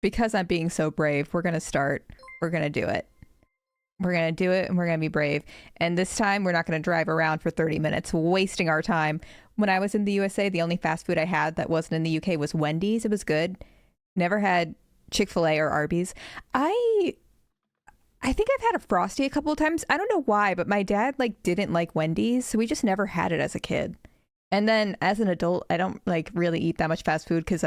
because I'm being so brave, we're gonna start. We're gonna do it. We're gonna do it, and we're gonna be brave. And this time, we're not gonna drive around for 30 minutes, wasting our time. When I was in the USA, the only fast food I had that wasn't in the UK was Wendy's. It was good. Never had Chick-fil-A or Arby's. I think I've had a Frosty a couple of times. I don't know why, but my dad like didn't like Wendy's, so we just never had it as a kid. And then as an adult, I don't like really eat that much fast food because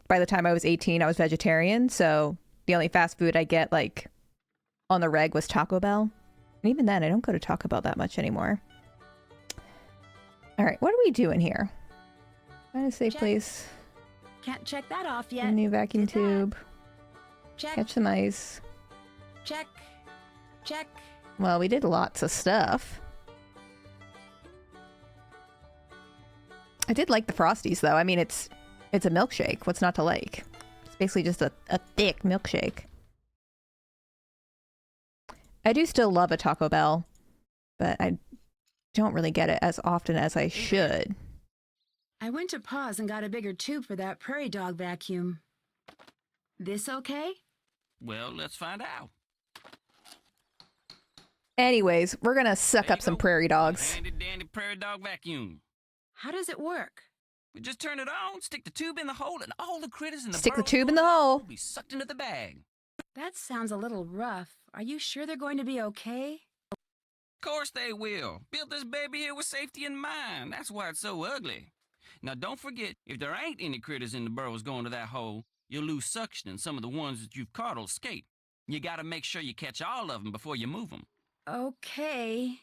by the time I was 18, I was vegetarian. So the only fast food I get like on the reg was Taco Bell. And even then, I don't go to Taco Bell that much anymore. All right, what are we doing here? Find a safe place. Can't check that off yet. A new vacuum tube. Check. Catch some ice. Check. Check. Well, we did lots of stuff. I did like the Frosties, though. I mean, it's a milkshake. What's not to like? It's basically just a thick milkshake. I do still love a Taco Bell, but I don't really get it as often as I should. I went to Paws and got a bigger tube for that prairie dog vacuum. This okay? Well, let's find out. Anyways, we're gonna suck up some prairie dogs. Handy dandy prairie dog vacuum. How does it work? We just turn it on, stick the tube in the hole, and all the critters in the Stick the burrows tube in the hole. will be sucked into the bag. That sounds a little rough. Are you sure they're going to be okay? Of course they will. Built this baby here with safety in mind. That's why it's so ugly. Now don't forget, if there ain't any critters in the burrows going to that hole, you'll lose suction and some of the ones that you've caught will escape. You gotta make sure you catch all of them before you move them. Okay.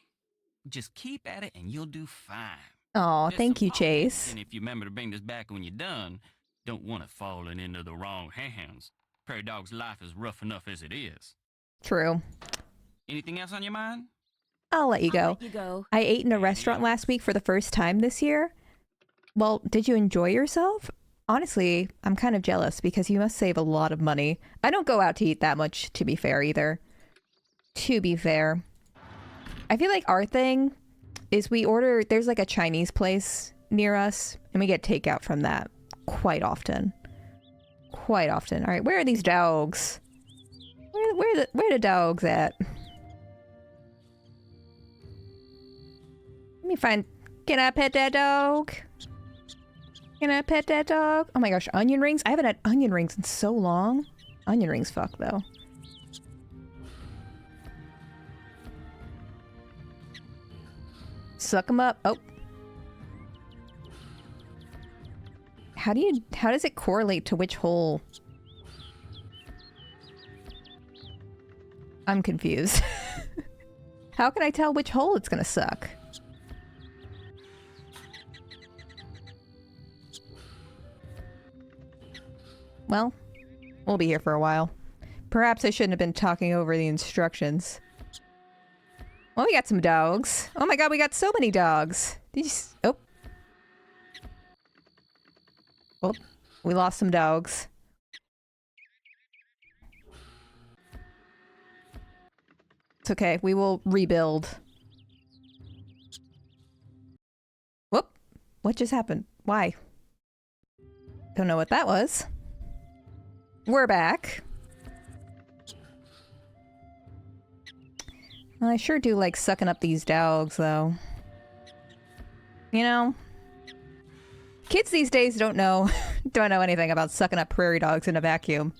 Just keep at it and you'll do fine. Oh, There's thank some you, pockets, Chase. And if you remember to bring this back when you're done, don't want it falling into the wrong hands. Prairie dog's life is rough enough as it is. True. Anything else on your mind? I'll let you I'll go. let you go. I ate in a restaurant last week for the first time this year. Well, did you enjoy yourself? Honestly, I'm kind of jealous because you must save a lot of money. I don't go out to eat that much, to be fair, either. To be fair. I feel like our thing is there's like a Chinese place near us, and we get takeout from that quite often. Quite often. All right, where are these dogs? Where the dogs at? Let me find... Can I pet that dog? Can I pet that dog? Oh my gosh, onion rings? I haven't had onion rings in so long. Onion rings fuck, though. Suck them up. Oh. How does it correlate to which hole? I'm confused. How can I tell which hole it's gonna suck? Well, we'll be here for a while. Perhaps I shouldn't have been talking over the instructions. Well, we got some dogs. Oh my god, we got so many dogs. Did you oh. Oh, we lost some dogs. It's okay, we will rebuild. Whoop! What just happened? Why? Don't know what that was. We're back. Well, I sure do like sucking up these dogs, though. You know? Kids these days don't know anything about sucking up prairie dogs in a vacuum.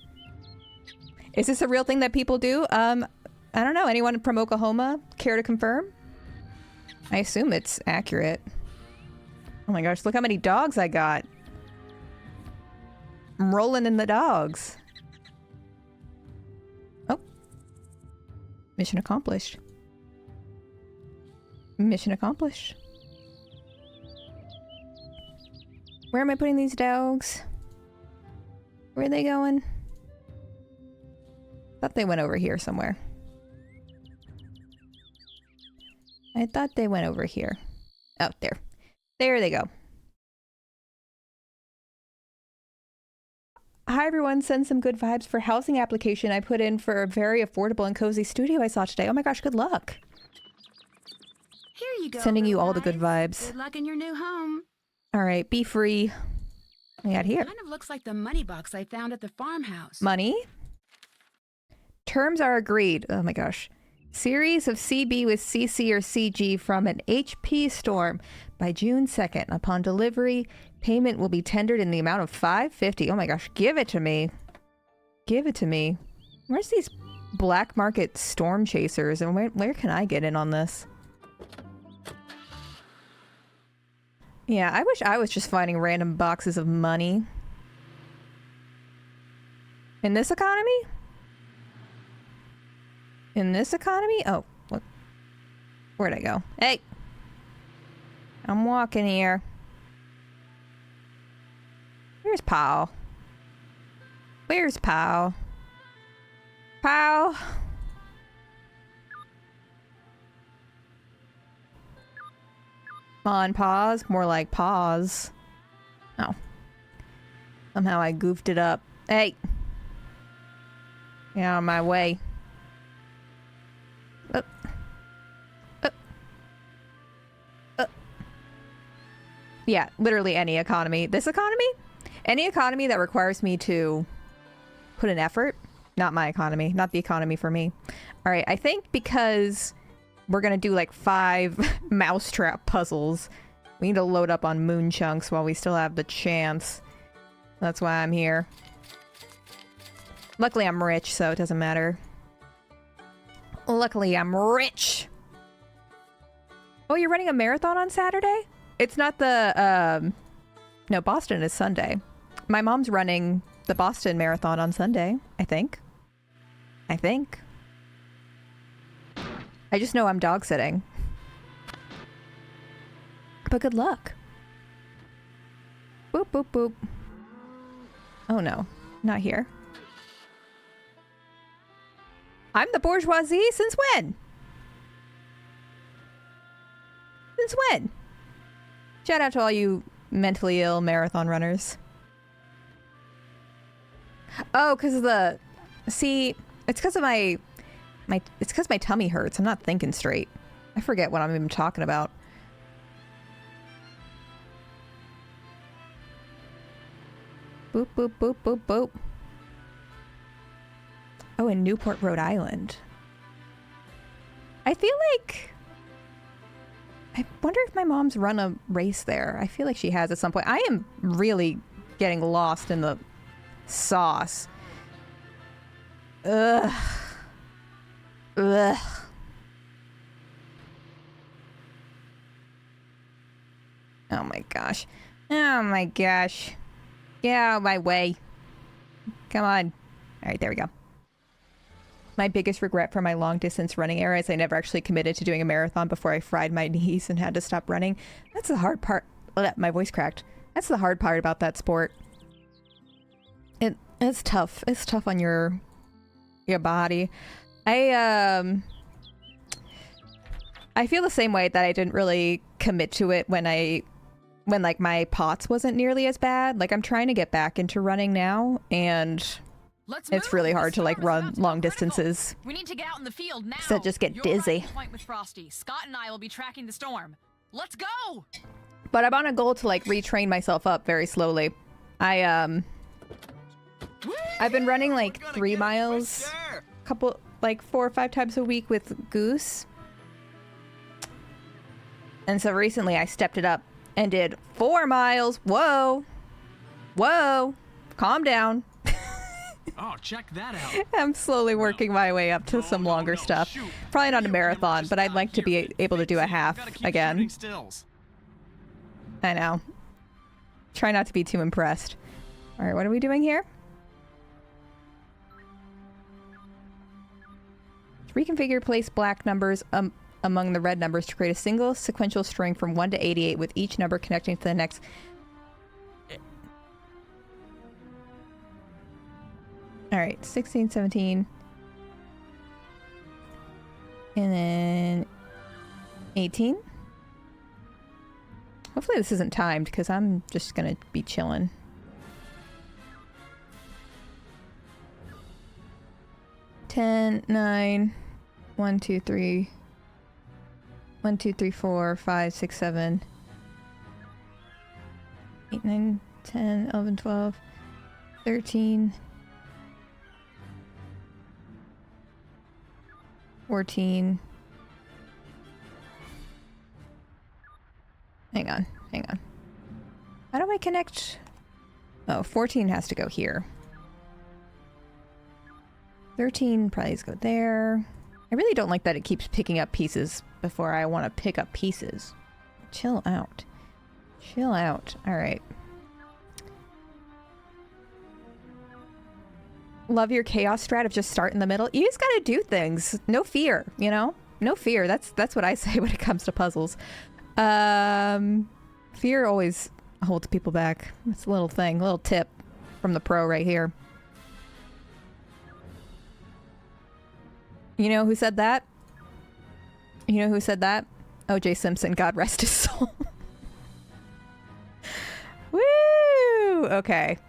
Is this a real thing that people do? I don't know. Anyone from Oklahoma care to confirm? I assume it's accurate. Oh my gosh, look how many dogs I got. I'm rolling in the dogs. Oh. Mission accomplished. Mission accomplished. Where am I putting these dogs? Where are they going? Thought they went over here somewhere. I thought they went over here. Oh, there. There they go. Hi everyone, send some good vibes for housing application I put in for a very affordable and cozy studio I saw today. Oh my gosh, good luck. Here you go. Sending you little all the good guys. vibes. Good luck in your new home. All right, be free. We got here. Kind of looks like the money box I found at the farmhouse. Money. Terms are agreed. Oh my gosh. Series of CB with CC or CG from an HP storm by June 2nd. Upon delivery, payment will be tendered in the amount of $5.50. Oh my gosh, give it to me. Give it to me. Where's these black market storm chasers, and where can I get in on this? Yeah, I wish I was just finding random boxes of money. In this economy? In this economy? Oh, what? Where'd I go? Hey! I'm walking here. Where's Paul? Where's Paul? Paul? Come on, pause. More like pause. Oh. Somehow I goofed it up. Hey! Get out of my way. Yeah, literally any economy. This economy? Any economy that requires me to put an effort. Not my economy. Not the economy for me. Alright, I think because we're gonna do like 5 mousetrap puzzles, we need to load up on moon chunks while we still have the chance. That's why I'm here. Luckily I'm rich, so it doesn't matter. Luckily I'm rich! Oh, you're running a marathon on Saturday? It's not the, no, Boston is Sunday. My mom's running the Boston Marathon on Sunday, I think. I just know I'm dog sitting. But good luck. Boop, boop, boop. Oh no, not here. I'm the bourgeoisie? Since when? Since when? Shout out to all you mentally ill marathon runners. Oh, because of the... See, it's because of it's because my tummy hurts. I'm not thinking straight. I forget what I'm even talking about. Boop, boop, boop, boop, boop. Oh, in Newport, Rhode Island. I feel like... I wonder if my mom's run a race there. I feel like she has at some point. I am really getting lost in the sauce. Ugh. Ugh. Oh my gosh. Oh my gosh. Get out of my way. Come on. Alright, there we go. My biggest regret for my long distance running era is I never actually committed to doing a marathon before I fried my knees and had to stop running. That's the hard part. My voice cracked. That's the hard part about that sport. It's tough. It's tough on your body. I feel the same way that I didn't really commit to it when like my POTS wasn't nearly as bad. Like I'm trying to get back into running now, and it's really hard to like run long distances. We need to get out in the field now. So just get dizzy. Point with Frosty. Scott and I will be tracking the storm. Let's go. But I'm on a goal to like retrain myself up very slowly. I've been running like 3 miles, like 4 or 5 times a week with Goose. And so recently I stepped it up and did 4 miles. Whoa. Whoa. Calm down. Oh, check that out. I'm slowly working my way up to some longer stuff. Shoot. Probably not a marathon, but I'd like to be able to do a half again. I know. Try not to be too impressed. All right, what are we doing here? Reconfigure place black numbers among the red numbers to create a single sequential string from 1 to 88 with each number connecting to the next. All right, 16, 17. And then 18. Hopefully this isn't timed because I'm just going to be chilling. Ten, 9, 1, 2, 3. 1, 2, 3, 4, 5, 6, 7. 8, 9, 10, 11, 12, 13, 14. Hang on. How do I connect? Oh, 14 has to go here. 13 probably has to go there. I really don't like that it keeps picking up pieces before I want to pick up pieces. Chill out. Chill out. Alright. Love your chaos strat of just start in the middle. You just gotta do things. No fear, you know? No fear. That's what I say when it comes to puzzles. Fear always holds people back. It's a little thing, a little tip from the pro right here. You know who said that? You know who said that? O.J. Simpson, God rest his soul. Woo! Okay.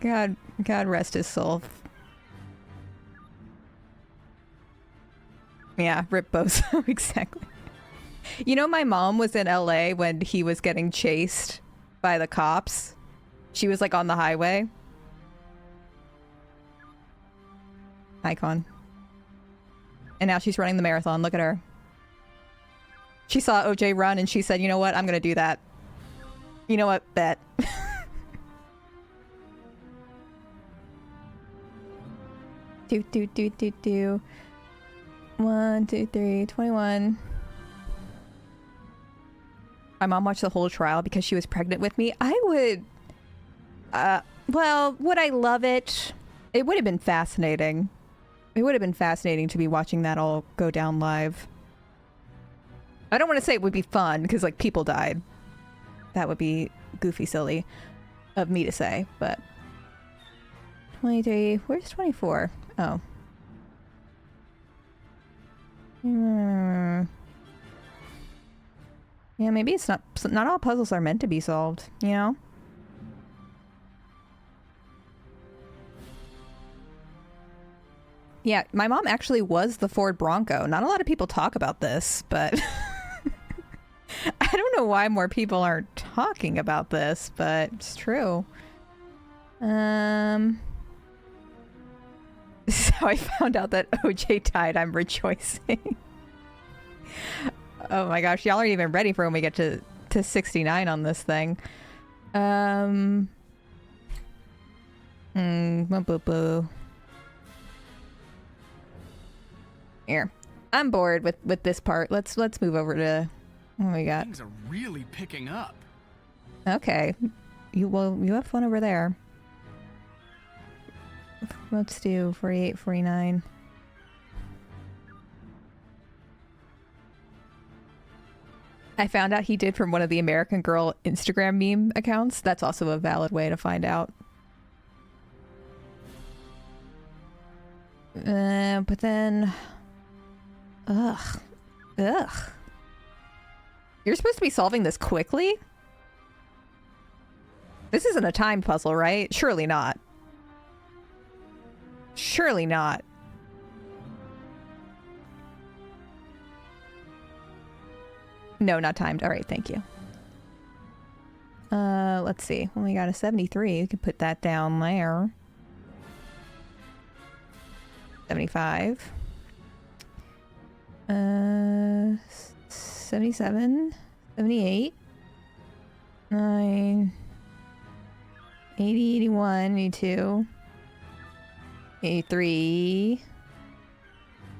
God rest his soul. Yeah, Rip Bozo, exactly. You know, my mom was in LA when he was getting chased by the cops. She was like on the highway. Icon. And now she's running the marathon. Look at her. She saw OJ run and she said, you know what? I'm going to do that. You know what? Bet. Do. 1, 2, 3, 21. My mom watched the whole trial because she was pregnant with me. I would... well, would I love it? It would have been fascinating. It would have been fascinating to be watching that all go down live. I don't want to say it would be fun because, like, people died. That would be goofy silly of me to say, but... 23... Where's 24? Oh. Yeah, maybe it's not all puzzles are meant to be solved, you know? Yeah, my mom actually was the Ford Bronco. Not a lot of people talk about this, but I don't know why more people aren't talking about this, but it's true. This is how I found out that OJ died. I'm rejoicing. Oh my gosh, y'all aren't even ready for when we get to 69 on this thing. Boo. Here. I'm bored with this part. Let's move over to what we got. Things are really picking up. Okay. You have fun over there. Let's do 48, 49. I found out he did from one of the American Girl Instagram meme accounts. That's also a valid way to find out. But then... Ugh. You're supposed to be solving this quickly? This isn't a timed puzzle, right? Surely not. Surely not. No, not timed. All right, thank you. Let's see. Well, we got a 73. We can put that down there. 75. 77. 78. 9. 80, 81, 82. 83.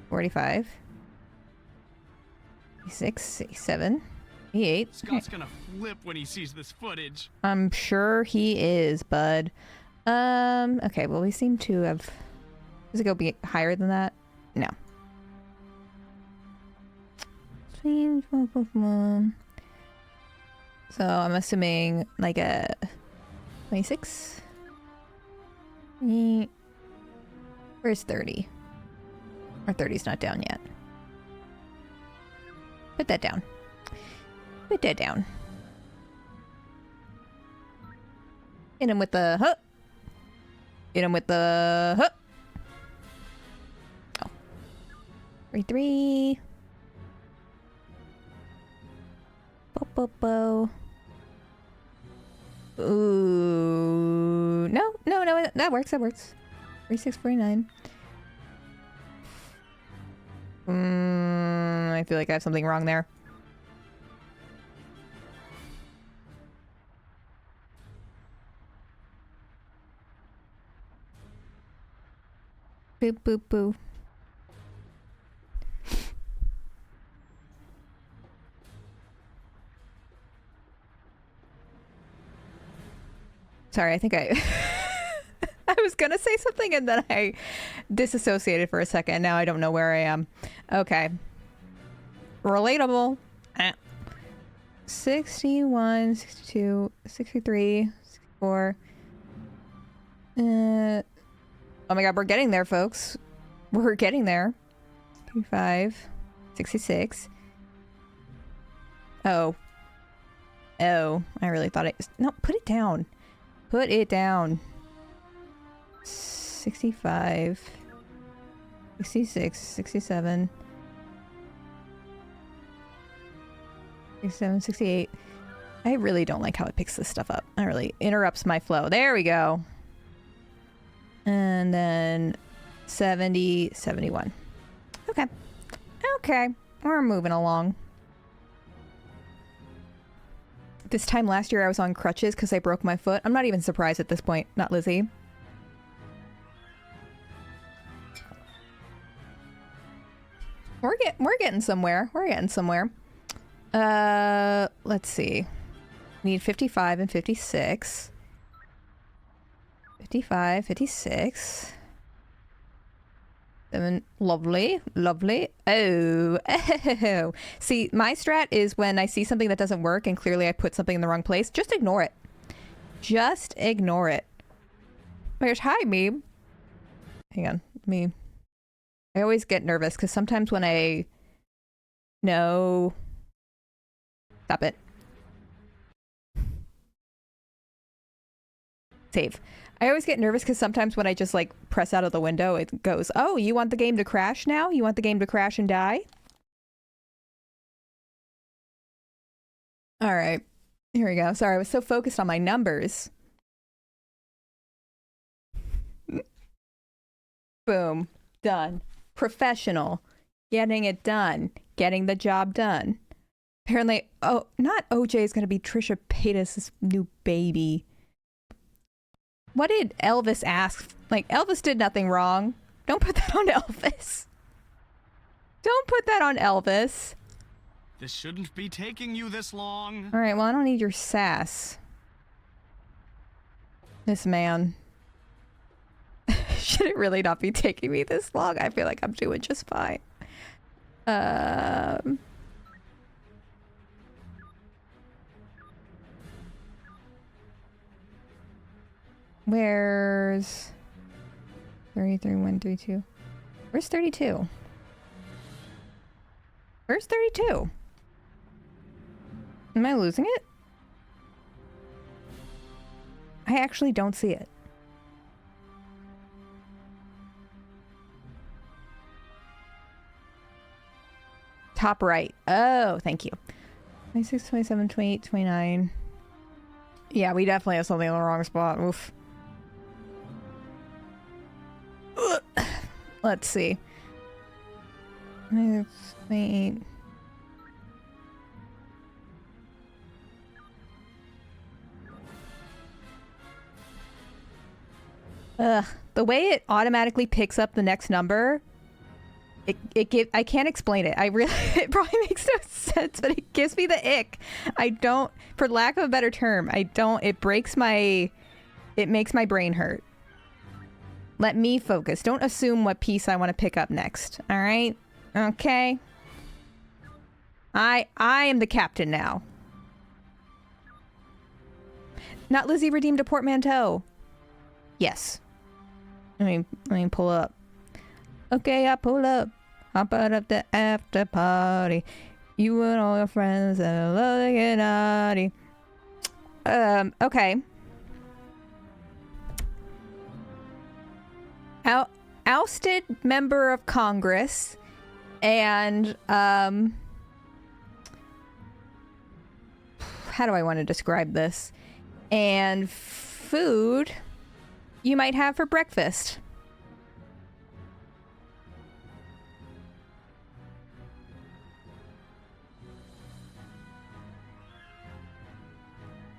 45. 86, 87, 88. Scott's gonna flip when he sees this footage. I'm sure he is, bud. Okay, well, we seem to have... Does it go be higher than that? No. So I'm assuming like a 26? Where's 30? Or 30's not down yet. Put that down. Put that down. Hit him with the hook. Hit him with the hook. Oh. 3. Bo. Ooh. No. That works. 3649. I feel like I have something wrong there. Boop, boop, boo. Sorry, I think I I was gonna say something and then I disassociated for a second. Now I don't know where I am. Okay. Relatable. 61, 62, 63, 64. Oh my god, we're getting there, folks. We're getting there. 65, 66. Oh, I really thought it... No, put it down. Put it down. 65, 66, 67, 67, 68. I really don't like how it picks this stuff up. It really interrupts my flow. There we go. And then 70, 71. Okay. Okay. We're moving along. This time last year I was on crutches because I broke my foot. I'm not even surprised at this point. Not Lizzie. We're getting somewhere. We're getting somewhere. Let's see. We need 55 and 56. 55, 56. 7. Lovely. Oh. See, my strat is when I see something that doesn't work and clearly I put something in the wrong place, just ignore it. Just ignore it. Oh my gosh, hi, Meme. Hang on. I always get nervous because sometimes when I know... Stop it. Save. I always get nervous because sometimes when I just like press out of the window, it goes, oh, you want the game to crash now? You want the game to crash and die? All right. Here we go. Sorry, I was so focused on my numbers. Boom. Done. Professional. Getting it done. Getting the job done. Apparently, oh, not OJ is going to be Trisha Paytas' new baby. What did Elvis ask? Like, Elvis did nothing wrong. Don't put that on Elvis. Don't put that on Elvis. This shouldn't be taking you this long. All right, well, I don't need your sass. This man. Should it really not be taking me this long? I feel like I'm doing just fine. Where's 33, 132? Where's 32? Where's 32? Am I losing it? I actually don't see it. Top right. Oh, thank you. 26, 27, 28, 29. Yeah, we definitely have something in the wrong spot. Oof. Let's see. 28. The way it automatically picks up the next number, I can't explain it. It probably makes no sense, but it gives me the ick. I don't, for lack of a better term, it makes my brain hurt. Let me focus. Don't assume what piece I want to pick up next. All right? Okay? I am the captain now. Not Lizzie redeemed a portmanteau. Yes. Let me pull up. Okay, I pull up. Hop out of the after party. You and all your friends and love to get naughty. Okay. Ousted member of Congress and how do I want to describe this? And food you might have for breakfast.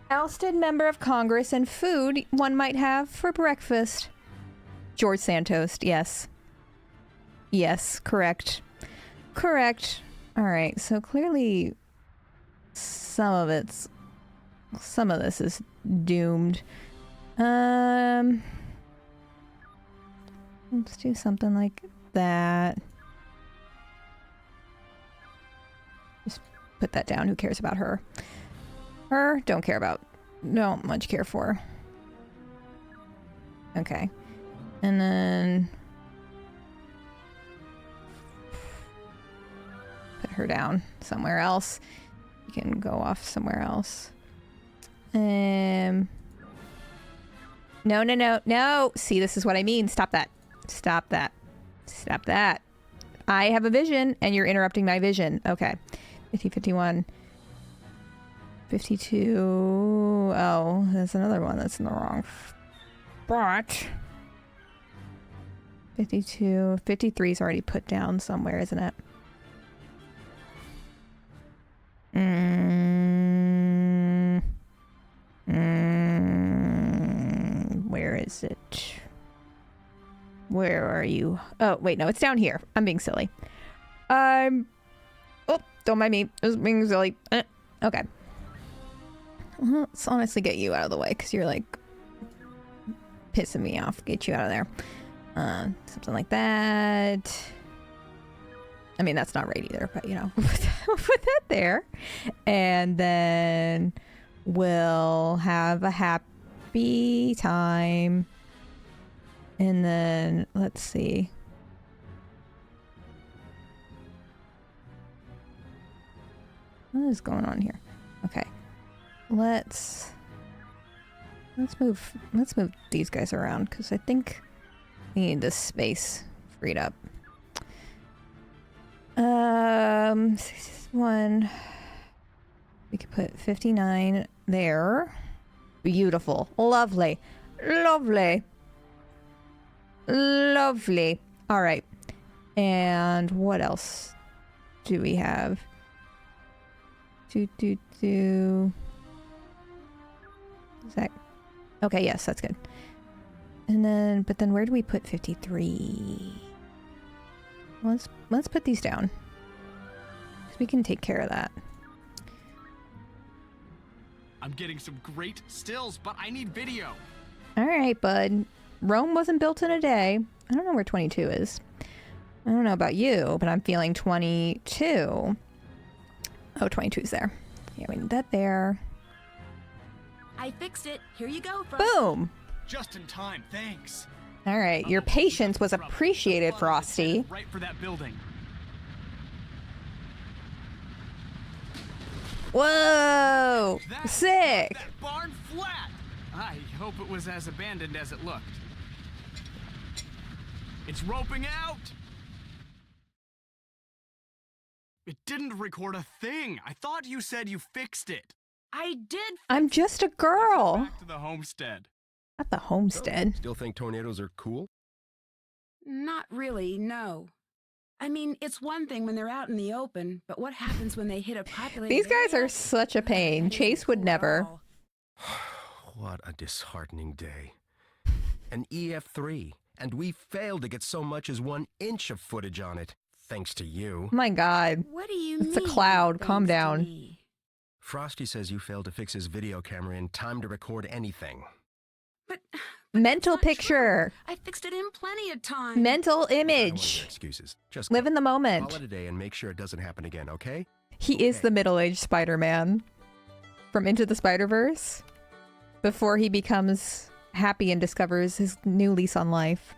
Ousted member of Congress and food one might have for breakfast. George Santos, yes. Yes, correct. Correct. All right, so clearly some of this is doomed. Let's do something like that. Just put that down. Who cares about her? Her, don't care about. Don't much care for. Okay. And then put her down somewhere else. You can go off somewhere else. No. See, this is what I mean. Stop that. Stop that. Stop that. I have a vision and you're interrupting my vision. Okay. 50, 51. 52. Oh, there's another one that's in the wrong spot. 52. 53 is already put down somewhere, isn't it? Where is it? Where are you? Oh, wait, no, it's down here. I'm being silly. Oh, don't mind me. I was being silly. Okay. Let's honestly get you out of the way because you're like pissing me off. Get you out of there. Something like that. I mean, that's not right either, but you know, put that there. And then we'll have a happy time. And then let's see. What is going on here? Okay. Let's move these guys around because I think we need this space freed up. 61. We could put 59 there. Beautiful. Lovely. Lovely. Lovely. All right. And what else do we have? Is that okay? Yes, that's good. And then, but then where do we put 53? Let's put these down. 'Cause we can take care of that. I'm getting some great stills, but I need video. All right, bud. Rome wasn't built in a day. I don't know where 22 is. I don't know about you, but I'm feeling 22. Oh, 22 is there. Yeah, we need that there. I fixed it. Here you go, Frosty. Boom. Just in time, thanks. All right, your patience was appreciated, Frosty. Right for that building. Whoa! Sick! That barn flat! I hope it was as abandoned as it looked. It's roping out! It didn't record a thing. I thought you said you fixed it. I did. I'm just a girl. Back to the homestead. Not the homestead. Still think tornadoes are cool? Not really, no. I mean, it's one thing when they're out in the open, but what happens when they hit a populated These guys area? are such a pain. That Chase ain't would cool at never. all. What a disheartening day. An EF3, and we failed to get so much as 1 inch of footage on it, thanks to you. My God. What do you It's a mean? cloud. Calm thanks to down. me? Frosty says you failed to fix his video camera in time to record anything. But Mental not true. picture. I fixed it in plenty of time. Mental I don't want your image. excuses. Just Live in the call moment. it a day and make sure it doesn't happen again, okay? He is the middle-aged Spider-Man from Into the Spider-Verse before he becomes happy and discovers his new lease on life.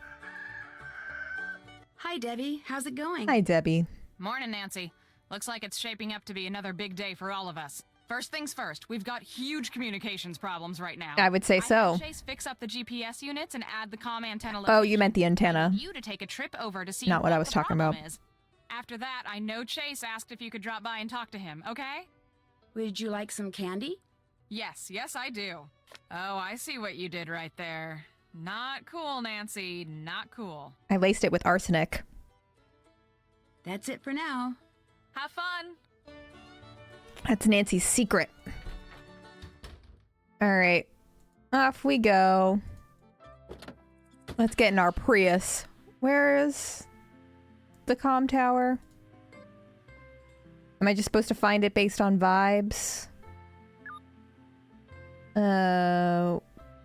Hi, Debbie. How's it going? Hi, Debbie. Morning, Nancy. Looks like it's shaping up to be another big day for all of us. First things first, we've got huge communications problems right now. I would say I so. had Chase fix up the GPS units and add the comm antenna. Oh, you meant the location. I antenna. need you to take a trip over to see Not what I was the talking problem about. is. After that, I know Chase asked if you could drop by and talk to him, okay? Would you like some candy? Yes, I do. Oh, I see what you did right there. Not cool, Nancy. Not cool. I laced it with arsenic. That's it for now. Have fun. That's Nancy's secret. All right. Off we go. Let's get in our Prius. Where is the comm tower? Am I just supposed to find it based on vibes?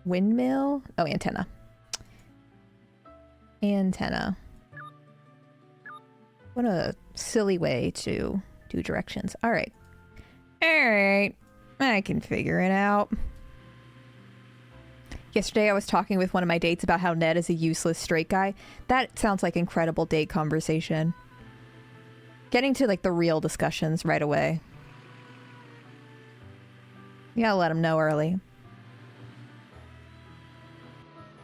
Windmill? Oh, antenna. Antenna. What a silly way to do directions. All right. All right. I can figure it out. Yesterday I was talking with one of my dates about how Ned is a useless straight guy. That sounds like incredible date conversation. Getting to like the real discussions right away. You gotta let him know early.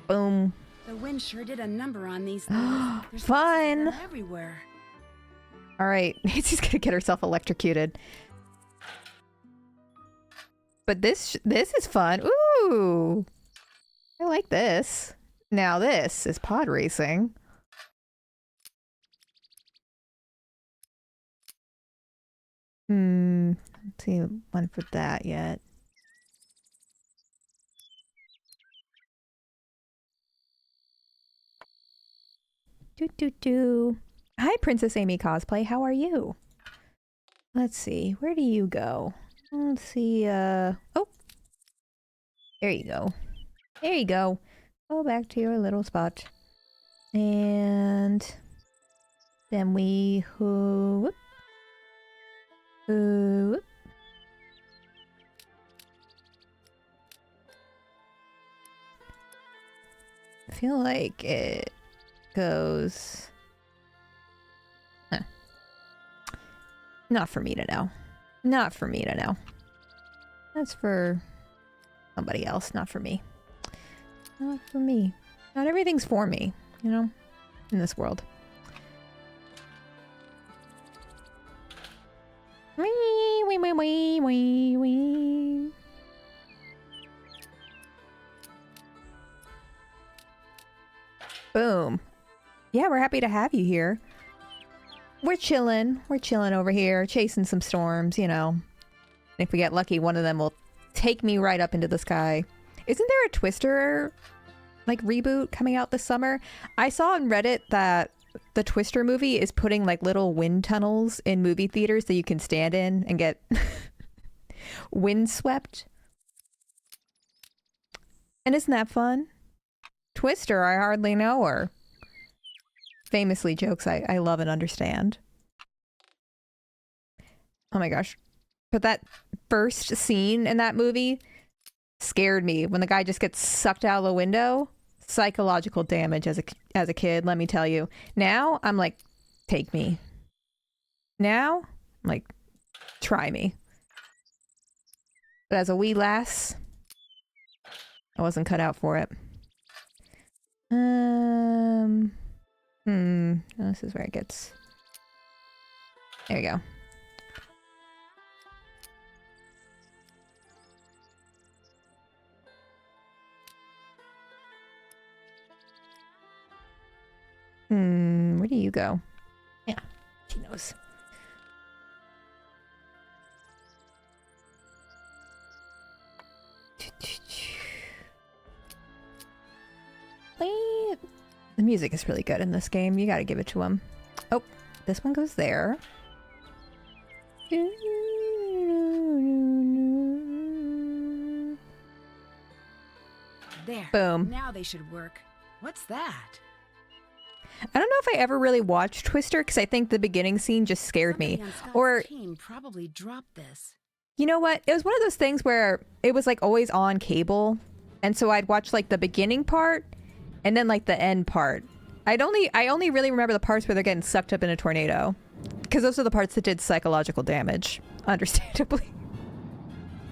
Boom. The wind sure did a number on these things. There's Fun. pieces of them everywhere. All right, Nancy's gonna get herself electrocuted. But this is fun. Ooh, I like this. Now this is pod racing. Let's see one for that yet. Do. Hi, Princess Amy Cosplay. How are you? Let's see. Where do you go? Let's see. Oh. There you go. There you go. Go back to your little spot. And then we whoop. Whoop. I feel like it goes... Not for me to know. Not for me to know. That's for somebody else, not for me. Not for me. Not everything's for me, you know, in this world. Wee, wee, wee, wee, wee, wee. Boom. Yeah, we're happy to have you here. We're chilling. We're chilling over here, chasing some storms, you know. And if we get lucky, one of them will take me right up into the sky. Isn't there a Twister, like, reboot coming out this summer? I saw on Reddit that the Twister movie is putting, like, little wind tunnels in movie theaters that you can stand in and get windswept. And isn't that fun? Twister, I hardly know her. Famously jokes I love and understand. Oh my gosh. But that first scene in that movie scared me when the guy just gets sucked out of the window. Psychological damage as a kid, let me tell you. Now, I'm like, take me. Now, I'm like, try me. But as a wee lass, I wasn't cut out for it. This is where it gets... There you go. Where do you go? Yeah, she knows. The music is really good in this game. You gotta give it to him. Oh, this one goes there. There. Boom. Now they should work. What's that? I don't know if I ever really watched Twister because I think the beginning scene just scared me. Somebody on Scott's Or, team probably dropped this. you know what? It was one of those things where it was like always on cable. And so I'd watch like the beginning part and then like the end part. I only really remember the parts where they're getting sucked up in a tornado. Because those are the parts that did psychological damage, understandably.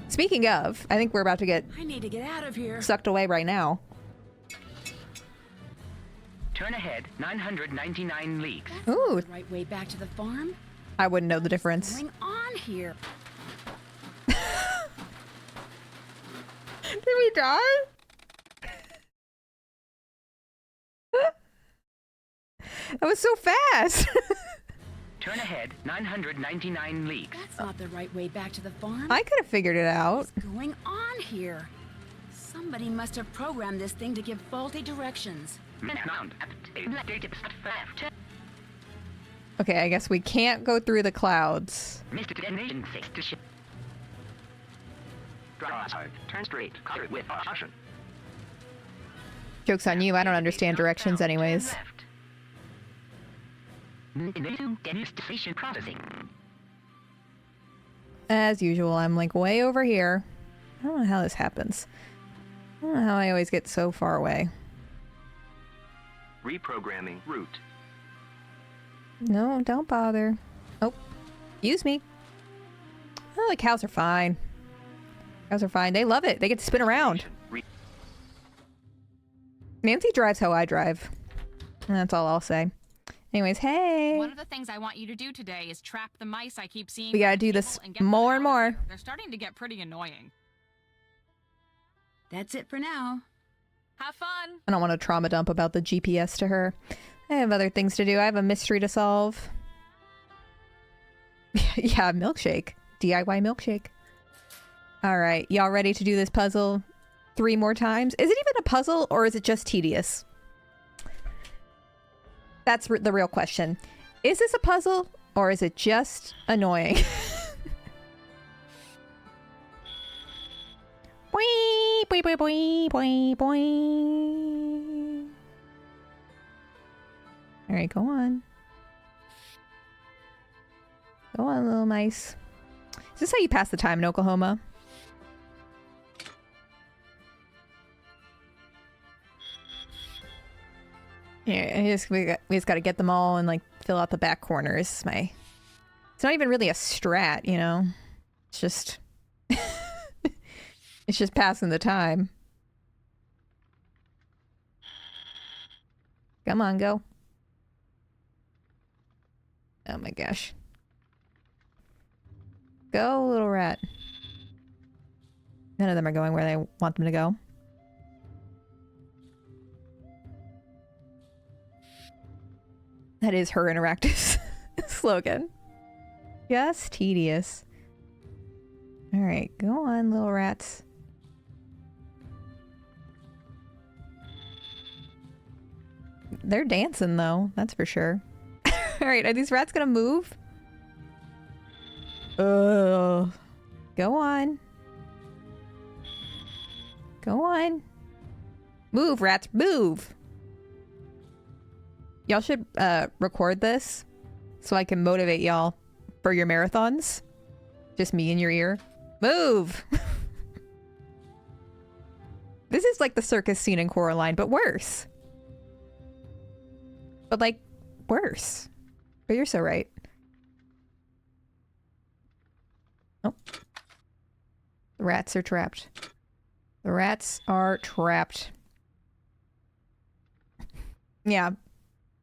Speaking of, I think we're about to get I need to get out of here. sucked away right now. Turn ahead 999 leagues. That's Ooh. not the right way back to the farm. I wouldn't know the difference. Going on here. Did we he die? That was so fast. Turn ahead 999 leagues. That's not the right way back to the farm. I could have figured it out. What's going on here? Somebody must have programmed this thing to give faulty directions. Okay, I guess we can't go through the clouds. Mr. Destination 6 to ship. Turn straight. Covered with caution. Joke's on you, I don't understand directions anyways. Destination processing. As usual, I'm like way over here. I don't know how this happens. I don't know how I always get so far away. Reprogramming route. No, don't bother. Oh, excuse me. Oh, the cows are fine. Cows are fine. They love it. They get to spin around. Nancy drives how I drive. And that's all I'll say. Anyways, hey. One of the things I want you to do today is trap the mice I keep seeing. We gotta on the do table this and get them more out and of more. here. They're starting to get pretty annoying. That's it for now. Have fun. I don't want to trauma dump about the GPS to her. I have other things to do. I have a mystery to solve. Yeah, milkshake. DIY milkshake. Alright, y'all ready to do this puzzle 3 more times? Is it even a puzzle or is it just tedious? That's the real question. Is this a puzzle or is it just annoying? Boing, boing, boing, boing, boing, boing. Alright, go on. Go on, little mice. Is this how you pass the time in Oklahoma? Yeah, we just gotta get them all and like fill out the back corners. It's not even really a strat, you know? It's just... It's just passing the time. Come on, go. Oh my gosh. Go, little rat. None of them are going where they want them to go. That is her interactive slogan. Just tedious. Alright, go on, little rats. They're dancing, though. That's for sure. Alright, are these rats gonna move? Ugh. Go on. Go on. Move, rats, move! Y'all should record this so I can motivate y'all for your marathons. Just me in your ear. Move! This is like the circus scene in Coraline, but worse. But like, worse. But you're so right. Oh. The rats are trapped. The rats are trapped. Yeah.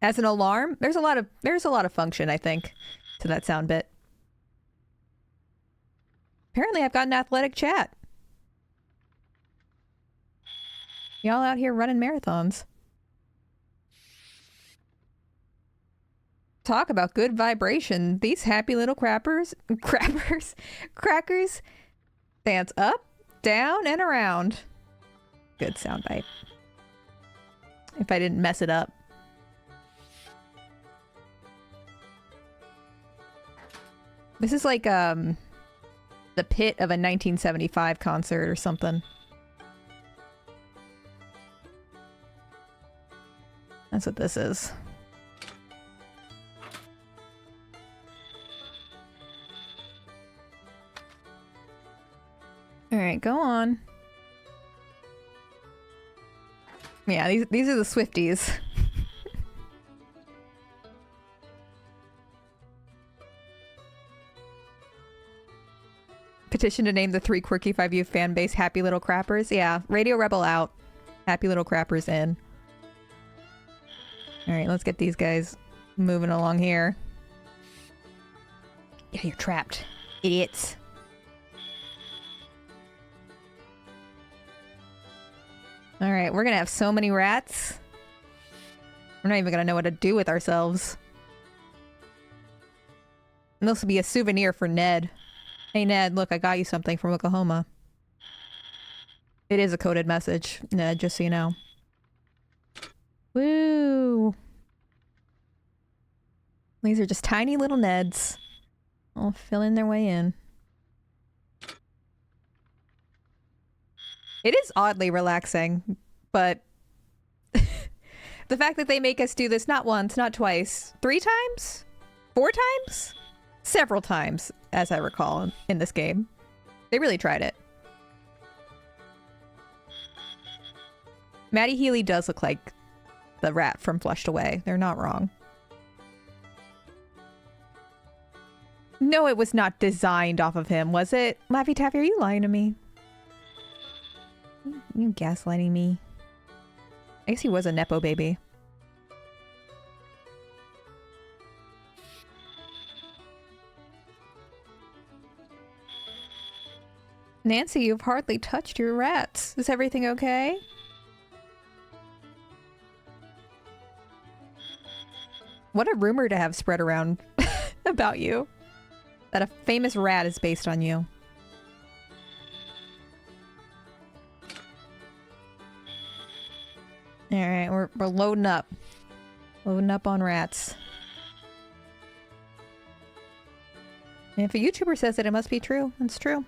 As an alarm, there's a lot of function, I think, to that sound bit. Apparently I've got an athletic chat. Y'all out here running marathons. Talk about good vibration. These happy little crackers dance up, down, and around. Good soundbite. If I didn't mess it up. This is like the pit of a 1975 concert or something. That's what this is. Alright, go on. Yeah, these are the Swifties. Petition to name the 3 Quirky 5U fan base Happy Little Crappers. Yeah, Radio Rebel out. Happy Little Crappers in. Alright, let's get these guys moving along here. Yeah, you're trapped. Idiots. All right, we're gonna have so many rats. We're not even gonna know what to do with ourselves. And this will be a souvenir for Ned. Hey Ned, look, I got you something from Oklahoma. It is a coded message, Ned, just so you know. Woo! These are just tiny little Neds. All filling their way in. It is oddly relaxing, but the fact that they make us do this not once, not twice, 3 times? 4 times? Several times, as I recall, in this game. They really tried it. Maddie Healy does look like the rat from Flushed Away. They're not wrong. No, it was not designed off of him, was it? Laffy Taffy, are you lying to me? You gaslighting me? I guess he was a Nepo baby. Nancy, you've hardly touched your rats. Is everything okay? What a rumor to have spread around about you. That a famous rat is based on you. Alright, we're loading up. Loading up on rats. And if a YouTuber says it, it must be true. It's true.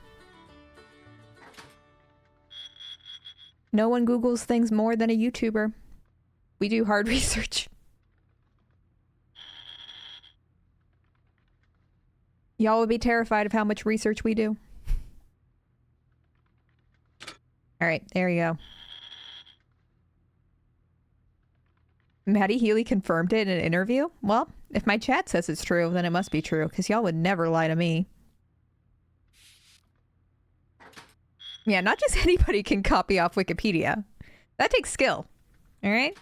No one Googles things more than a YouTuber. We do hard research. Y'all would be terrified of how much research we do. Alright, there you go. Maddie Healy confirmed it in an interview? Well, if my chat says it's true, then it must be true, because y'all would never lie to me. Yeah, not just anybody can copy off Wikipedia. That takes skill. Alright?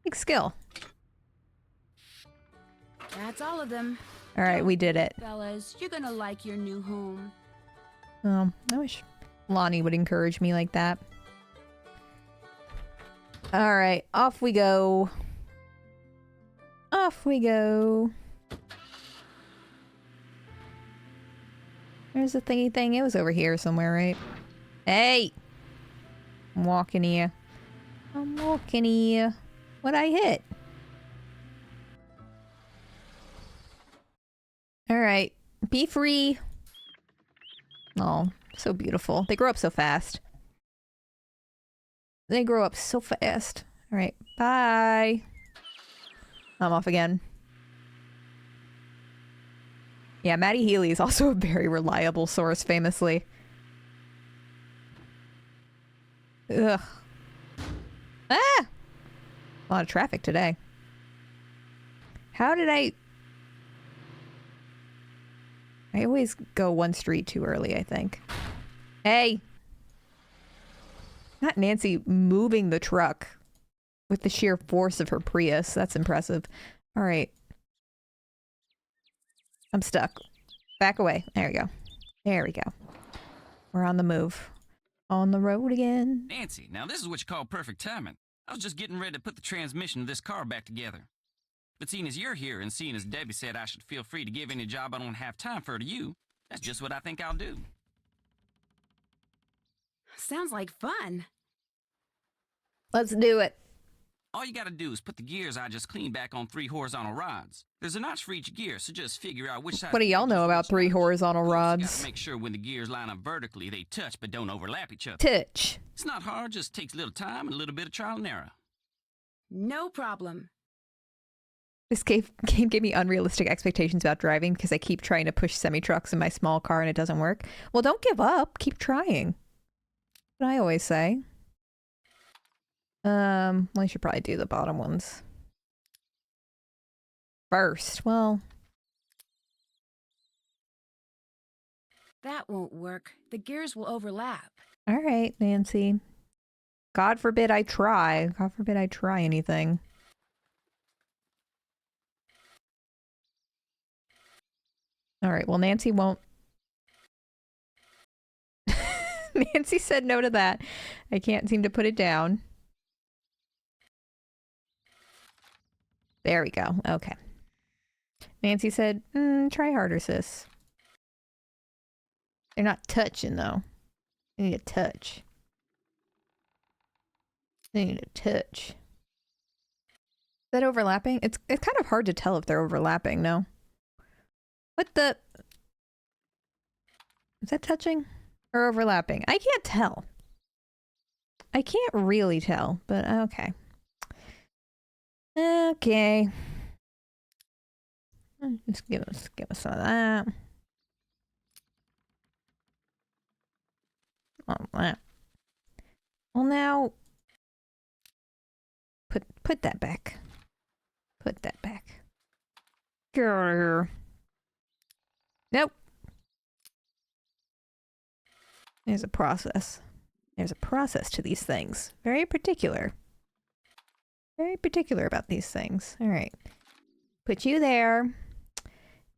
Takes skill. That's all of them. Alright, we did it. Fellas, you're gonna like your new home. I wish Lonnie would encourage me like that. Alright, off we go. Off we go. There's the thingy thing. It was over here somewhere, right? Hey! I'm walking here. I'm walking here. What'd I hit? Alright. Be free. Oh, so beautiful. They grow up so fast. They grow up so fast. Alright, bye. I'm off again. Yeah, Maddie Healy is also a very reliable source, famously. Ugh. Ah! A lot of traffic today. How did I always go one street too early, I think. Hey! Not Nancy moving the truck with the sheer force of her Prius. That's impressive. Alright. I'm stuck. Back away. There we go. There we go. We're on the move. On the road again. Nancy, now this is what you call perfect timing. I was just getting ready to put the transmission of this car back together. But seeing as you're here and seeing as Debbie said I should feel free to give any job I don't have time for to you, that's just what I think I'll do. Sounds like fun. Let's do it. All you gotta do is put the gears I just cleaned back on 3 horizontal rods. There's a notch for each gear, so just figure out which side... What do y'all know about 3 horizontal You rods? gotta make sure when the gears line up vertically, they touch but don't overlap each other. Touch. It's not hard, just takes a little time and a little bit of trial and error. No problem. This game gave me unrealistic expectations about driving because I keep trying to push semi-trucks in my small car and it doesn't work. Well, don't give up. Keep trying. What I always say. Well, I should probably do the bottom ones first. Well, That won't work. The gears will overlap. all right, Nancy. God forbid I try. God forbid I try anything. All right, well, Nancy won't... Nancy said no to that. I can't seem to put it down. There we go. Okay. Nancy said, try harder, sis. They're not touching, though. They need a touch. They need a touch. Is that overlapping? It's kind of hard to tell if they're overlapping, no? What the... Is that touching or overlapping? I can't tell. I can't really tell, but okay. Okay. Just give us some of that. All that. Well, now put that back. Put that back. Grr. Nope. There's a process. There's a process to these things. Very particular. Very particular about these things. All right. Put you there.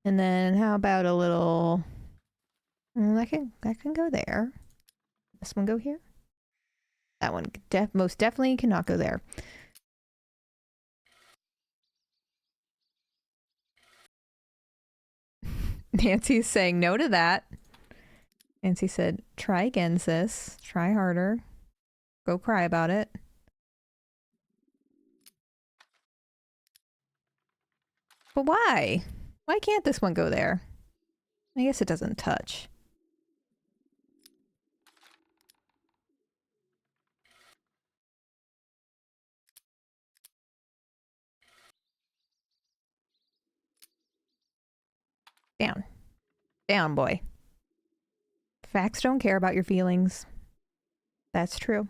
And then how about a little... that can go there. This one go here? That one most definitely cannot go there. Nancy's saying no to that. Nancy said, try again, sis. Try harder. Go cry about it. But why? Why can't this one go there? I guess it doesn't touch. Down. Down, boy. Facts don't care about your feelings. That's true.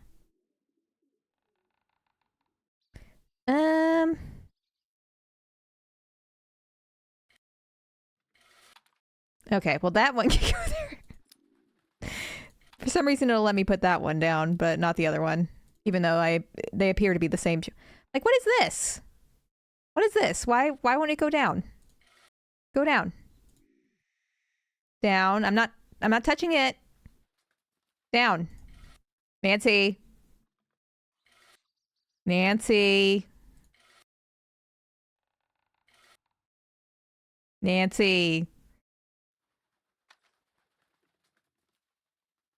Okay, well that one can go there. For some reason it'll let me put that one down, but not the other one. Even though they appear to be the same. Like, what is this? What is this? Why won't it go down? Go down. Down. I'm not touching it. Down. Nancy. Nancy. Nancy.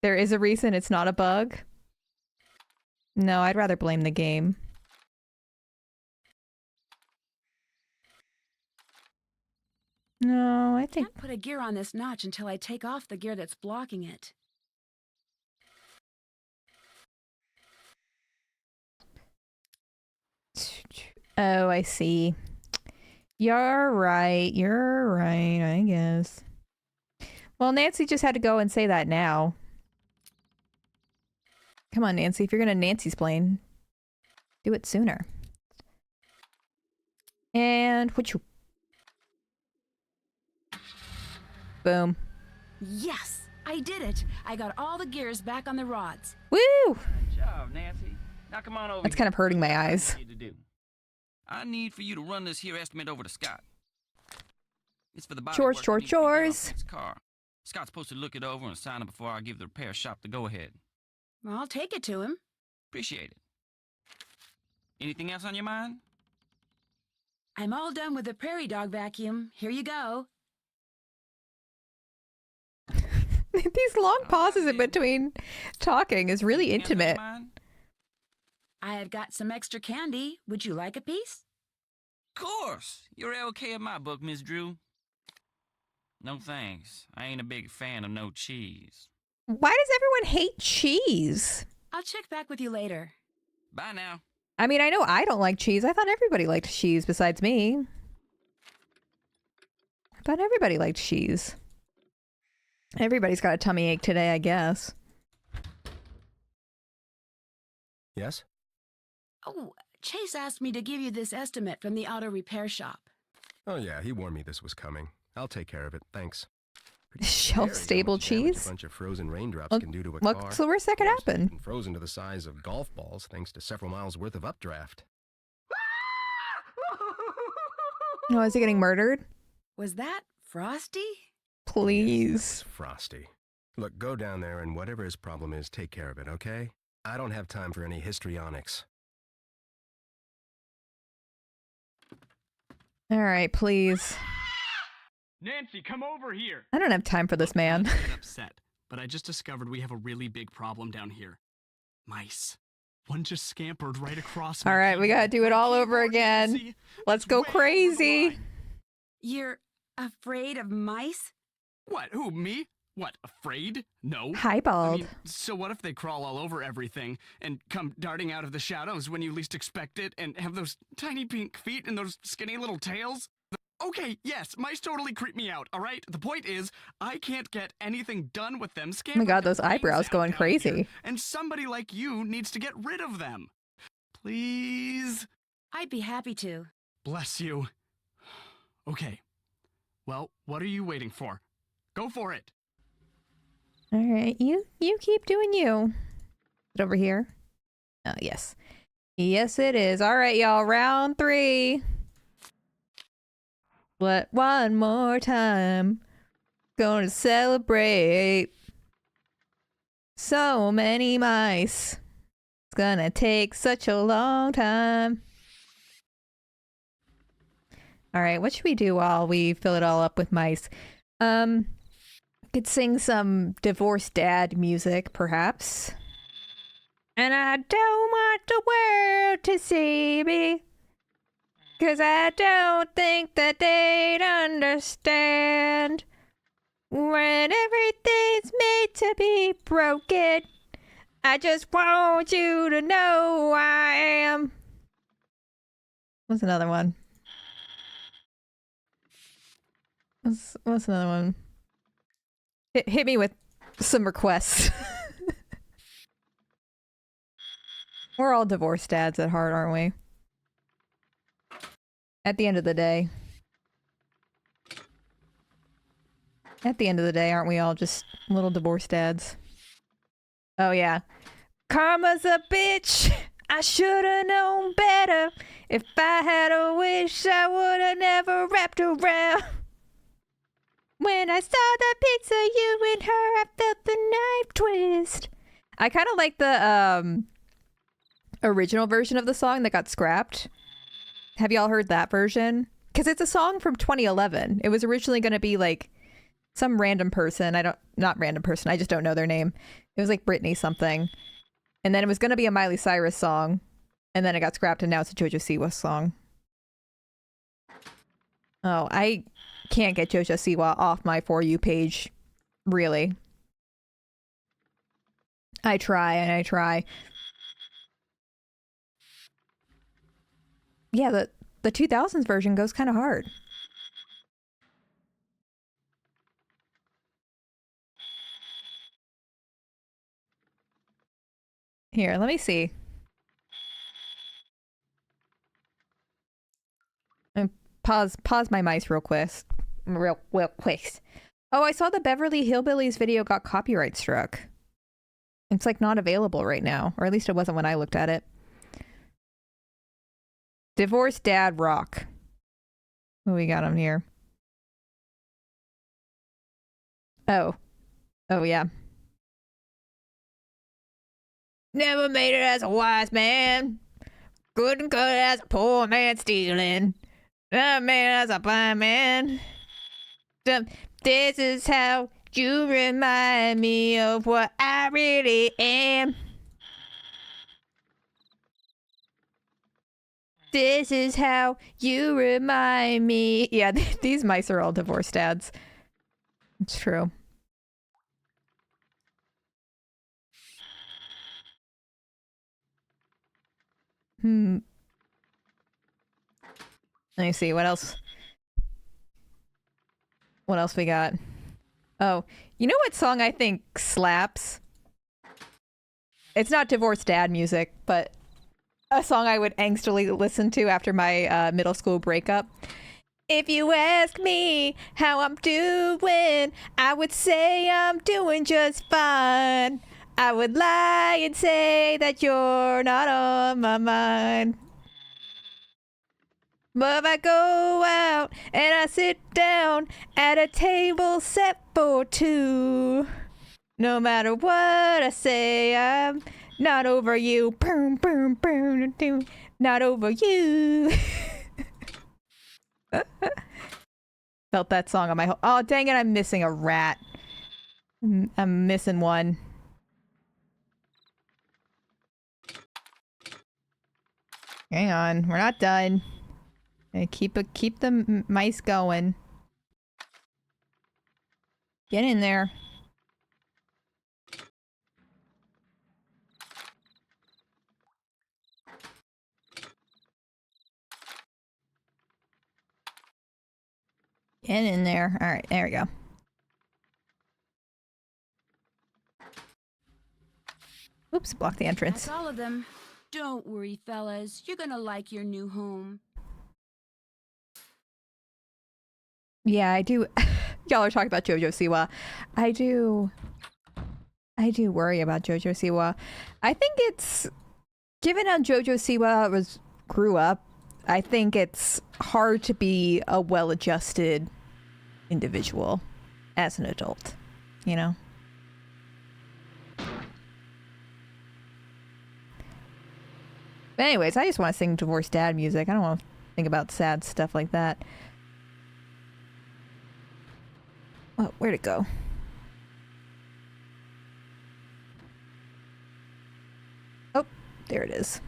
There is a reason it's not a bug. No, I'd rather blame the game. No, I think... Can't put a gear on this notch until I take off the gear that's blocking it. Oh, I see. You're right, I guess. Well, Nancy just had to go and say that now. Come on, Nancy, if you're gonna Nancy's plane, do it sooner. And what you... Boom. Yes, I did it. I got all the gears back on the rods. Woo! Good job, Nancy. Now come on over That's here. kind of hurting my eyes. Need to do. I need for you to run this here estimate over to Scott. It's for the body Chores, work that chores, needs to be done on chores. Frank's car. Scott's supposed to look it over and sign it before I give the repair shop the go-ahead. Well, I'll take it to him. Appreciate it. Anything else on your mind? I'm all done with the prairie dog vacuum. Here you go. These long pauses in between talking is really Anything else on your intimate. mind? I have got some extra candy. Would you like a piece? Of course. You're okay in my book, Miss Drew. No thanks. I ain't a big fan of no cheese. Why does everyone hate cheese? I'll check back with you later. Bye now. I mean, I know I don't like cheese. I thought everybody liked cheese besides me. I thought everybody liked cheese. Everybody's got a tummy ache today, I guess. Yes? Oh, Chase asked me to give you this estimate from the auto repair shop. Oh yeah, he warned me this was coming. I'll take care of it, thanks. Pretty scary how Shelf-stable much damage cheese? A bunch of frozen raindrops Well, can do to a what's car. the worst that could Of course, happen? it's been frozen to the size of golf balls thanks to several miles worth of updraft. Oh, is he getting murdered? Was that Frosty? Please. It's Frosty. Look, go down there and whatever his problem is, take care of it, okay? I don't have time for any histrionics. All right, please. Nancy, come over here. I don't have time for this man. Don't get upset, but I just discovered we have a really big problem down here. Mice. One just scampered right across. All right, we gotta do it all over again. Nancy. Let's It's go way over the crazy. line. You're afraid of mice? What? Who? Me? What? Afraid? No. Hi, I Bald. mean, so what if they crawl all over everything and come darting out of the shadows when you least expect it and have those tiny pink feet and those skinny little tails? Okay, yes, mice totally creep me out, all right? The point is, I can't get anything done with them. Oh my god, those scampering eyebrows things out going down crazy. here, and somebody like you needs to get rid of them. Please? I'd be happy to. Bless you. Okay. Well, what are you waiting for? Go for it. All right, you keep doing you. Is it over here? Oh, yes. Yes, it is. All right, y'all, round 3. But one more time. Gonna celebrate. So many mice. It's gonna take such a long time. All right, what should we do while we fill it all up with mice? Could sing some divorced dad music, perhaps. And I don't want the world to see me, 'cause I don't think that they'd understand when everything's made to be broken. I just want you to know I am. What's another one? What's another one? Hit me with some requests. We're all divorced dads at heart, aren't we? At the end of the day. At the end of the day, aren't we all just little divorced dads? Oh yeah. Karma's a bitch. I should've known better. If I had a wish, I would've never wrapped around. When I saw the pics of you and her, I felt the knife twist. I kind of like the original version of the song that got scrapped. Have y'all heard that version? Because it's a song from 2011. It was originally going to be like some random person. Not random person. I just don't know their name. It was like Britney something. And then it was going to be a Miley Cyrus song. And then it got scrapped and now it's a JoJo Siwa song. Oh, I can't get JoJo Siwa off my For You page. Really. I try and I try. Yeah, the 2000s version goes kind of hard. Here, let me see. And pause my mice real quick. Real quick. Oh, I saw the Beverly Hillbillies video got copyright struck. It's like not available right now, or at least it wasn't when I looked at it. Divorced Dad Rock. What we got on here? Oh. Oh, yeah. Never made it as a wise man. Couldn't cut as a poor man stealing. Never made it as a blind man. This is how you remind me of what I really am. This is how you remind me. Yeah, these mice are all divorced dads. It's true. Let me see, what else? What else we got? Oh, you know what song I think slaps? It's not divorced dad music, but a song I would angstily listen to after my middle school breakup. If you ask me how I'm doing, I would say I'm doing just fine. I would lie and say that you're not on my mind. But if I go out and I sit down at a table set for two, No matter what I say, I'm not over you. Boom, boom, boom, boom. Not over you. Felt that song on my whole. Oh, dang it, I'm missing a rat. I'm missing one. Hang on, we're not done. Keep the mice going. Get in there. Get in there. All right, there we go. Oops, block the entrance. That's all of them. Don't worry, fellas. You're gonna like your new home. Yeah, I do. Y'all are talking about Jojo Siwa. I do worry about Jojo Siwa. I think it's, given how Jojo Siwa grew up, I think it's hard to be a well-adjusted individual as an adult, you know? But anyways, I just want to sing divorced dad music. I don't want to think about sad stuff like that. Oh, where'd it go? Oh, there it is.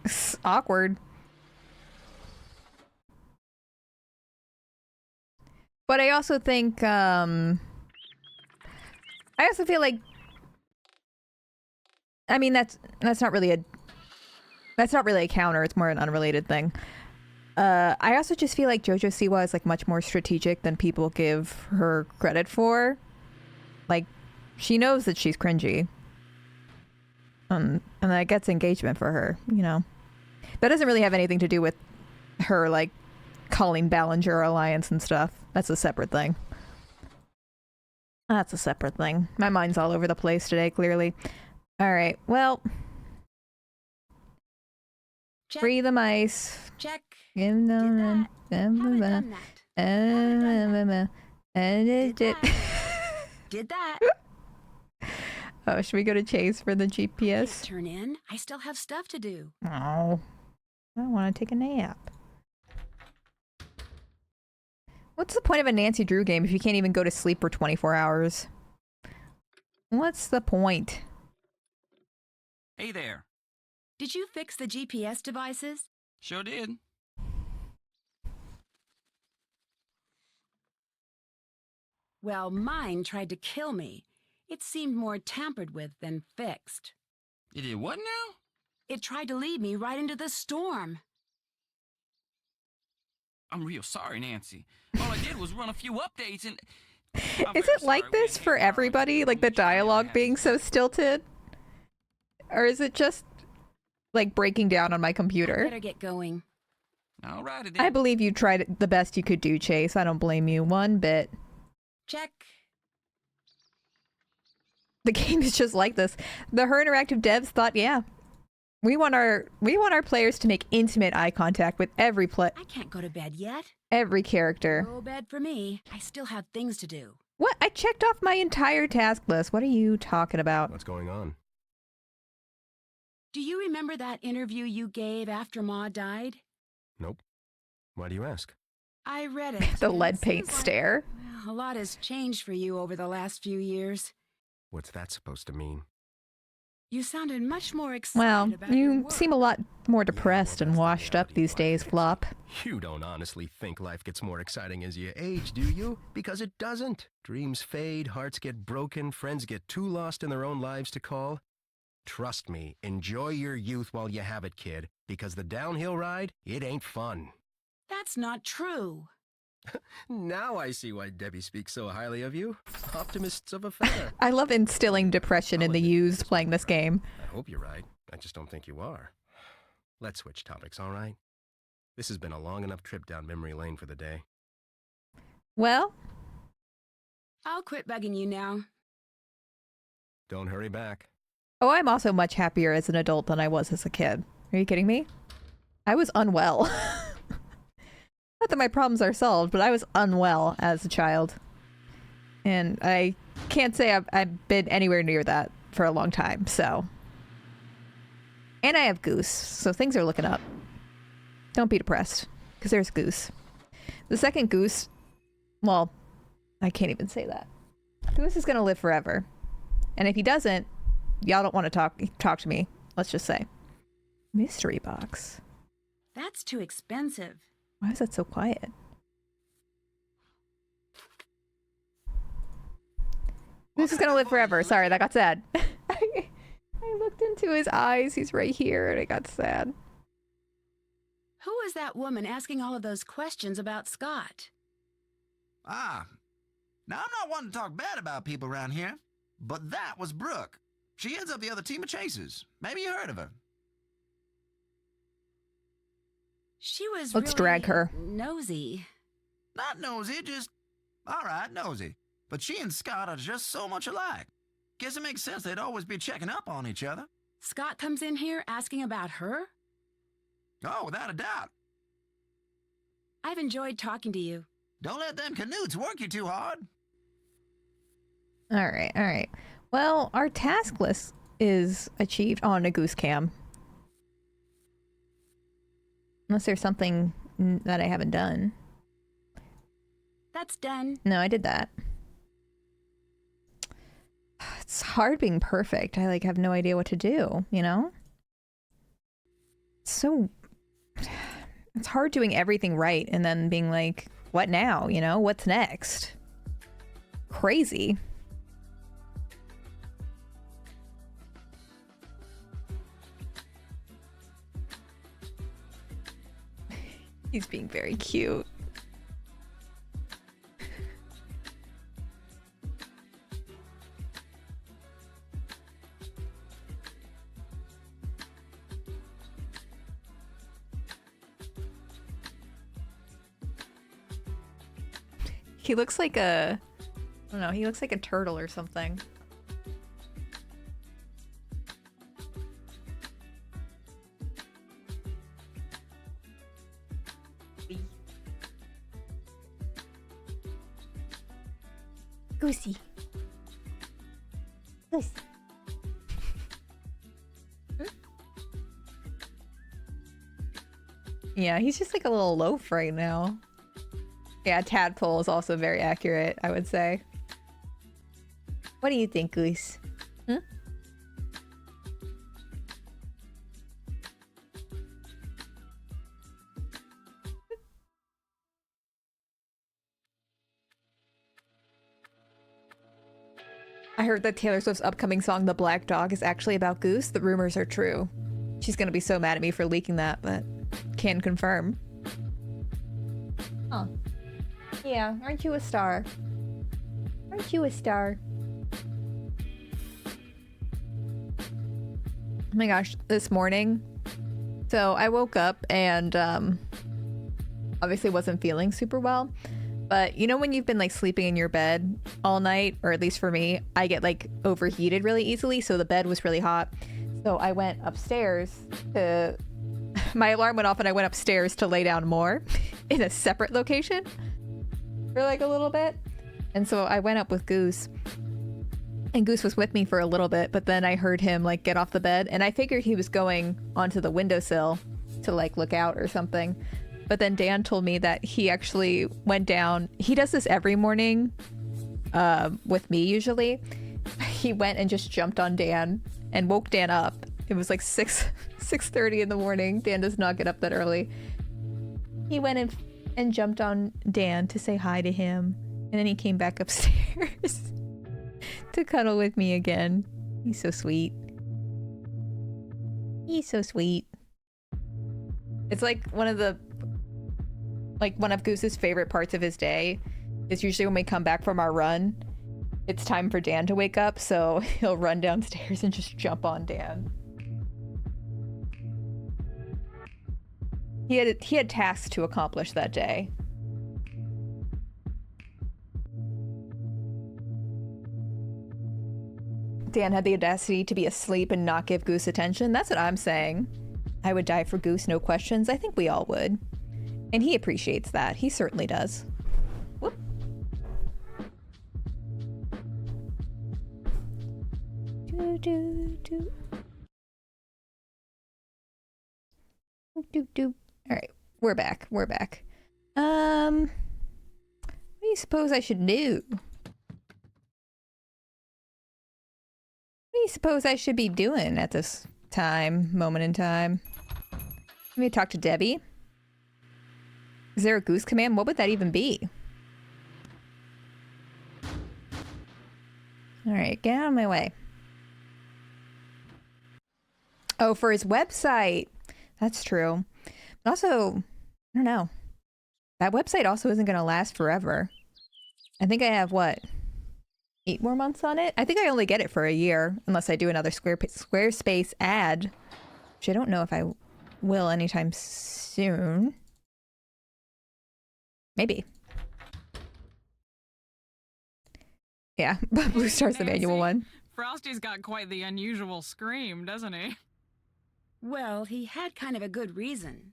It's awkward. But I also think, I also feel like, I mean, that's not really a counter. It's more an unrelated thing. I also just feel like Jojo Siwa is like much more strategic than people give her credit for. Like, she knows that she's cringy. And that gets engagement for her, you know. That doesn't really have anything to do with her, like, calling Ballinger Alliance and stuff. That's a separate thing. That's a separate thing. My mind's all over the place today, clearly. Alright, well. Check. Free the mice. Check. Give Did them that. Haven't done that. Did that. Oh, should we go to Chase for the Can't GPS? turn in. I still have stuff to do. Oh, I want to take a nap. What's the point of a Nancy Drew game if you can't even go to sleep for 24 hours? What's the point? Hey there. Did you fix the GPS devices? Sure did. Well, mine tried to kill me. It seemed more tampered with than fixed. You did what now? It tried to lead me right into the storm. I'm real sorry, Nancy. All I did was run a few updates and... Is it like this for everybody? Like the dialogue being so stilted? Or is it just like breaking down on my computer? Better get going. Alrighty then. I believe you tried the best you could do, Chase. I don't blame you one bit. Check. The game is just like this. The Her Interactive devs thought, yeah, we want our players to make intimate eye contact with every I can't go to bed yet. every character. No bed for me. I still have things to do. What? I checked off my entire task list. What are you talking about? What's going on? Do you remember that interview you gave after Ma died? Nope. Why do you ask? I read it. The and lead it paint seems like stare. a lot has changed for you over the last few years. What's that supposed to mean? You sounded much more excited Well, about your you work. seem a lot more Yeah, depressed well, and that's the washed up reality these of life, days, Nancy. Flop. You don't honestly think life gets more exciting as you age, do you? Because it doesn't. Dreams fade, hearts get broken, friends get too lost in their own lives to call. Trust me, enjoy your youth while you have it, kid, because the downhill ride, it ain't fun. That's not true. Now I see why Debbie speaks so highly of you. Optimists of a feather. I love instilling depression in the used playing this game. I hope you're right. I just don't think you are. Let's switch topics, all right? This has been a long enough trip down memory lane for the day. Well, I'll quit bugging you now. Don't hurry back. oh, I'm also much happier as an adult than I was as a kid. Are you kidding me? I was unwell. Not that my problems are solved, but I was unwell as a child. And I can't say I've been anywhere near that for a long time, so. And I have Goose, so things are looking up. Don't be depressed, because there's Goose. The second Goose, well, I can't even say that. Goose is going to live forever. And if he doesn't, y'all don't want to talk to me, let's just say. Mystery box. That's too expensive. Why is that so quiet? Goose is going to live forever. Sorry, that got sad. I looked into his eyes. He's right here, and I got sad. Who is that woman asking all of those questions about Scott? Ah, now I'm not wanting to talk bad about people around here, but that was Brooke. She heads up the other team of chasers. Maybe you heard of her. She was Let's really drag her. nosy. Not nosy, just, all right, nosy. But she and Scott are just so much alike. Guess it makes sense they'd always be checking up on each other. Scott comes in here asking about her? Oh, without a doubt. I've enjoyed talking to you. Don't let them canutes work you too hard. All right. Well, our task list is achieved on a Goose Cam. Unless there's something that I haven't done. That's done. No, I did that. It's hard being perfect. I have no idea what to do, you know? It's hard doing everything right and then being like, what now? You know, what's next? Crazy. He's being very cute. He looks like a, I don't know, he looks like a turtle or something. Goosey. Goose. Yeah, he's just like a little loaf right now. Yeah, tadpole is also very accurate, I would say. What do you think, Goose? Hmm? I heard that Taylor Swift's upcoming song, The Black Dog, is actually about Goose. The rumors are true. She's gonna be so mad at me for leaking that, but can confirm. Oh. Yeah, aren't you a star? Aren't you a star? Oh my gosh, this morning. So I woke up and obviously wasn't feeling super well. But you know when you've been like sleeping in your bed all night, or at least for me, I get like overheated really easily, so the bed was really hot. So I went upstairs to my alarm went off and I went upstairs to lay down more in a separate location for like a little bit. And so I went up with Goose. And Goose was with me for a little bit, but then I heard him like get off the bed and I figured he was going onto the windowsill to like look out or something. But then Dan told me that he actually went down. He does this every morning with me usually. He went and just jumped on Dan and woke Dan up. It was like 6:30 in the morning. Dan does not get up that early. He went and jumped on Dan to say hi to him. And then he came back upstairs to cuddle with me again. He's so sweet. He's so sweet. It's like one of Goose's favorite parts of his day is usually when we come back from our run. It's time for Dan to wake up, so he'll run downstairs and just jump on Dan. He had tasks to accomplish that day. Dan had the audacity to be asleep and not give Goose attention. That's what I'm saying. I would die for Goose, no questions. I think we all would. And he appreciates that. He certainly does. Whoop. Do, do, do. Do, do. All right, we're back. We're back. What do you suppose I should do? What do you suppose I should be doing at this moment in time? Let me talk to Debbie. Is there a goose command? What would that even be? All right, get out of my way. Oh, for his website. That's true. Also, I don't know. That website also isn't going to last forever. I think I have, what, 8 more months on it? I think I only get it for a year, unless I do another Squarespace ad, which I don't know if I will anytime soon. Maybe. Yeah, but Blue Star's the manual one. Frosty's got quite the unusual scream, doesn't he? Well, he had kind of a good reason.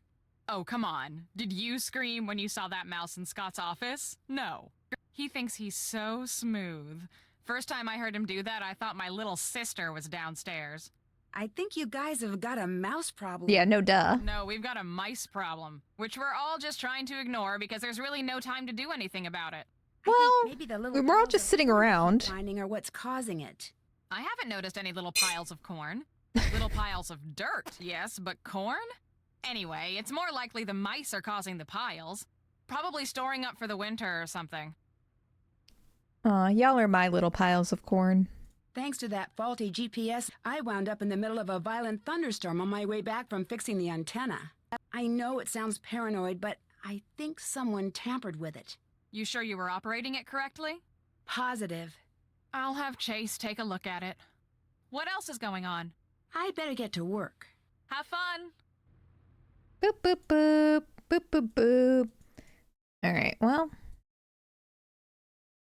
Oh, come on. Did you scream when you saw that mouse in Scott's office? No. He thinks he's so smooth. First time I heard him do that, I thought my little sister was downstairs. I think you guys have got a mouse problem. Yeah, no duh. No, we've got a mice problem, which we're all just trying to ignore because there's really no time to do anything about it. I Well, think maybe the little we're all piles just of sitting corn around. finding are what's causing it. I haven't noticed any little piles of corn. Little piles of dirt, yes, but corn? Anyway, it's more likely the mice are causing the piles. Probably storing up for the winter or something. Aw, y'all are my little piles of corn. Thanks to that faulty GPS, I wound up in the middle of a violent thunderstorm on my way back from fixing the antenna. I know it sounds paranoid, but I think someone tampered with it. You sure you were operating it correctly? Positive. I'll have Chase take a look at it. What else is going on? I better get to work. Have fun! Boop, boop, boop. Boop, boop, boop. All right, well,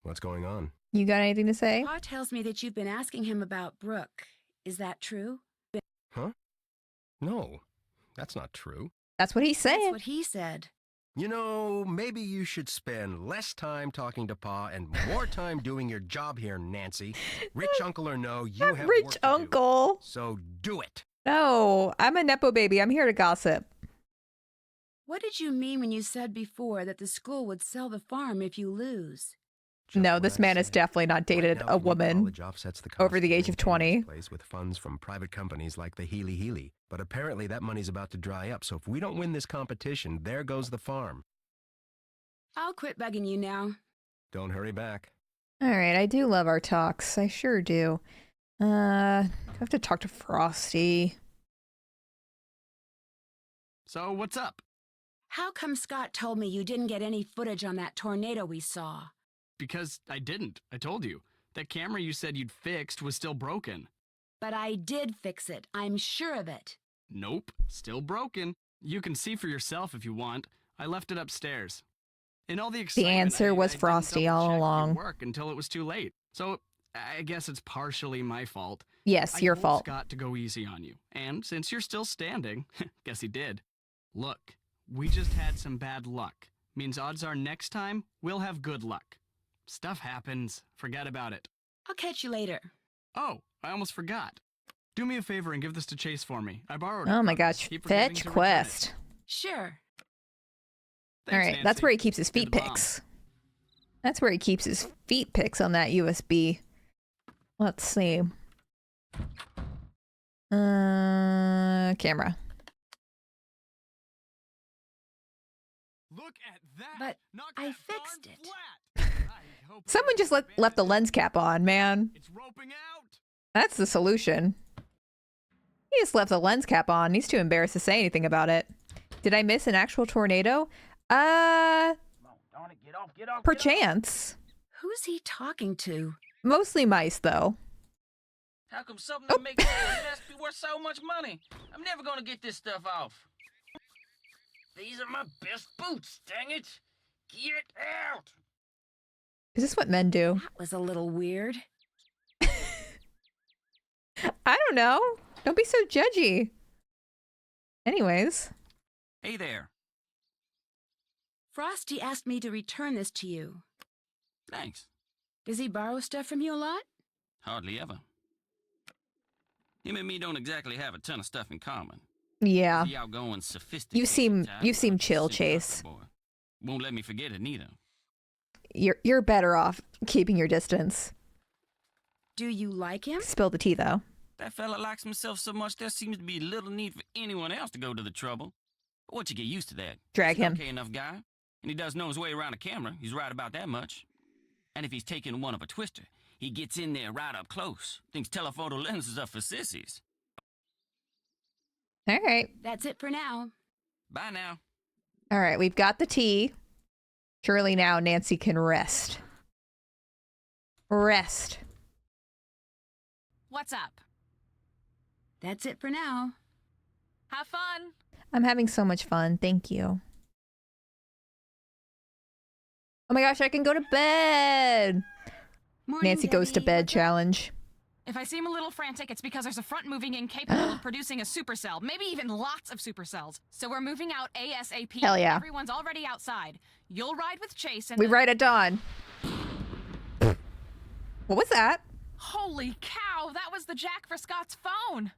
What's going on? you got anything to say? Pa tells me that you've been asking him about Brooke. Is that true? Huh? No, that's not true. That's what he's saying. That's what he said. You know, maybe you should spend less time talking to Pa and more time doing your job here, Nancy. Rich uncle or no, you have work Rich to do. uncle. So do it. No, I'm a Nepo baby. I'm here to gossip. What did you mean when you said before that the school would sell the farm if you lose? Just No, what this I man has said. definitely not Right dated now, a community woman college offsets the cost over the age of maintaining 20. this place with funds from private companies like the Healy Healy. But apparently that money's about to dry up, so if we don't win this competition, there goes the farm. I'll quit bugging you now. Don't hurry back. All right, I do love our talks. I sure do. I have to talk to Frosty. So what's up? How come Scott told me you didn't get any footage on that tornado we saw? Because I didn't. I told you. That camera you said you'd fixed was still broken. But I did fix it. I'm sure of it. Nope, still broken. You can see for yourself if you want. I left it upstairs. In all the excitement, answer was I didn't Frosty all double-check your along. Work until it was too late. So I guess it's partially my fault. Yes, your I told fault. Scott to go easy on you, and since you're still standing, guess he did. Look, we just had some bad luck. Means odds are next time we'll have good luck. Stuff happens. Forget about it. I'll catch you later. Oh, I almost forgot. Do me a favor and give this to Chase for me. I borrowed it. Oh my from him. gosh, Keep forgetting fetch to return quest. it. Sure. All Thanks, right, that's Nancy. where he keeps his You're feet the bomb. pics. That's where he keeps his feet pics on that USB. Let's see. Camera. Look at that. But Knock I that fixed barn it. flat. I hope Someone you just don't left the abandon lens cap on, man. it. It's roping out. That's the solution. He just left the lens cap on. He's too embarrassed to say anything about it. Did I miss an actual tornado? Perchance. Who's he talking to? Mostly mice, though. How come something that makes a mess be worth so much money? I'm never gonna get this stuff off. These are my best boots, dang it! Get out! Is this what men do? That was a little weird. I don't know. Don't be so judgy. Anyways. Hey there. Frosty asked me to return this to you. Thanks. Does he borrow stuff from you a lot? Hardly ever. Him and me don't exactly have a ton of stuff in common. Yeah. The outgoing, sophisticated You seem type, chill, simple Chase. boy. Won't let me forget it neither. You're better off keeping your distance. Do you like him? Spill the tea, though. That fella likes himself so much there seems to be little need for anyone else to go to the trouble. But once you get used to that, Drag he's an him. okay enough guy, and he does know his way around a camera. He's right about that much. And if he's taking one of a twister, he gets in there right up close. Thinks telephoto lenses are for sissies. All right. That's it for now. Bye now. All right, we've got the tea. Surely now Nancy can rest. Rest. What's up? That's it for now. Have fun. I'm having so much fun. Thank you. Oh my gosh, I can go to bed. Morning, Nancy goes to Debbie. bed What's up? challenge. If I seem a little frantic, it's because there's a front moving in capable of producing a supercell, maybe even lots of supercells. So we're moving out ASAP. Hell yeah. Everyone's already outside. You'll ride with Chase and We ride at dawn. What was that? Holy cow, that was the jack for Scott's phone.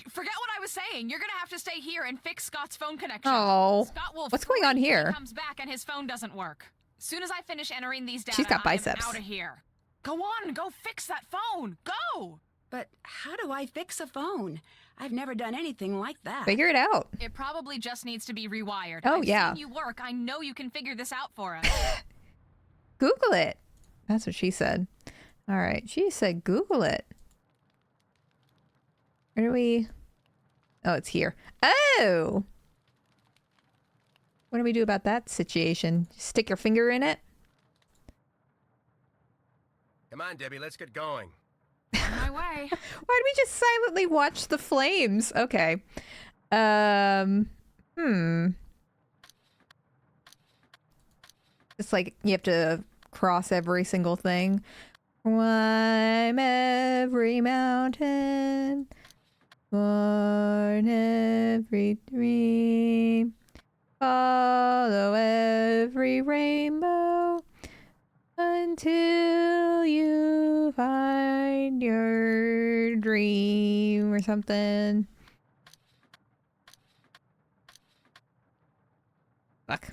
Forget what I was saying. You're gonna have to stay here and fix Scott's phone connection. Oh, Scott will what's going on freak when here? He comes back and his phone doesn't work. Soon as I finish entering these data, She's got I am biceps. out of here. Go on, go fix that phone. Go. But how do I fix a phone? I've never done anything like that. Figure it out. It probably just needs to be rewired. Oh, I've yeah. seen you work. I know you can figure this out for us. Google it. That's what she said. All right. She said Google it. Where do we... Oh, it's here. Oh! What do we do about that situation? Stick your finger in it? Come on, Debbie, let's get going. On my way. Why did we just silently watch the flames? Okay. It's like you have to cross every single thing. Climb every mountain. Born every dream. Follow every rainbow. Until you find your dream or something. Fuck.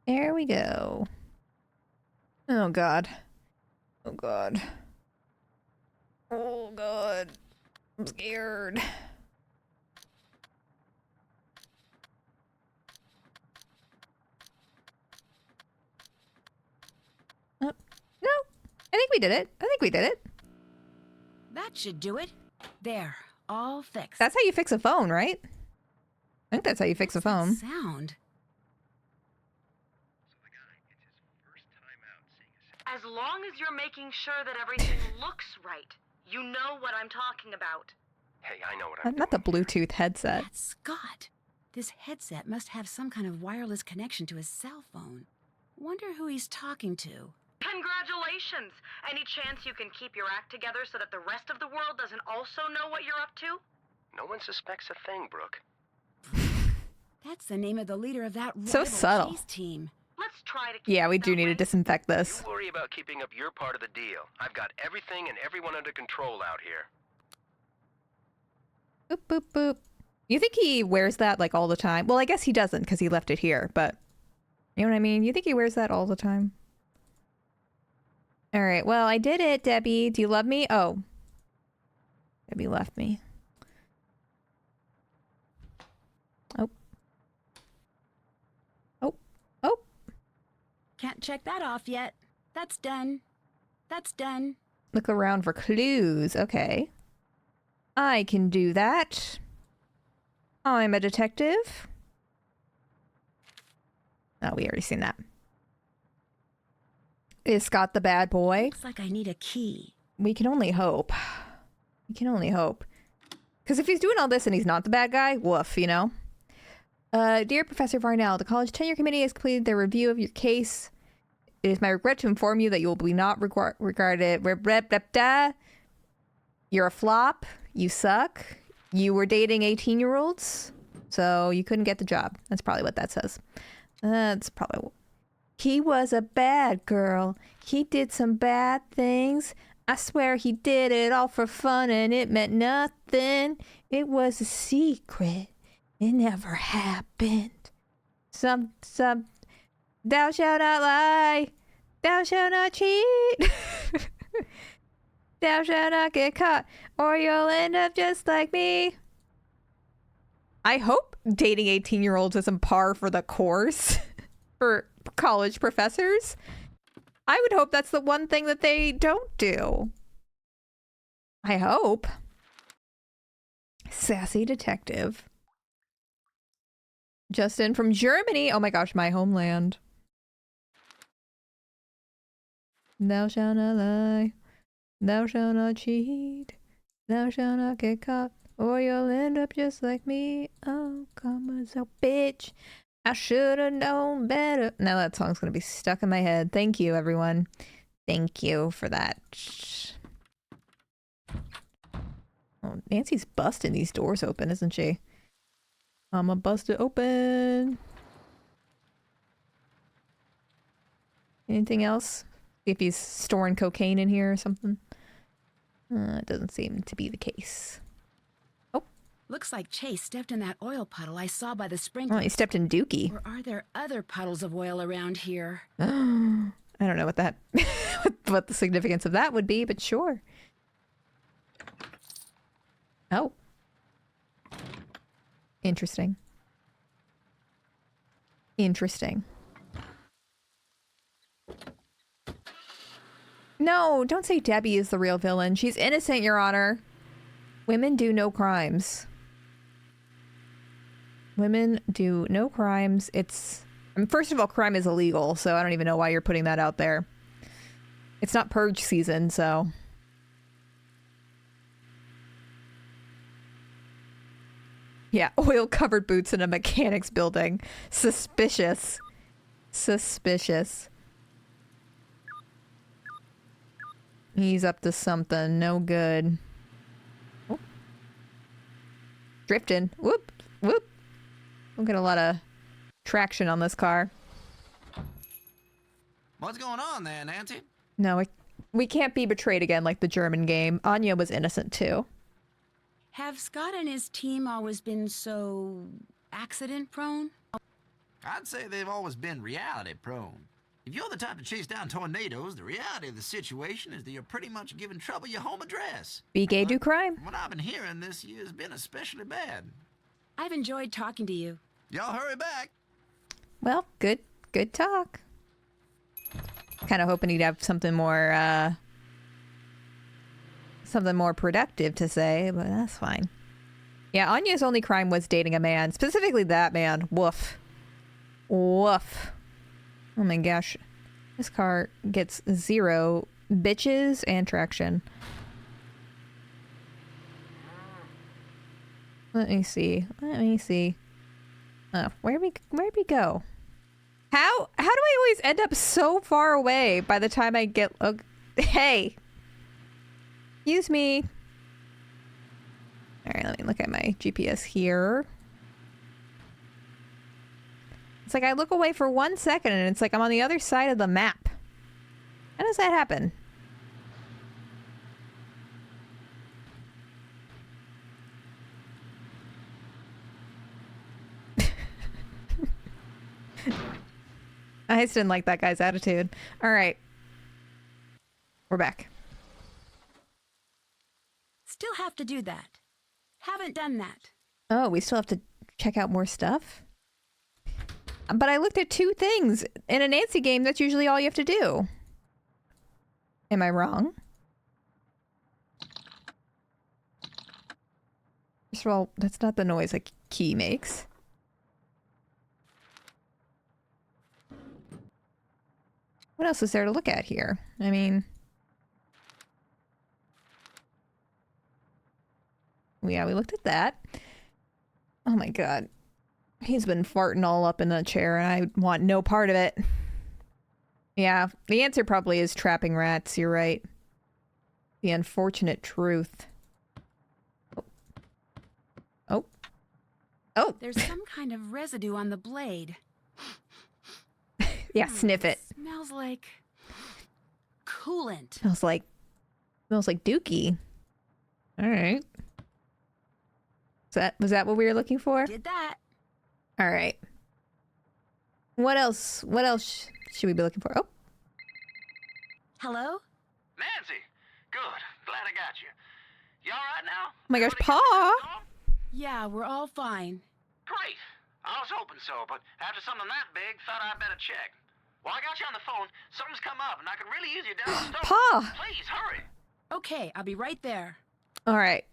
There we go. Oh god. Oh god. Oh god. I'm scared. Oh, no. I think we did it. I think we did it. That should do it. There, all fixed. That's how you fix a phone, right? I think that's how you fix a phone. Sound. As long as you're making sure that everything looks right, you know what I'm talking about. Hey, I know what I'm Not the doing. Bluetooth headset. That's Scott. This headset must have some kind of wireless connection to his cell phone. Wonder who he's talking to. Congratulations! Any chance you can keep your act together so that the rest of the world doesn't also know what you're up to? No one suspects a thing, Brooke. That's the name of the leader of that So rival subtle. Chase team. Let's try to keep Yeah, we it do that need to way. disinfect this. You worry about keeping up your part of the deal. I've got everything and everyone under control out here. Boop, boop, boop. You think he wears that like all the time? Well, I guess he doesn't because he left it here, but you know what I mean? You think he wears that all the time? All right. Well, I did it, Debbie. Do you love me? Oh. Debbie left me. Oh. Oh. Oh. Can't check that off yet. That's done. That's done. Look around for clues. Okay. I can do that. I'm a detective. Oh, we already seen that. Is Scott the bad boy? Looks like I need a key. We can only hope. We can only hope. Because if he's doing all this and he's not the bad guy, woof, you know? Dear Professor Varnell, the College Tenure Committee has completed their review of your case. It is my regret to inform you that you will be not regarded You're a flop. You suck. You were dating 18-year-olds, so you couldn't get the job. That's probably what that says. That's probably... He was a bad girl. He did some bad things. I swear he did it all for fun and it meant nothing. It was a secret. It never happened. Thou shalt not lie. Thou shalt not cheat. Thou shalt not get caught, or you'll end up just like me. I hope dating 18-year-olds isn't par for the course for college professors. I would hope that's the one thing that they don't do. I hope. Sassy detective. Justin from Germany. Oh my gosh, my homeland. Thou shalt not lie. Thou shalt not cheat. Thou shalt not get caught, or you'll end up just like me. Oh, come on, so bitch. I should have known better. Now that song's gonna be stuck in my head. Thank you, everyone. Thank you for that. Oh, Nancy's busting these doors open, isn't she? I'ma bust it open. Anything else? See if he's storing cocaine in here or something. It doesn't seem to be the case. Oh. Looks like Chase stepped in that oil puddle I saw by the sprinkler. Oh, he stepped in Dookie. Or are there other puddles of oil around here? I don't know what that, what the significance of that would be, but sure. Oh. Interesting. Interesting. No, don't say Debbie is the real villain. She's innocent, Your Honor. Women do no crimes. Women do no crimes. It's... I mean, first of all, crime is illegal, so I don't even know why you're putting that out there. It's not purge season, so... Yeah, oil-covered boots in a mechanics building. Suspicious. Suspicious. He's up to something. No good. Oh. Drifting. Whoop. Whoop. We'll get a lot of traction on this car. What's going on there, Nancy? No, we can't be betrayed again like the German game. Anya was innocent too. Have Scott and his team always been so accident prone? I'd say they've always been reality prone. If you're the type to chase down tornadoes, the reality of the situation is that you're pretty much giving trouble your home address. Be gay, do crime. From what I've been hearing, this year's been especially bad. I've enjoyed talking to you. Y'all hurry back. Well, good talk. Kind of hoping he'd have something more productive to say, but that's fine. Yeah, Anya's only crime was dating a man, specifically that man. Woof. Woof. Oh my gosh. This car gets 0 bitches and traction. Let me see. Oh, where'd we go? How do I always end up so far away by the time I get... hey! Excuse me. Alright, let me look at my GPS here. It's like I look away for 1 second and it's like I'm on the other side of the map. How does that happen? I just didn't like that guy's attitude. Alright. We're back. Still have to do that. Haven't done that. Oh, we still have to check out more stuff? But I looked at 2 things. In a Nancy game, that's usually all you have to do. Am I wrong? First of all, that's not the noise a key makes. What else is there to look at here? I mean... yeah, we looked at that. Oh my god. He's been farting all up in the chair and I want no part of it. Yeah, the answer probably is trapping rats, you're right. The unfortunate truth. Oh. Oh. There's some kind of residue on the blade. Yeah, sniff it. Smells like coolant. Smells like Dookie. All right. Was that what we were looking for? Did that. All right. What else? What else should we be looking for? Oh. Hello? Nancy! Good. Glad I got you. You all right now? Oh my gosh, Pa! Yeah, we're all fine. Great. I was hoping so, but after something that big, thought I'd better check. While I got you on the phone, something's come up, and I could really use you down the stove. Pa! Please, hurry. Okay, I'll be right there. All right.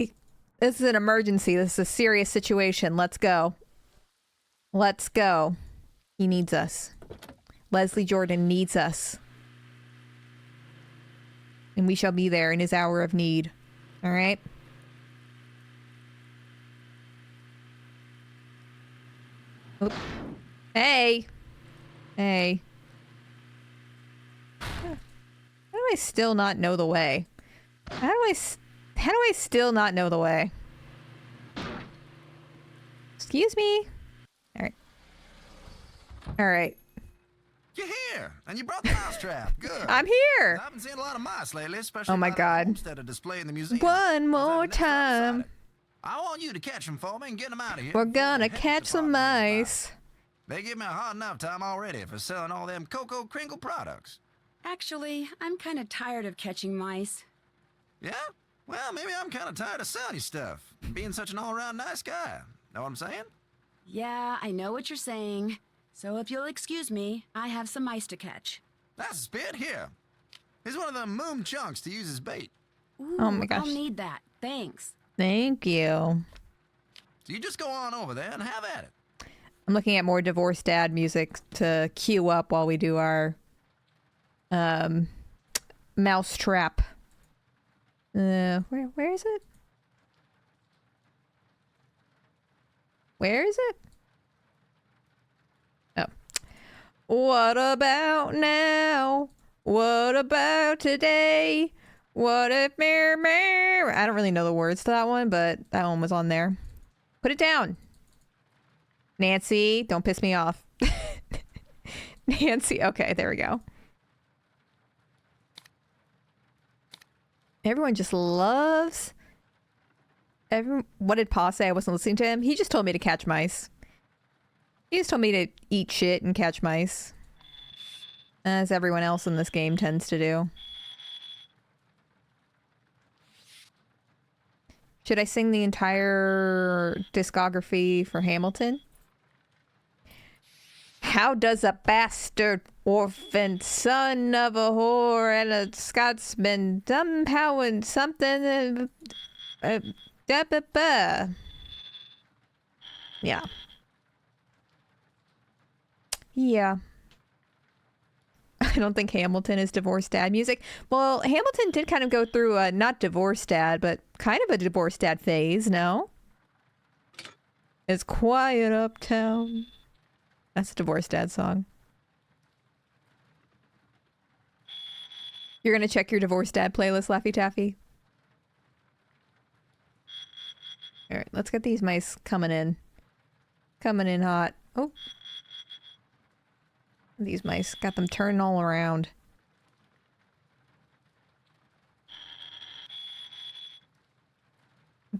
This is an emergency. This is a serious situation. Let's go. Let's go. He needs us. Leslie Jordan needs us. And we shall be there in his hour of need. All right? Oop. Hey. Hey. How do I still not know the way? How do I still not know the way? Excuse me. All right. All right. You're here, and you brought the mouse trap. Good. I'm here. I've been seeing a lot of mice lately, especially Oh my God. instead of display in the museum. One Let's have more the next one time. beside it. I want you to catch them for me and get them out of here. We're before gonna the health catch some department hears mice. about it. They give me a hard enough time already for selling all them Cocoa Kringle products. Actually, I'm kind of tired of catching mice. Yeah? Well, maybe I'm kind of tired of selling you stuff and being such an all-around nice guy. Know what I'm saying? Yeah, I know what you're saying. So if you'll excuse me, I have some mice to catch. That's a spit. Here. Here's one of them moon chunks to use as bait. Ooh, Oh my gosh. I'll need that. Thanks. Thank you. So you just go on over there and have at it. I'm looking at more Divorced Dad music to queue up while we do our mouse trap. Where is it? Where is it? Oh. What about now? What about today? What if mirror? I don't really know the words to that one, but that one was on there. Put it down. Nancy, don't piss me off. Nancy, okay, there we go. Everyone just loves... What did Pa say? I wasn't listening to him. He just told me to catch mice. He just told me to eat shit and catch mice. As everyone else in this game tends to do. Should I sing the entire discography for Hamilton? How does a bastard orphan son of a whore and a Scotsman somehow and something yeah. Yeah. I don't think Hamilton is Divorced Dad music. Well, Hamilton did kind of go through a not Divorced Dad, but kind of a Divorced Dad phase, no? It's quiet uptown. That's a Divorced Dad song. You're gonna check your Divorced Dad playlist, Laffy Taffy? Alright, let's get these mice coming in. Coming in hot. Oh. These mice got them turning all around.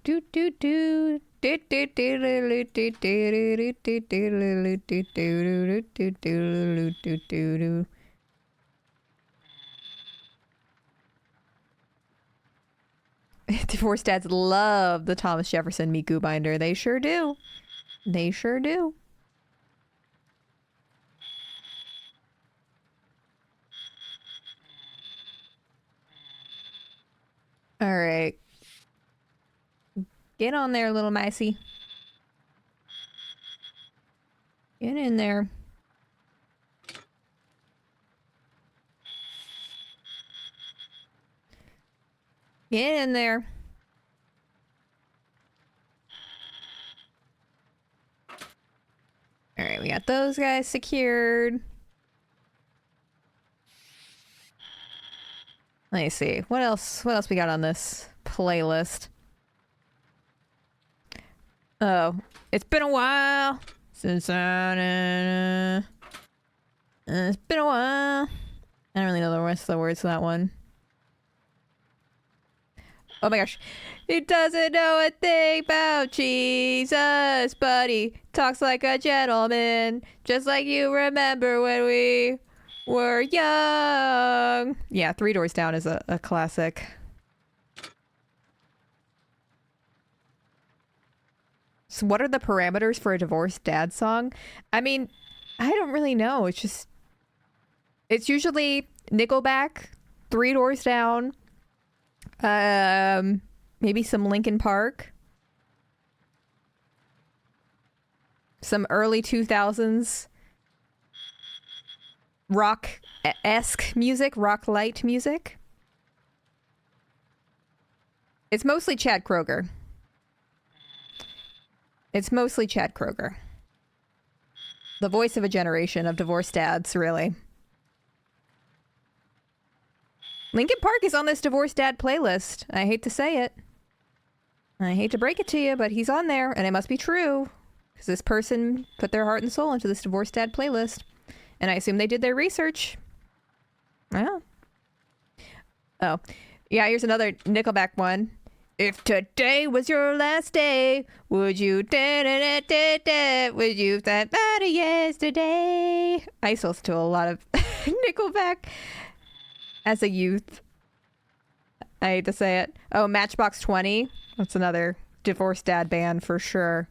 Do do do do do do do do do do do do do do. Divorced dads love the Thomas Jefferson Miku binder. They sure do. They sure do. All right. Get on there, little micey. Get in there. Get in there. All right, we got those guys secured. Let me see. What else we got on this playlist? Oh, it's been a while since it's been a while. I don't really know the rest of the words to that one. Oh my gosh. He doesn't know a thing about Jesus, but he talks like a gentleman, just like you remember when we were young. Yeah, Three Doors Down is a classic. So what are the parameters for a divorced dad song? I mean, I don't really know. It's usually Nickelback, Three Doors Down, maybe some Linkin Park, some early 2000s rock-esque music, rock light music. It's mostly Chad Kroeger. It's mostly Chad Kroeger. The voice of a generation of divorced dads, really. Linkin Park is on this divorced dad playlist. I hate to say it. I hate to break it to you, but he's on there, and it must be true. Because this person put their heart and soul into this divorced dad playlist. And I assume they did their research. Yeah. Oh. Yeah, here's another Nickelback one. If today was your last day, would you would you that better yesterday? I used to listen to a lot of Nickelback as a youth. I hate to say it. Oh, Matchbox 20. That's another divorced dad band for sure.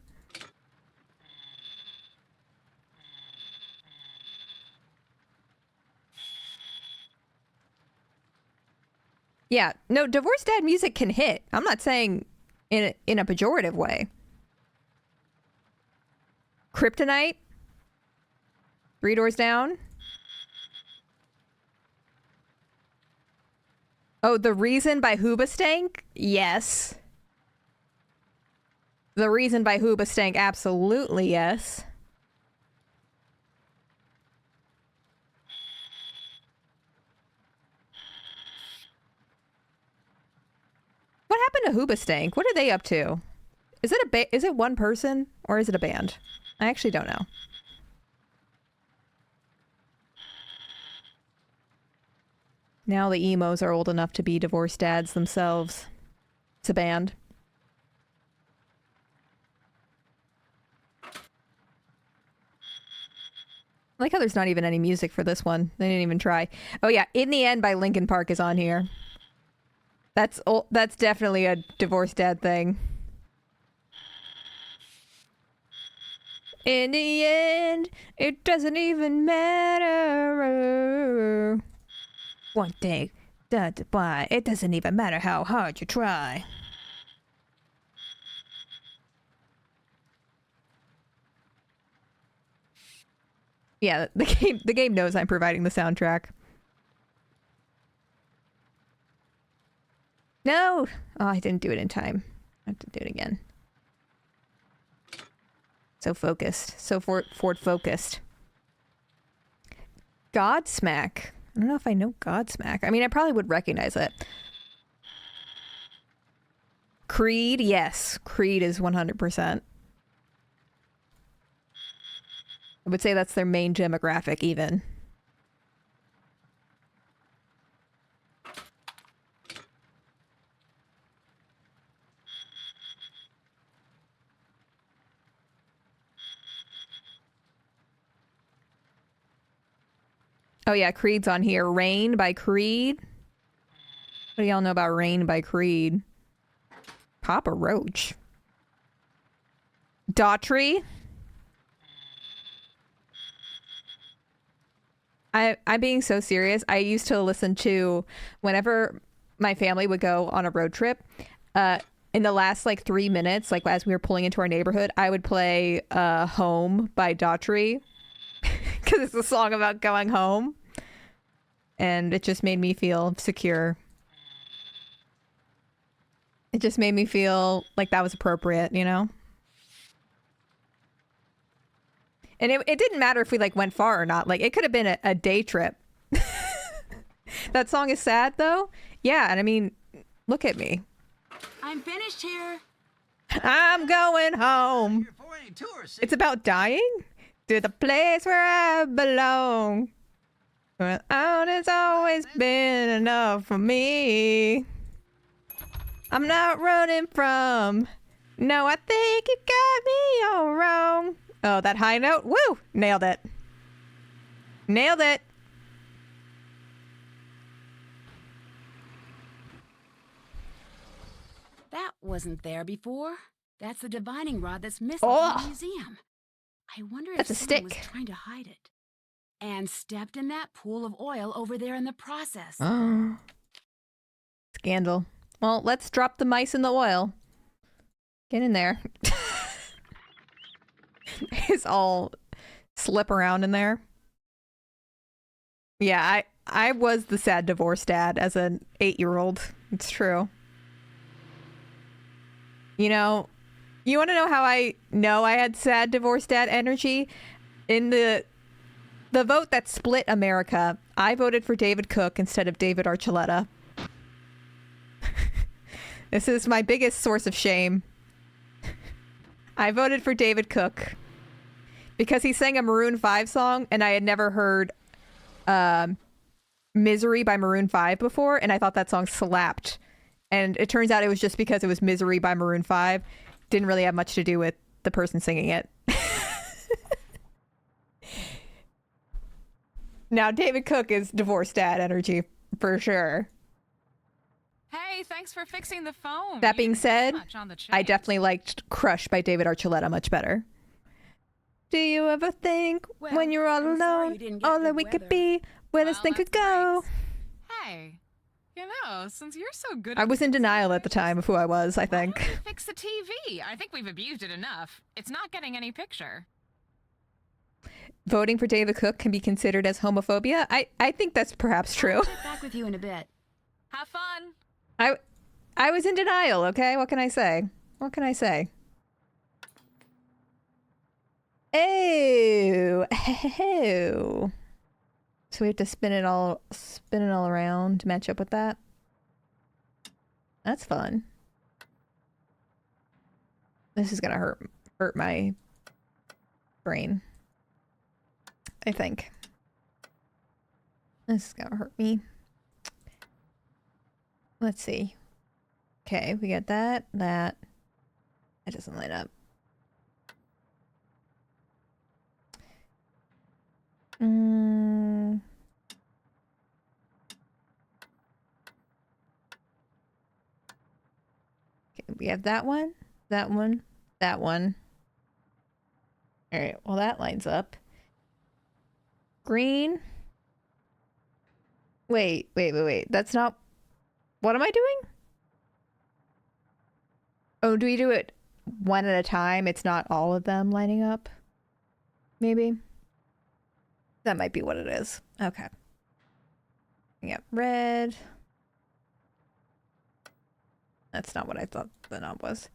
Yeah, no, divorced dad music can hit. I'm not saying in a pejorative way. Kryptonite. Three Doors Down. Oh, The Reason by Hoobastank? Yes. The Reason by Hoobastank, absolutely yes. What happened to Hoobastank? What are they up to? Is it one person or is it a band? I actually don't know. Now the emos are old enough to be divorced dads themselves. It's a band. I like how there's not even any music for this one. They didn't even try. Oh yeah, In the End by Linkin Park is on here. That's definitely a divorced dad thing. In the end, it doesn't even matter. One thing, why it doesn't even matter how hard you try. Yeah, the game knows I'm providing the soundtrack. No! Oh, I didn't do it in time. I have to do it again. So focused. So forward focused. Godsmack. I don't know if I know Godsmack. I mean, I probably would recognize it. Creed, yes. Creed is 100%. I would say that's their main demographic, even. Oh yeah, Creed's on here. Rain by Creed. What do y'all know about Rain by Creed? Papa Roach. Daughtry. I'm being so serious. I used to listen to, whenever my family would go on a road trip, in the last like 3 minutes, like as we were pulling into our neighborhood, I would play Home by Daughtry. Because it's a song about going home. And it just made me feel secure. It just made me feel like that was appropriate, you know? And it didn't matter if we like went far or not. Like it could have been a day trip. That song is sad though. Yeah, and I mean, look at me. I'm finished here. I'm going home. It's about dying? To the place where I belong. Well, out has always been enough for me. I'm not running from. No, I think you got me all wrong. Oh, that high note. Woo! Nailed it. Nailed it. That wasn't there before. That's the divining rod that's missing from Oh. the museum. I wonder That's a if someone stick. was trying to hide it. And stepped in that pool of oil over there in the process. Oh. Scandal. Well, let's drop the mice in the oil. Get in there. It's all slip around in there. Yeah, I was the sad divorced dad as an 8-year-old. It's true. You know, you want to know how I know I had sad divorced dad energy? In the vote that split America, I voted for David Cook instead of David Archuleta. This is my biggest source of shame. I voted for David Cook because he sang a Maroon 5 song and I had never heard Misery by Maroon 5 before, and I thought that song slapped. And it turns out it was just because it was Misery by Maroon 5. Didn't really have much to do with the person singing it. Now, David Cook is divorced dad energy for sure. Hey, thanks for fixing the phone. That You being didn't miss said, much on the I chase. definitely liked Crush by David Archuleta much better. Do you ever think Well, when you're all I'm sorry alone, you didn't get all good that we could weather. be, where this Well, thing could that's go? nice. Hey, you know, since you're so good I at was in fixing denial at the things, time of who I was, I why think. don't you fix the TV? I think we've abused it enough. It's not getting any picture. Voting for David Cook can be considered as homophobia. I think that's perhaps true. I'll check back with you in a bit. Have fun. I was in denial, okay? What can I say? What can I say? Oh. Oh. So we have to spin it all around to match up with that. That's fun. This is gonna hurt my brain. I think. This is gonna hurt me. Let's see. Okay, we got that. That doesn't line up. Okay, we have that one, that one, that one. All right, well, that lines up. Green. Wait. That's not... What am I doing? Oh, do we do it one at a time? It's not all of them lining up? Maybe? That might be what it is. Okay. Yep, red. That's not what I thought the knob was.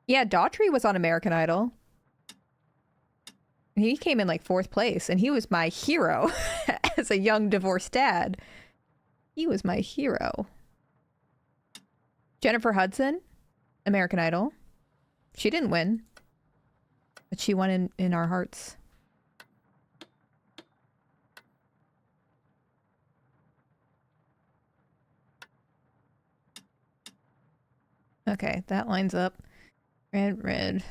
Yeah, Daughtry was on American Idol. He came in like 4th place, and he was my hero as a young divorced dad. He was my hero. Jennifer Hudson, American Idol. She didn't win, but she won in our hearts. Okay, that lines up. Red, red.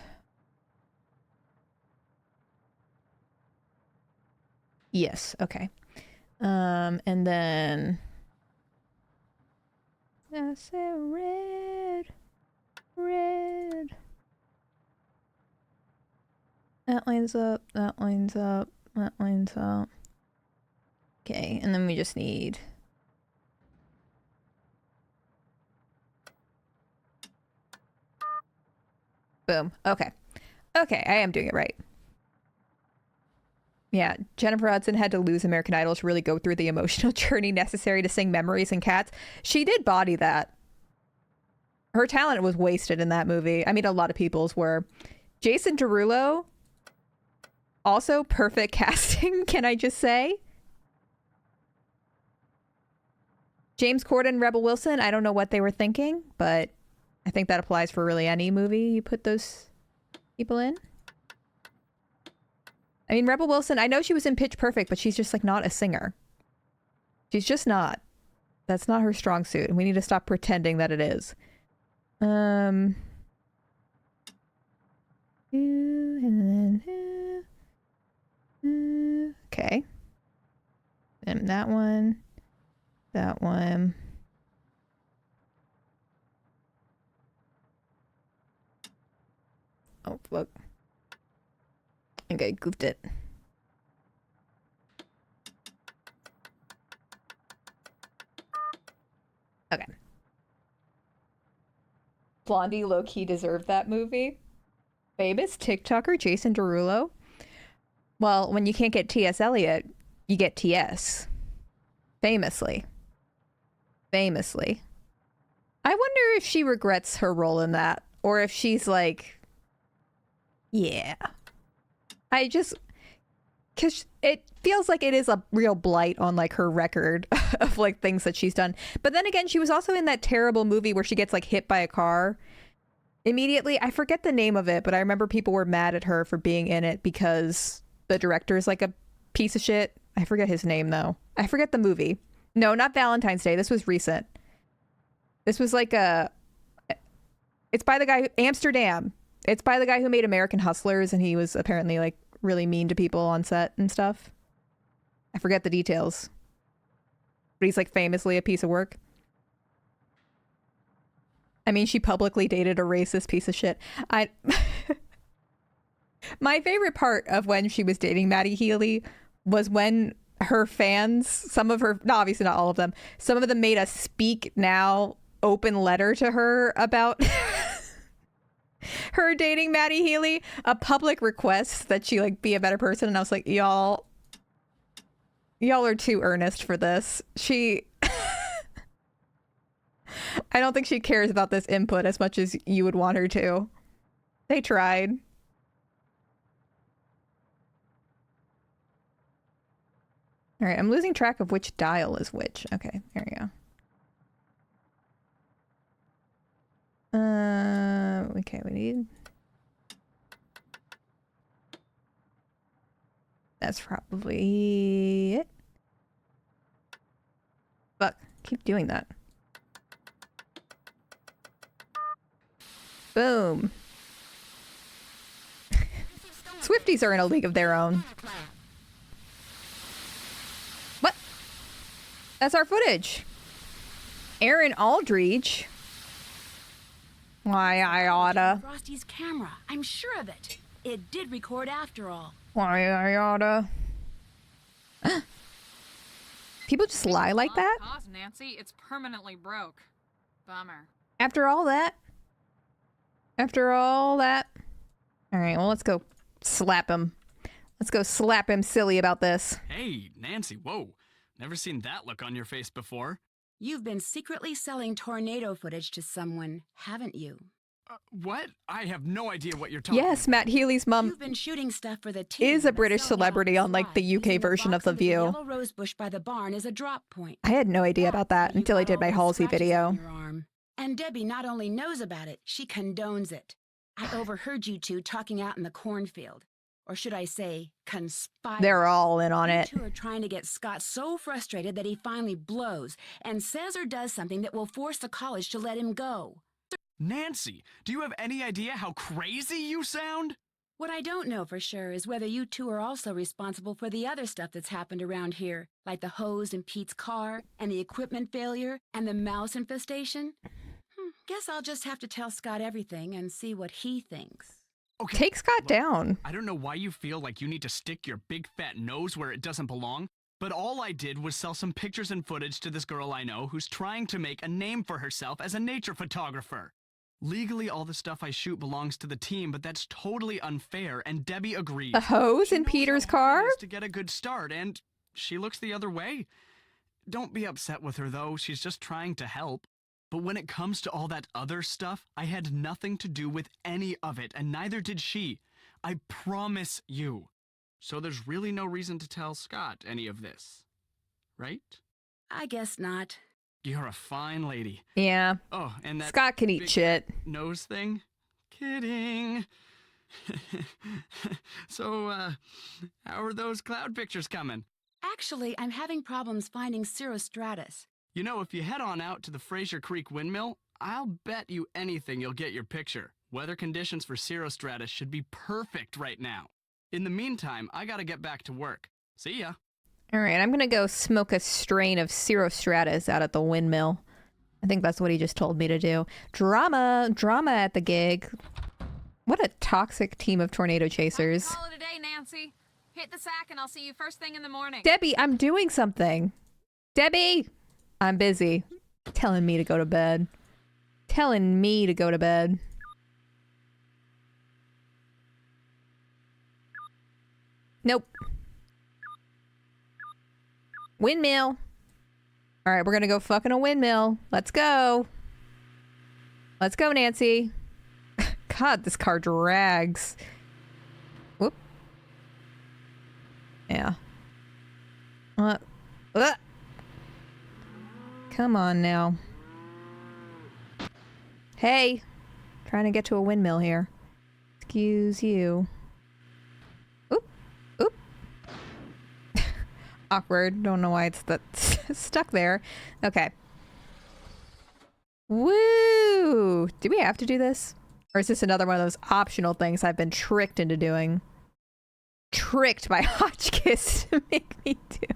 Yes, okay. And then I said red, red. That lines up, that lines up, that lines up. Okay, and then we just need boom. Okay. Okay, I am doing it right. Yeah, Jennifer Hudson had to lose American Idol to really go through the emotional journey necessary to sing Memories and Cats. She did body that. Her talent was wasted in that movie. I mean, a lot of people's were. Jason Derulo, also perfect casting, can I just say? James Corden, Rebel Wilson, I don't know what they were thinking, but I think that applies for really any movie you put those people in. I mean, Rebel Wilson, I know she was in Pitch Perfect, but she's just like not a singer. She's just not. That's not her strong suit, and we need to stop pretending that it is. Okay. And that one. That one. Oh, look. I think I goofed it. Okay. Blondie low-key deserved that movie. Famous TikToker Jason Derulo. Well, when you can't get T.S. Eliot, you get T.S. Famously. Famously. I wonder if she regrets her role in that, or if she's like, yeah. Because it feels like it is a real blight on like her record of like things that she's done. But then again, she was also in that terrible movie where she gets like hit by a car immediately. I forget the name of it, but I remember people were mad at her for being in it because the director is like a piece of shit. I forget his name though. I forget the movie. No, not Valentine's Day. This was recent. This was like it's by the guy, Amsterdam. It's by the guy who made American Hustlers, and he was apparently like really mean to people on set and stuff. I forget the details. But he's like famously a piece of work. I mean, she publicly dated a racist piece of shit. My favorite part of when she was dating Maddie Healy was when her fans, some of her, no, obviously not all of them, some of them made a Speak Now open letter to her about her dating Maddie Healy, a public request that she like be a better person. And I was like, y'all are too earnest for this. I don't think she cares about this input as much as you would want her to. They tried. All right, I'm losing track of which dial is which. Okay, there we go. Okay, we need... That's probably it. Fuck, keep doing that. Boom. Swifties are in a league of their own. What? That's our footage. Aaron Aldridge. Why, I oughta. Frosty's camera. I'm sure of it. It did record after all. Why, I oughta. People just lie like that? Cause, Nancy, it's permanently broke. Bummer. After all that? After all that? All right, well, let's go slap him. Let's go slap him silly about this. Hey, Nancy, whoa. Never seen that look on your face before. You've been secretly selling tornado footage to someone, haven't you? What? I have no idea what you're talking Yes, Matt Healy's mom You've been shooting stuff for the team, is a but British selling celebrity out on like the using UK version of box The under View. yellow rose bush by the barn is a drop point. I had no idea about that You until I got did all my the Halsey scratches video. on your arm. And Debbie not only knows about it, she condones it. I overheard you two talking out in the cornfield. Or should I say, conspire. They're all in on You it. two are trying to get Scott so frustrated that he finally blows and says or does something that will force the college to let him go. Nancy, do you have any idea how crazy you sound? What I don't know for sure is whether you two are also responsible for the other stuff that's happened around here, like the hose in Pete's car, and the equipment failure, and the mouse infestation. Guess I'll just have to tell Scott everything and see what he thinks. Okay, Take Scott look, down. I don't know why you feel like you need to stick your big fat nose where it doesn't belong, but all I did was sell some pictures and footage to this girl I know who's trying to make a name for herself as a nature photographer. Legally, all the stuff I shoot belongs to the team, but that's totally unfair, and Debbie agrees. The hose She in knows Peter's how hard it car? is to get a good start, and she looks the other way. Don't be upset with her, though. She's just trying to help. But when it comes to all that other stuff, I had nothing to do with any of it, and neither did she. I promise you. So there's really no reason to tell Scott any of this. Right? I guess not. You're a fine lady. Yeah, Oh, and that Scott can eat big shit. nose thing? Kidding. So, how are those cloud pictures coming? Actually, I'm having problems finding cirrostratus. You know, if you head on out to the Fraser Creek windmill, I'll bet you anything you'll get your picture. Weather conditions for cirrostratus should be perfect right now. In the meantime, I gotta get back to work. See ya. All right, I'm gonna go smoke a strain of cirrostratus out at the windmill. I think that's what he just told me to do. Drama at the gig. What a toxic team of tornado chasers. Call it a day, Nancy. Hit the sack and I'll see you first thing in the morning. Debbie, I'm doing something. Debbie, I'm busy. Telling me to go to bed. Telling me to go to bed. Nope. Windmill. All right, we're gonna go fucking a windmill. Let's go. Let's go, Nancy. God, this car drags. Whoop. Yeah. Come on now. Hey. Trying to get to a windmill here. Excuse you. Oop. Oop. Awkward. Don't know why it's stuck there. Okay. Woo! Do we have to do this? Or is this another one of those optional things I've been tricked into doing? Tricked by Hotchkiss to make me do.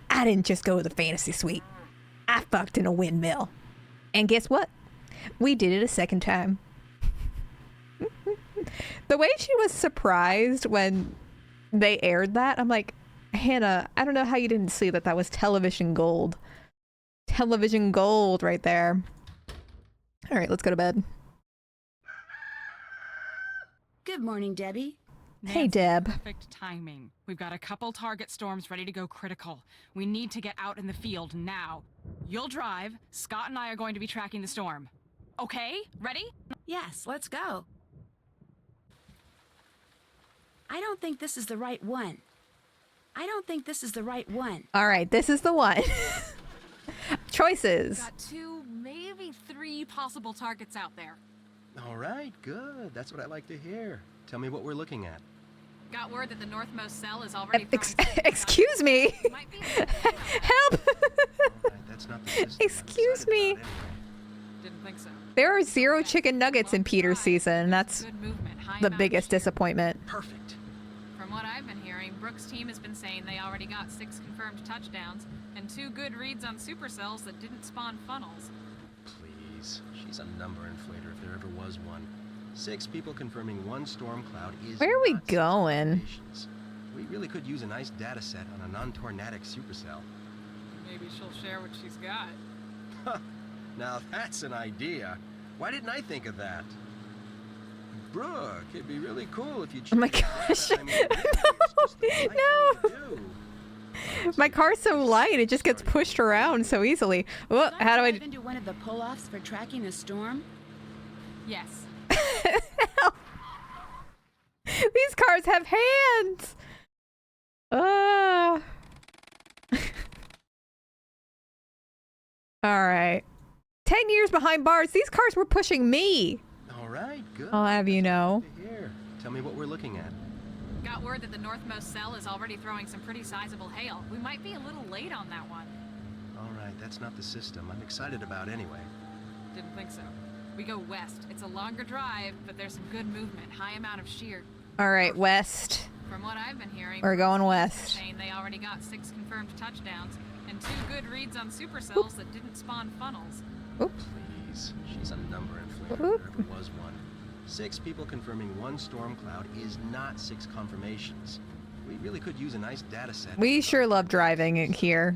I didn't just go to the fantasy suite. I fucked in a windmill. And guess what? We did it a second time. The way she was surprised when they aired that, I'm like, Hannah, I don't know how you didn't see that was television gold. Television gold right there. All right, let's go to bed. Good morning, Debbie. Hey, Nancy, Deb. Perfect timing. We've got a couple target storms ready to go critical. We need to get out in the field now. You'll drive. Scott and I are going to be tracking the storm. Okay? Ready? Yes, let's go. I don't think this is the right one. All right, this is the one. Choices. Got 2, maybe 3 possible targets out there. All right, good. That's what I like to hear. Tell me what we're looking at. Got word that the northmost cell is already Excuse me. Might be Help. All right, that's not the system I'm Excuse excited me. about anyway. Didn't think so. There are 0 chicken nuggets in Peter's season. That's Good movement. High the amount of biggest shear. disappointment. Perfect. From what I've been hearing, Brooks' team has been saying they already got 6 confirmed touchdowns and 2 good reads on supercells that didn't spawn funnels. Please. She's a number inflator if there ever was one. 6 people confirming 1 storm cloud is Where are we not going? situations. We really could use a nice data set on a non-tornadic supercell. Maybe she'll share what she's got. Now that's an idea. Why didn't I think of that? Brooke, it'd be really cool if you... Oh my checked gosh. out. I mean, really, it's just the right No. thing to do. My car's so light, it just gets pushed around so easily. Oh, Should how do I... dive into one of the pull-offs for tracking a storm? Yes. These cars have hands! Alright. 10 years behind bars, these cars were pushing me! All right, good. I'll have you know. Here, tell me what we're looking at. Got word that the northmost cell is already throwing some pretty sizable hail. We might be a little late on that one. All right, that's not the system I'm excited about anyway. Didn't think so. We go west. It's a longer drive, but there's some good movement, high amount of shear. Alright, west. From what I've been hearing, We're going Brooks' west. saying they already got 6 confirmed touchdowns and 2 good reads on supercells that didn't spawn funnels. Oops. Please, she's a number inflator if Whoop. there ever was one. 6 people confirming 1 storm cloud is not 6 confirmations. We really could use a nice data set. We sure love driving here.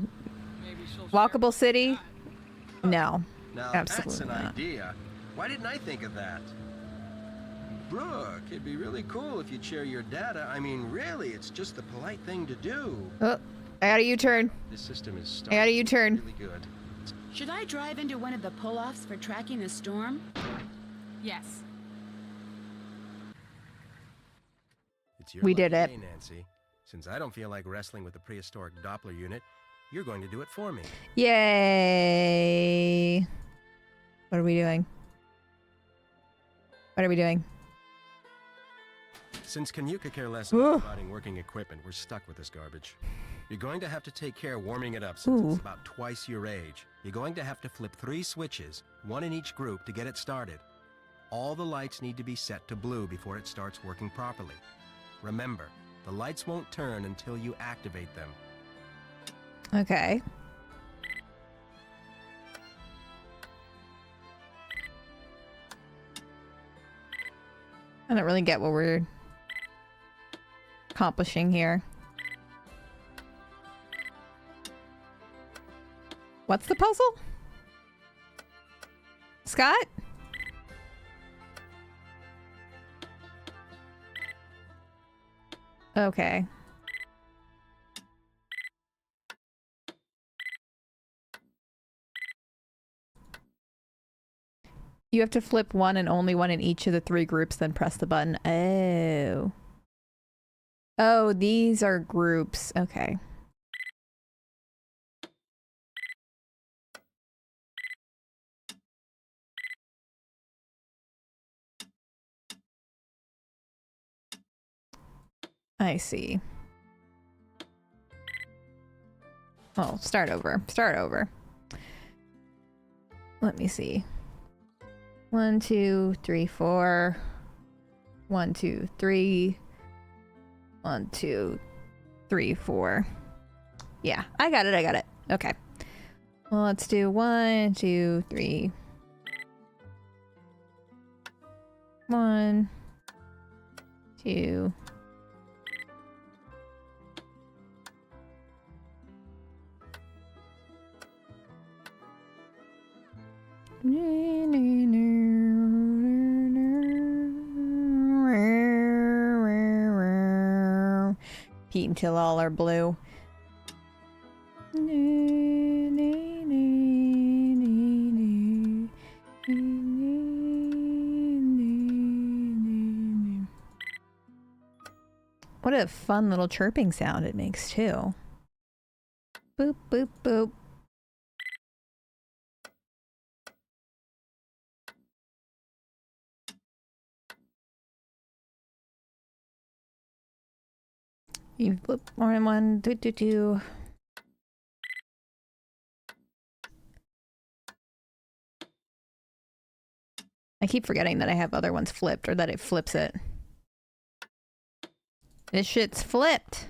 Maybe she'll Walkable city? No. Now Absolutely that's an not. idea. Why didn't I think of that? Brooke, it'd be really cool if you'd share your data. I mean, really, it's just the polite thing to do. Oh, I got a U-turn. This system is I got a starting U-turn. really good. Should I drive into one of the pull-offs for tracking a storm? Yes. It's your We lucky did it. day, Nancy. Since I don't feel like wrestling with the prehistoric Doppler unit, You're going to do it for me. Yay! What are we doing? What are we doing? Since Kanyuka care less about providing working equipment, we're stuck with this garbage. You're going to have to take care warming it up since it's about twice your age. You're going to have to flip 3 switches, 1 in each group, to get it started. All the lights need to be set to blue before it starts working properly. Remember, the lights won't turn until you activate them. Okay. I don't really get what we're accomplishing here. What's the puzzle? Scott? Okay. You have to flip 1 and only 1 in each of the 3 groups, then press the button. Oh. Oh, these are groups. Okay. I see. Oh, start over. Start over. Let me see. 1, 2, 3, 4. 1, 2, 3. 1, 2, 3, 4. Yeah, I got it. I got it. Okay. Well, let's do 1, 2, 3. 1, 2. Pete until all are blue. What a fun little chirping sound it makes too. Boop, boop, boop. You flip more than 1, 2, 2, 2. I keep forgetting that I have other ones flipped, or that it flips it. This shit's flipped.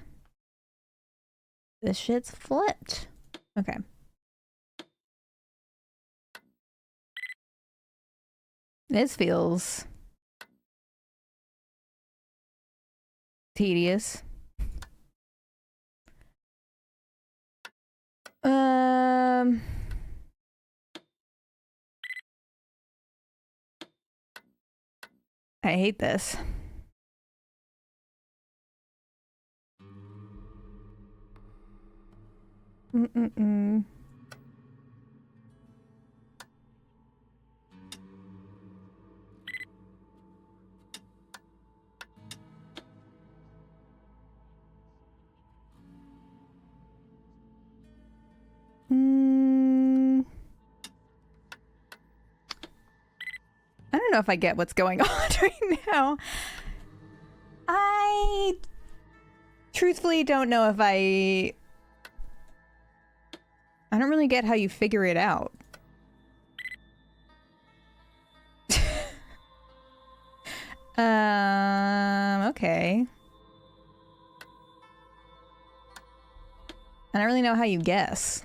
This shit's flipped. Okay. This feels tedious. I hate this. Mm-mm-mm. I don't know if I get what's going on right now. I truthfully don't know if I don't really get how you figure it out. Okay. I don't really know how you guess.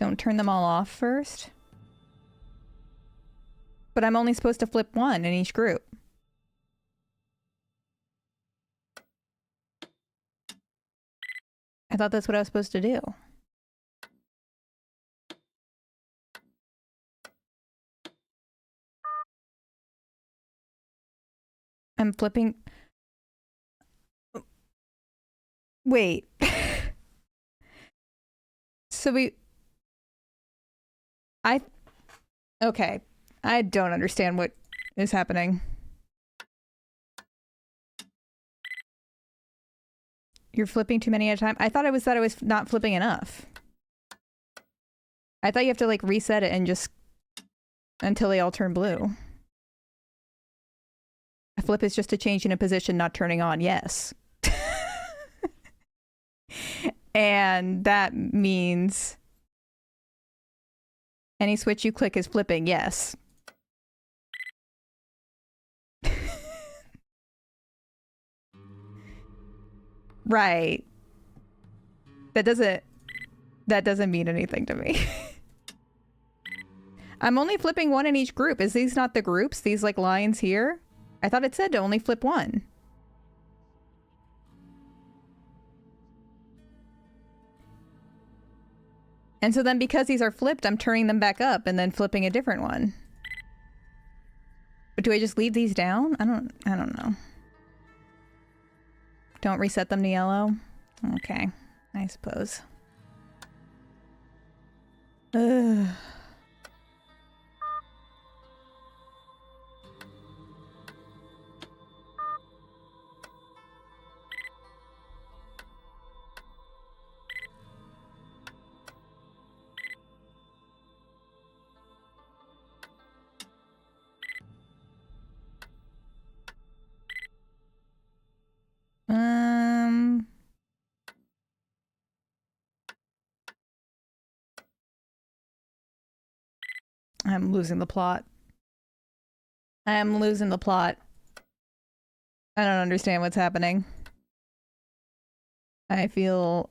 Don't turn them all off first. But I'm only supposed to flip 1 in each group. I thought that's what I was supposed to do. I'm flipping... Wait. So okay. I don't understand what is happening. You're flipping too many at a time? I thought I was not flipping enough. I thought you have to like reset it and just until they all turn blue. A flip is just a change in a position, not turning on. Yes. And that means any switch you click is flipping. Yes. Right. That doesn't mean anything to me. I'm only flipping one in each group. Is these not the groups? These like lines here? I thought it said to only flip one. And so then because these are flipped, I'm turning them back up and then flipping a different one. But do I just leave these down? I don't know. Don't reset them to yellow? Okay, I suppose. Ugh. I'm losing the plot. I'm losing the plot. I don't understand what's happening. I feel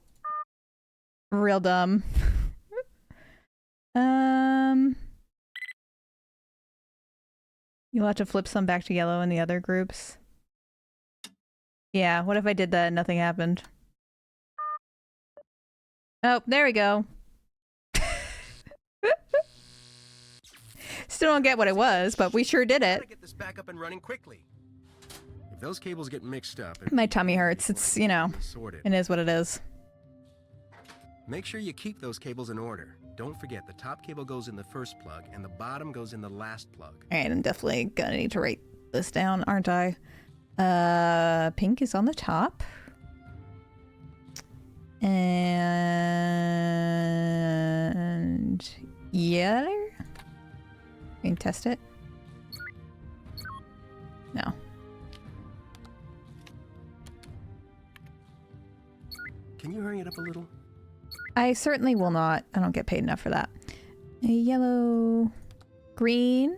real dumb. You'll have to flip some back to yellow in the other groups. Yeah, what if I did that and nothing happened? Oh, there we go. Still don't get what it was, but we sure did it. Gotta get this back up and running quickly. If those cables get mixed up, My tummy hurts. It's, you know, sorted. it is what it is. Make sure you keep those cables in order. Don't forget the top cable goes in the first plug and the bottom goes in the last plug. Alright, I'm definitely gonna need to write this down, aren't I? Pink is on the top. And yellow? Can you test it? No. Can you hurry it up a little? I certainly will not. I don't get paid enough for that. Yellow, green.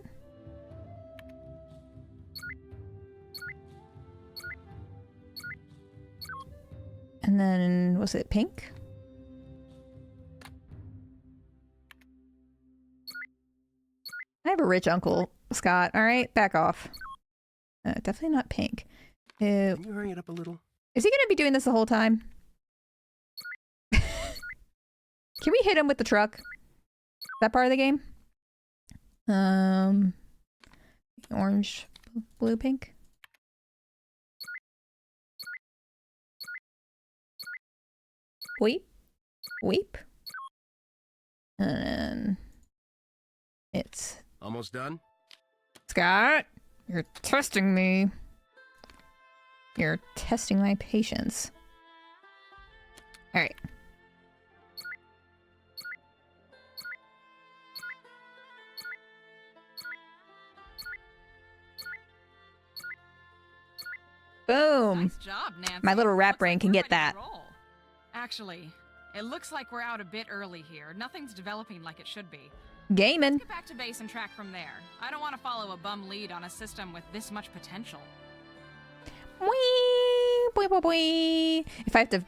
And then, was it pink? I have a rich uncle, Scott. All right, back off. Definitely not pink. Can you hurry it up a little? Is he going to be doing this the whole time? Can we hit him with the truck? Is that part of the game? Orange, blue, pink. Weep. Weep. And then it's... Almost done? Scott, you're testing me. You're testing my patience. All right. Boom. Nice job, Nancy. My little rat Looks brain like can we're get ready to that. roll. Actually, it looks like we're out a bit early here. Nothing's developing like it should be. Gaming. Let's get back to base and track from there. I don't want to follow a bum lead on a system with this much potential. Wee, wee, wee, wee. If I have to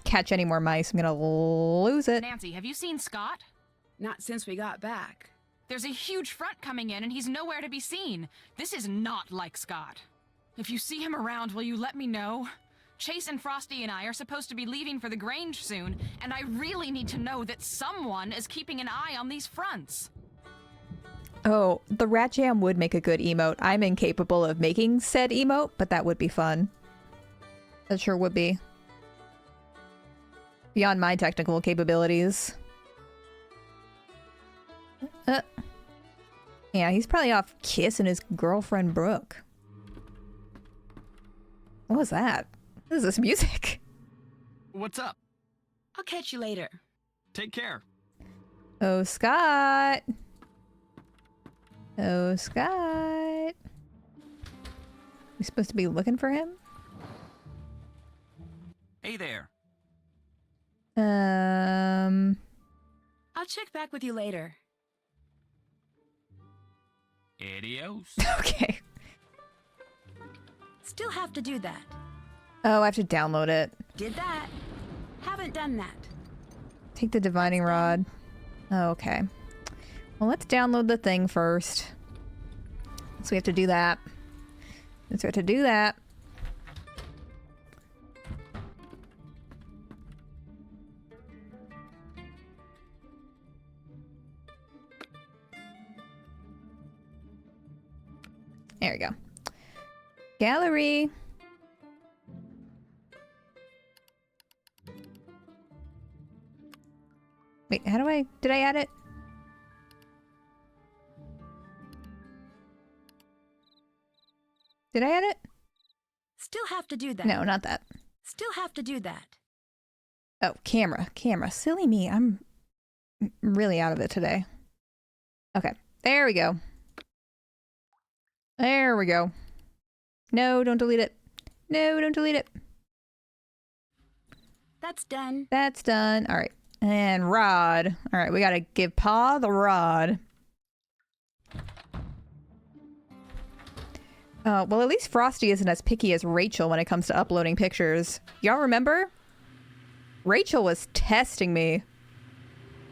catch any more mice, I'm gonna lose it. Nancy, have you seen Scott? Not since we got back. There's a huge front coming in and he's nowhere to be seen. This is not like Scott. If you see him around, will you let me know? Chase and Frosty and I are supposed to be leaving for the Grange soon, and I really need to know that someone is keeping an eye on these fronts. Oh, the rat jam would make a good emote. I'm incapable of making said emote, but that would be fun. That sure would be. Beyond my technical capabilities. Yeah, he's probably off kissing his girlfriend Brooke. What was that? What is this music? What's up? I'll catch you later. Take care. Oh, Scott. Oh, Scott. We supposed to be looking for him? Hey there. I'll check back with you later. Adios. Okay. Still have to do that. Oh, I have to download it. Did that. Haven't done that. Take the divining rod. Oh, okay. Well, let's download the thing first. So we have to do that. Let's have to do that. There we go. Gallery. Wait, how do I... Did I add it? Did I add it? Still have to do that. No, not that. Still have to do that. Oh, camera. Camera. Silly me. I'm really out of it today. Okay. There we go. There we go. No, don't delete it. No, don't delete it. That's done. That's done. All right. And rod. All right, we gotta give Pa the rod. Well, at least Frosty isn't as picky as Rachel when it comes to uploading pictures. Y'all remember? Rachel was testing me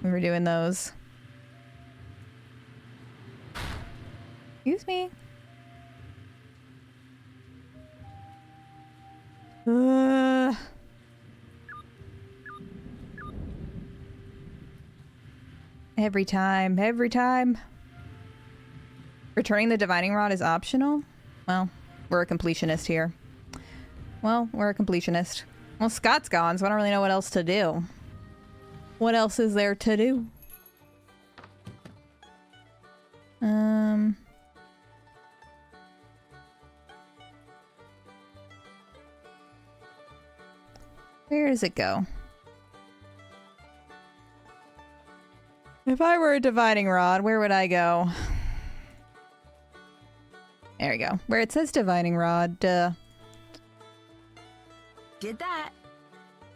when we were doing those. Excuse me. Every time. Returning the divining rod is optional? Well, we're a completionist here. Well, Scott's gone, so I don't really know what else to do. What else is there to do? Where does it go? If I were a divining rod, where would I go? There we go. Where it says divining rod, Did that.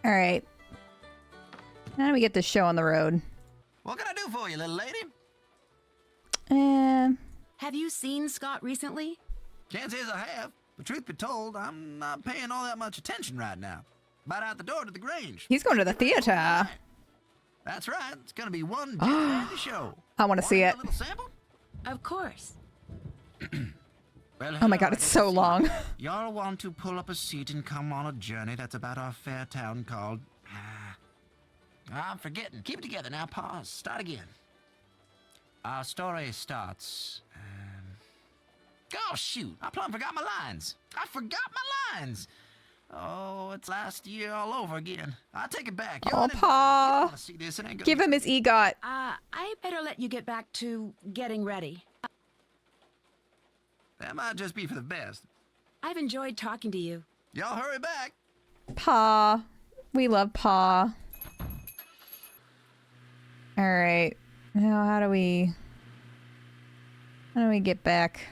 Alright. How do we get this show on the road? What can I do for you, little lady? Have you seen Scott recently? Can't say as I have, but truth be told, I'm not paying all that much attention right now. About out the door to the Grange. He's going to the theater. That's right. It's gonna be one gigantic show. I want to see it. A little sample? Of course. Well, Oh my god, it's so long. Y'all want to pull up a seat and come on a journey that's about our fair town called... I'm forgetting. Keep it together now. Pause. Start again. Our story starts... Oh, shoot. I plumb forgot my lines. Oh, it's last year all over again. I'll take it back. Oh, Pa. Give him his EGOT. I better let you get back to getting ready. That might just be for the best. I've enjoyed talking to you. Y'all hurry back. Pa. We love Pa. Alright. Now, how do we get back?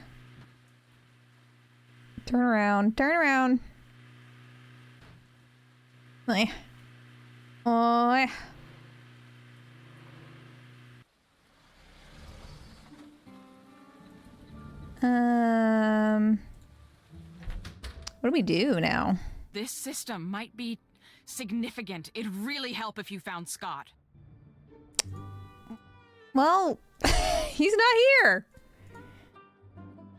Turn around. Turn around. Oh. What do we do now? This system might be significant. It'd really help if you found Scott. Well, he's not here.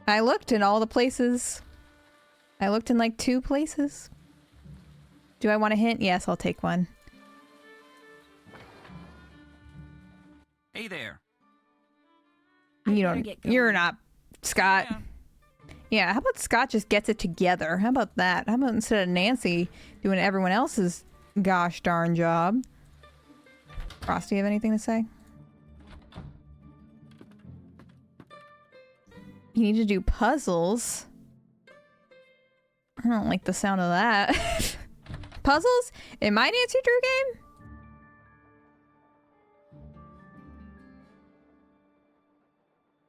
I looked in all the places. I looked in like 2 places. Do I want a hint? Yes, I'll take one. Hey there. You're not Scott. Yeah, how about Scott just gets it together? How about that? How about instead of Nancy doing everyone else's gosh darn job? Frosty, have anything to say? You need to do puzzles. I don't like the sound of that. puzzles in my Nancy Drew game?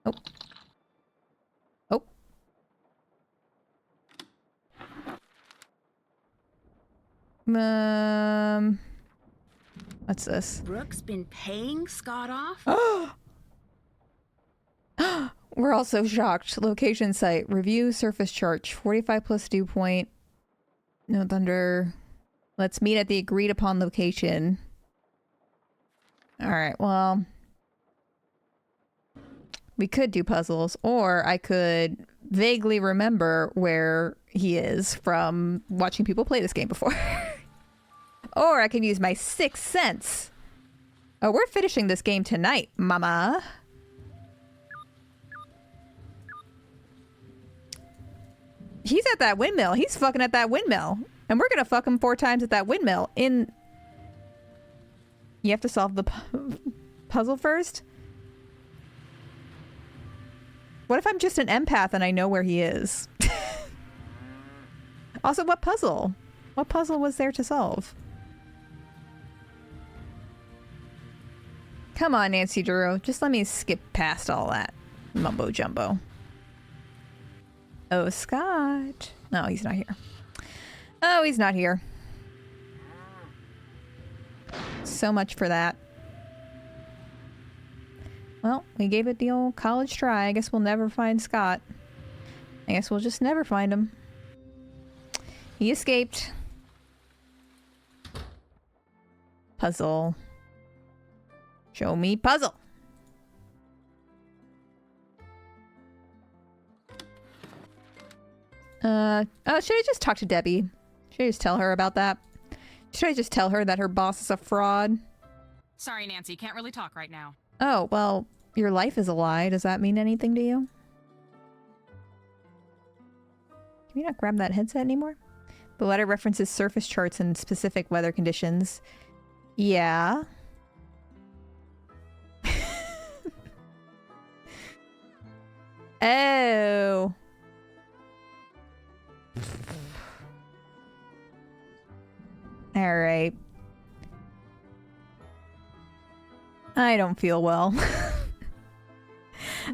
Oh. Oh. What's this? Brooke's been paying Scott off? We're all so shocked. Location site. Review surface chart. 45 plus dew point. No thunder. Let's meet at the agreed upon location. Alright, well. We could do puzzles, or I could vaguely remember where he is from watching people play this game before. Or I can use my sixth sense. Oh, we're finishing this game tonight, mama. He's at that windmill. He's fucking at that windmill. And we're gonna fuck him 4 times at that windmill. You have to solve the puzzle first? What if I'm just an empath and I know where he is? Also, what puzzle? What puzzle was there to solve? Come on, Nancy Drew. Just let me skip past all that mumbo jumbo. Oh, Scott. No, he's not here. Oh, he's not here. So much for that. Well, we gave it the old college try. I guess we'll never find Scott. I guess we'll just never find him. He escaped. Puzzle. Show me puzzle. Oh, should I just talk to Debbie? Should I just tell her about that? Should I just tell her that her boss is a fraud? Sorry, Nancy, can't really talk right now. Oh, well, your life is a lie. Does that mean anything to you? Can you not grab that headset anymore? The letter references surface charts and specific weather conditions. Yeah. Oh. All right. I don't feel well.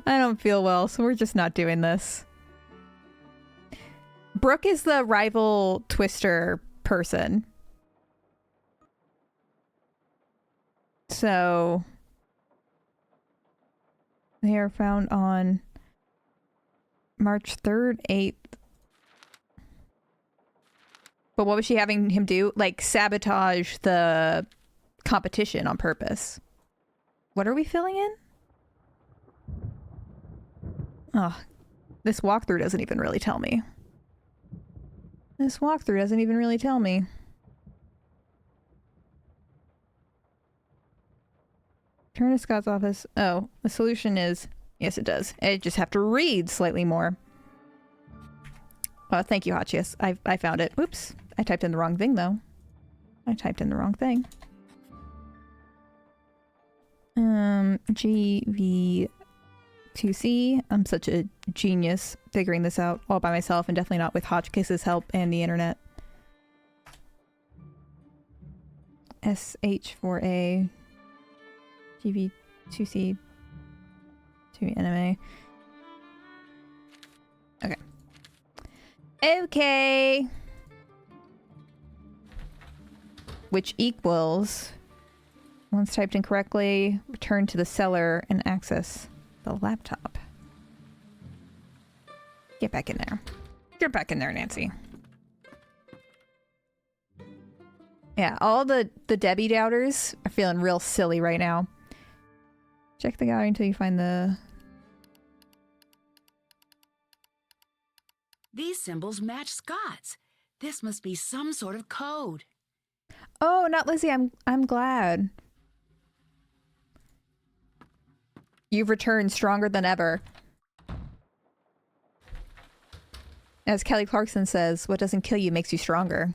I don't feel well, so we're just not doing this. Brooke is the rival Twister person. So they are found on March 3rd, 8th. But what was she having him do? Like sabotage the competition on purpose. What are we filling in? Oh, this walkthrough doesn't even really tell me. This walkthrough doesn't even really tell me. Turn to Scott's office. Oh, the solution is... Yes, it does. I just have to read slightly more. Oh, thank you, Hotchius. I found it. Oops. I typed in the wrong thing, though. I typed in the wrong thing. GV2C. I'm such a genius figuring this out all by myself and definitely not with Hotchkiss's help and the internet. SH4A. GV2C. 2 anime. Okay. Okay. Which equals, once typed in correctly, return to the cellar and access the laptop. Get back in there. Get back in there, Nancy. Yeah, all the Debbie doubters are feeling real silly right now. Check the gallery until you find the... These symbols match Scott's. This must be some sort of code. Oh, not Lizzie. I'm glad. You've returned stronger than ever. As Kelly Clarkson says, what doesn't kill you makes you stronger.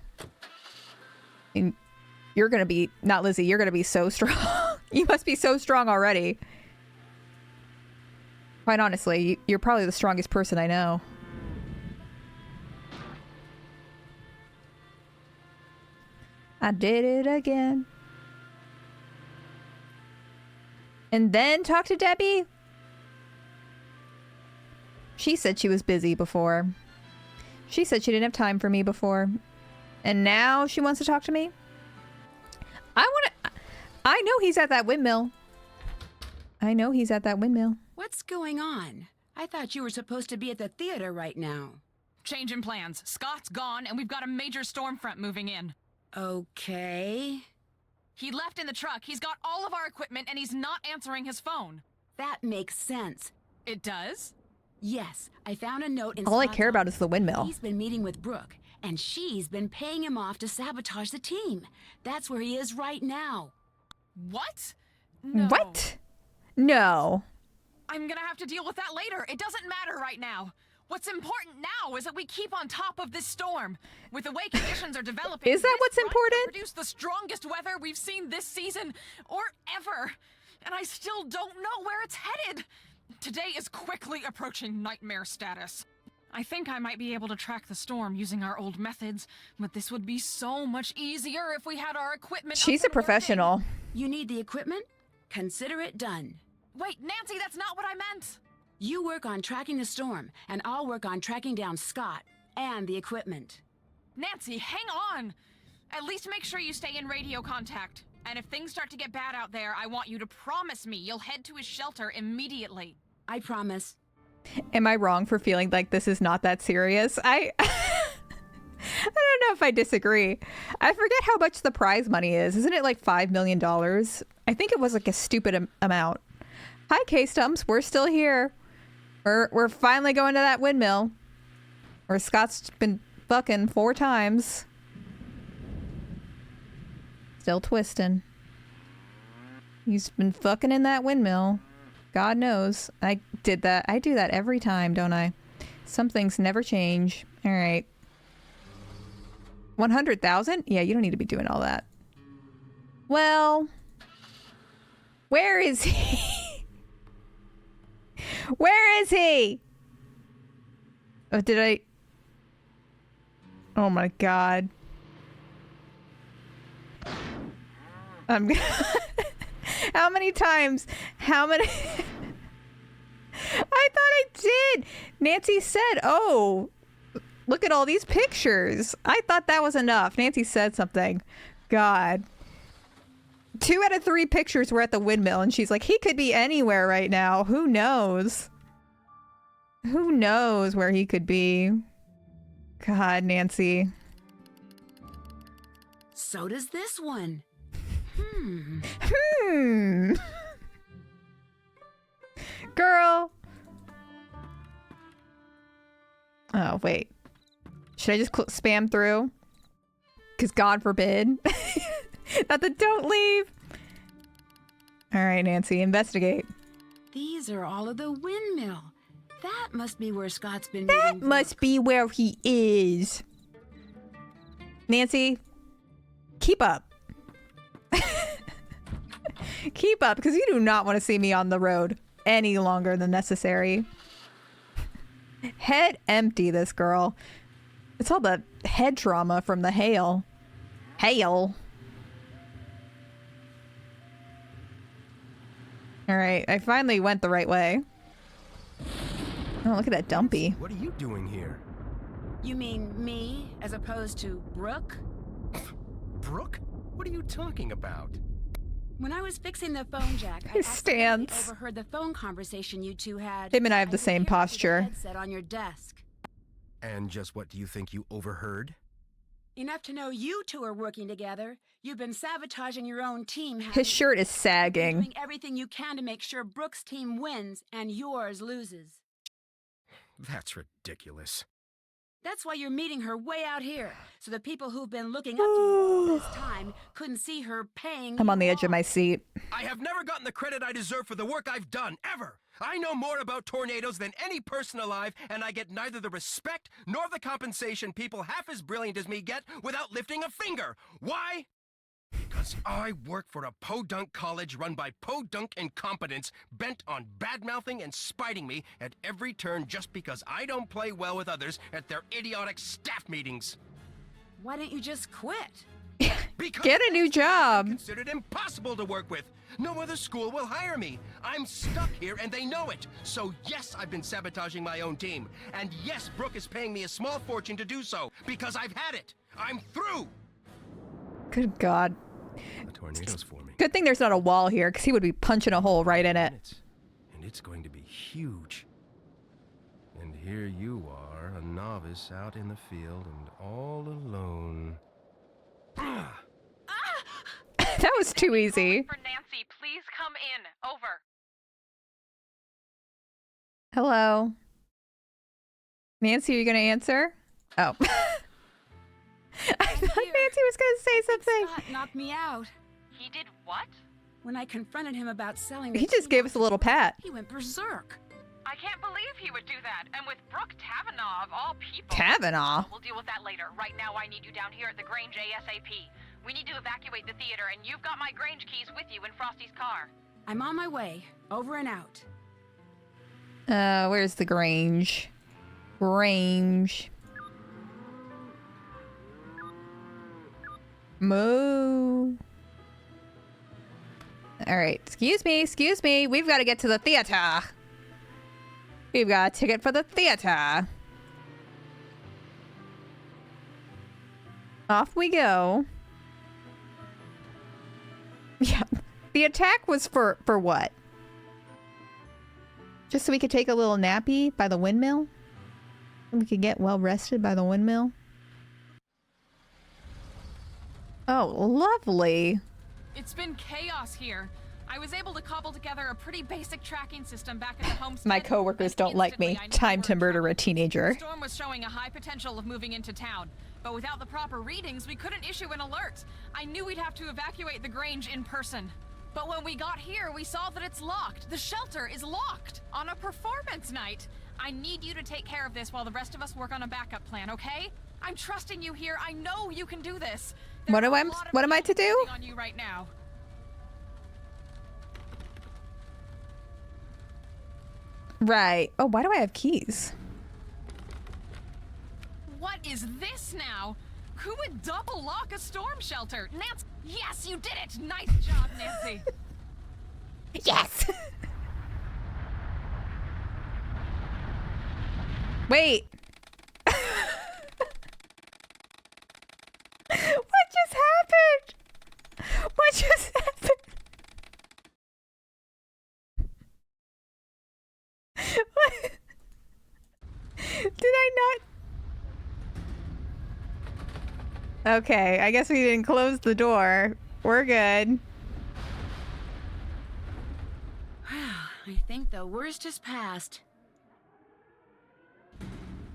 And you're gonna be, not Lizzie, you're gonna be so strong. You must be so strong already. Quite honestly, you're probably the strongest person I know. I did it again. And then talk to Debbie? She said she was busy before. She said she didn't have time for me before. And now she wants to talk to me? I know he's at that windmill. I know he's at that windmill. What's going on? I thought you were supposed to be at the theater right now. Change in plans. Scott's gone, and we've got a major storm front moving in. Okay. He left in the truck. He's got all of our equipment, and he's not answering his phone. That makes sense. It does? Yes, I found a note in All I Scott's care about office. is the windmill. He's been meeting with Brooke, and she's been paying him off to sabotage the team. That's where he is right now. What? No. What? No. I'm gonna have to deal with that later. It doesn't matter right now. What's important now is that we keep on top of this storm. With the way conditions are developing, Is that this what's front important? could produce the strongest weather we've seen this season or ever. And I still don't know where it's headed. Today is quickly approaching nightmare status. I think I might be able to track the storm using our old methods, but this would be so much easier if we had our equipment. She's up a and working. professional. You need the equipment? Consider it done. Wait, Nancy, that's not what I meant. You work on tracking the storm, and I'll work on tracking down Scott and the equipment. Nancy, hang on. At least make sure you stay in radio contact. And if things start to get bad out there, I want you to promise me you'll head to his shelter immediately. I promise. Am I wrong for feeling like this is not that serious? I don't know if I disagree. I forget how much the prize money is. Isn't it like $5 million? I think it was like a stupid amount. Hi, K-Stumps. We're still here. We're finally going to that windmill where Scott's been fucking 4 times. Still twisting. He's been fucking in that windmill. God knows. I did that. I do that every time, don't I? Some things never change. All right. 100,000? Yeah, you don't need to be doing all that. Well, where is he? Where is he? Oh, did I? Oh my God. I'm How many times? How many? I thought I did. Nancy said, oh, look at all these pictures. I thought that was enough. Nancy said something. God. 2 out of 3 pictures were at the windmill, and she's like, he could be anywhere right now. Who knows? Who knows where he could be? God, Nancy. So does this one. Girl. Oh, wait. Should I just spam through? Because God forbid. Not the don't leave. All right, Nancy, investigate. These are all of the windmill. That must be where Scott's been That meeting must Brooke. be where he is. Nancy, keep up. Keep up, because you do not want to see me on the road any longer than necessary. Head empty, this girl. It's all the head trauma from the hail. Hail. All right, I finally went the right way. Oh, look at that dumpy. What are you doing here? You mean me, as opposed to Brooke? Brooke? What are you talking about? When I was fixing the phone jack, I His accidentally stance. overheard the phone conversation you two had. Him and I have the could same hear it with the posture. headset on your desk. And just what do you think you overheard? Enough to know you two are working together. You've been sabotaging your own team. His shirt is sagging. Doing everything you can to make sure Brooke's team wins and yours loses. That's ridiculous. That's why you're meeting her way out here, so the people who've been looking up to you all this time couldn't see her paying. I'm on the you edge of off. my seat. I have never gotten the credit I deserve for the work I've done, ever. I know more about tornadoes than any person alive, and I get neither the respect nor the compensation people half as brilliant as me get without lifting a finger. Why? Because I work for a podunk college run by podunk incompetents bent on bad-mouthing and spiting me at every turn just because I don't play well with others at their idiotic staff meetings. Why don't you just quit? Because Get a new job. I'm considered impossible to work with. No other school will hire me. I'm stuck here and they know it. So yes, I've been sabotaging my own team. And yes, Brooke is paying me a small fortune to do so because I've had it. I'm through. Good God. The tornado's forming. Good thing there's not a wall here, because he would be punching a hole right in it. And it's going to be huge. And here you are, a novice out in the field and all alone. That was too easy. For Nancy, please come in. Over. Hello. Nancy, are you going to answer? Oh. I thought Nancy was going to say something. Scott knocked me out. He did what? When I confronted him about selling the He just gave us a little pat. He went berserk. I can't believe he would do that. And with Brooke Tavenaugh, of all people. Tavenaugh? We'll deal with that later. Right now, I need you down here at the Grange ASAP. We need to evacuate the theater, and you've got my Grange keys with you in Frosty's car. I'm on my way. Over and out. Where's the Grange? Grange. Moo. All right, excuse me. We've got to get to the theater. We've got a ticket for the theater. Off we go. Yeah, the attack was for what? Just so we could take a little nappy by the windmill? We could get well rested by the windmill? Oh, lovely. It's been chaos here. I was able to cobble together a pretty basic tracking system back at the homestead. My coworkers and don't like me. instantly I knew Time we to were in murder a trouble. teenager. The storm was showing a high potential of moving into town, but without the proper readings, we couldn't issue an alert. I knew we'd have to evacuate the Grange in person. But when we got here, we saw that it's locked. The shelter is locked on a performance night. I need you to take care of this while the rest of us work on a backup plan, okay? I'm trusting you here. I know you can do this. There What are do a I- lot of what am I to people do? counting on you right now. Right. Oh, why do I have keys? What is this now? Who would double lock a storm shelter? Nancy, yes, you did it! Nice job, Nancy. Yes! Wait. What just happened? What just happened? What? Did I not? Okay, I guess we didn't close the door. We're good. I think the worst is past.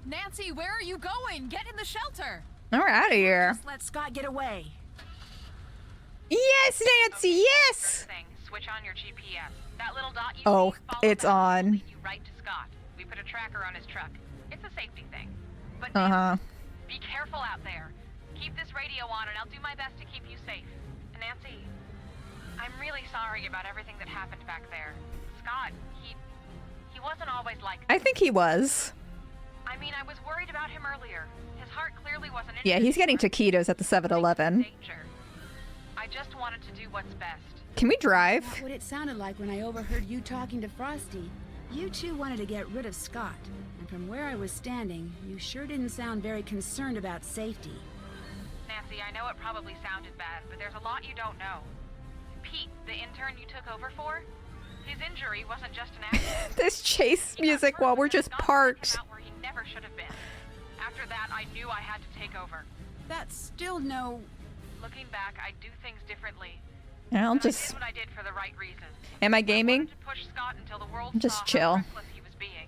Nancy, where are you going? Get in the shelter. Now we're out of here. Just let Scott get away. Yes, Nancy, yes! Thing, switch on your GPS. That little dot you Oh, see, follow it's that and on. it'll lead you right to Scott. We put a tracker on his truck. It's a safety thing. But Uh-huh. be careful out there. Keep this radio on and I'll do my best to keep you safe. And Nancy, I'm really sorry about everything that happened back there. Scott, he wasn't always like I think he was. I mean, I was worried about him earlier. His heart clearly wasn't in Yeah, it he's getting anymore. taquitos at the 7-Eleven. Danger. I just wanted to do what's best. Can we drive? That's what it sounded like when I overheard you talking to Frosty. You two wanted to get rid of Scott, and from where I was standing, you sure didn't sound very concerned about safety. Nancy, I know it probably sounded bad, but there's a lot you don't know. Pete, the intern you took over for, his injury wasn't just an accident. This chase He got music hurt while we're and just Scott took him parked. out where he never should have been. After that, I knew I had to take over. That's still no... Looking back, I do things differently. I'll But I just... did what I did for the right reason. Am I I gaming? wanted to push Scott until the world Just saw chill. how reckless he was being.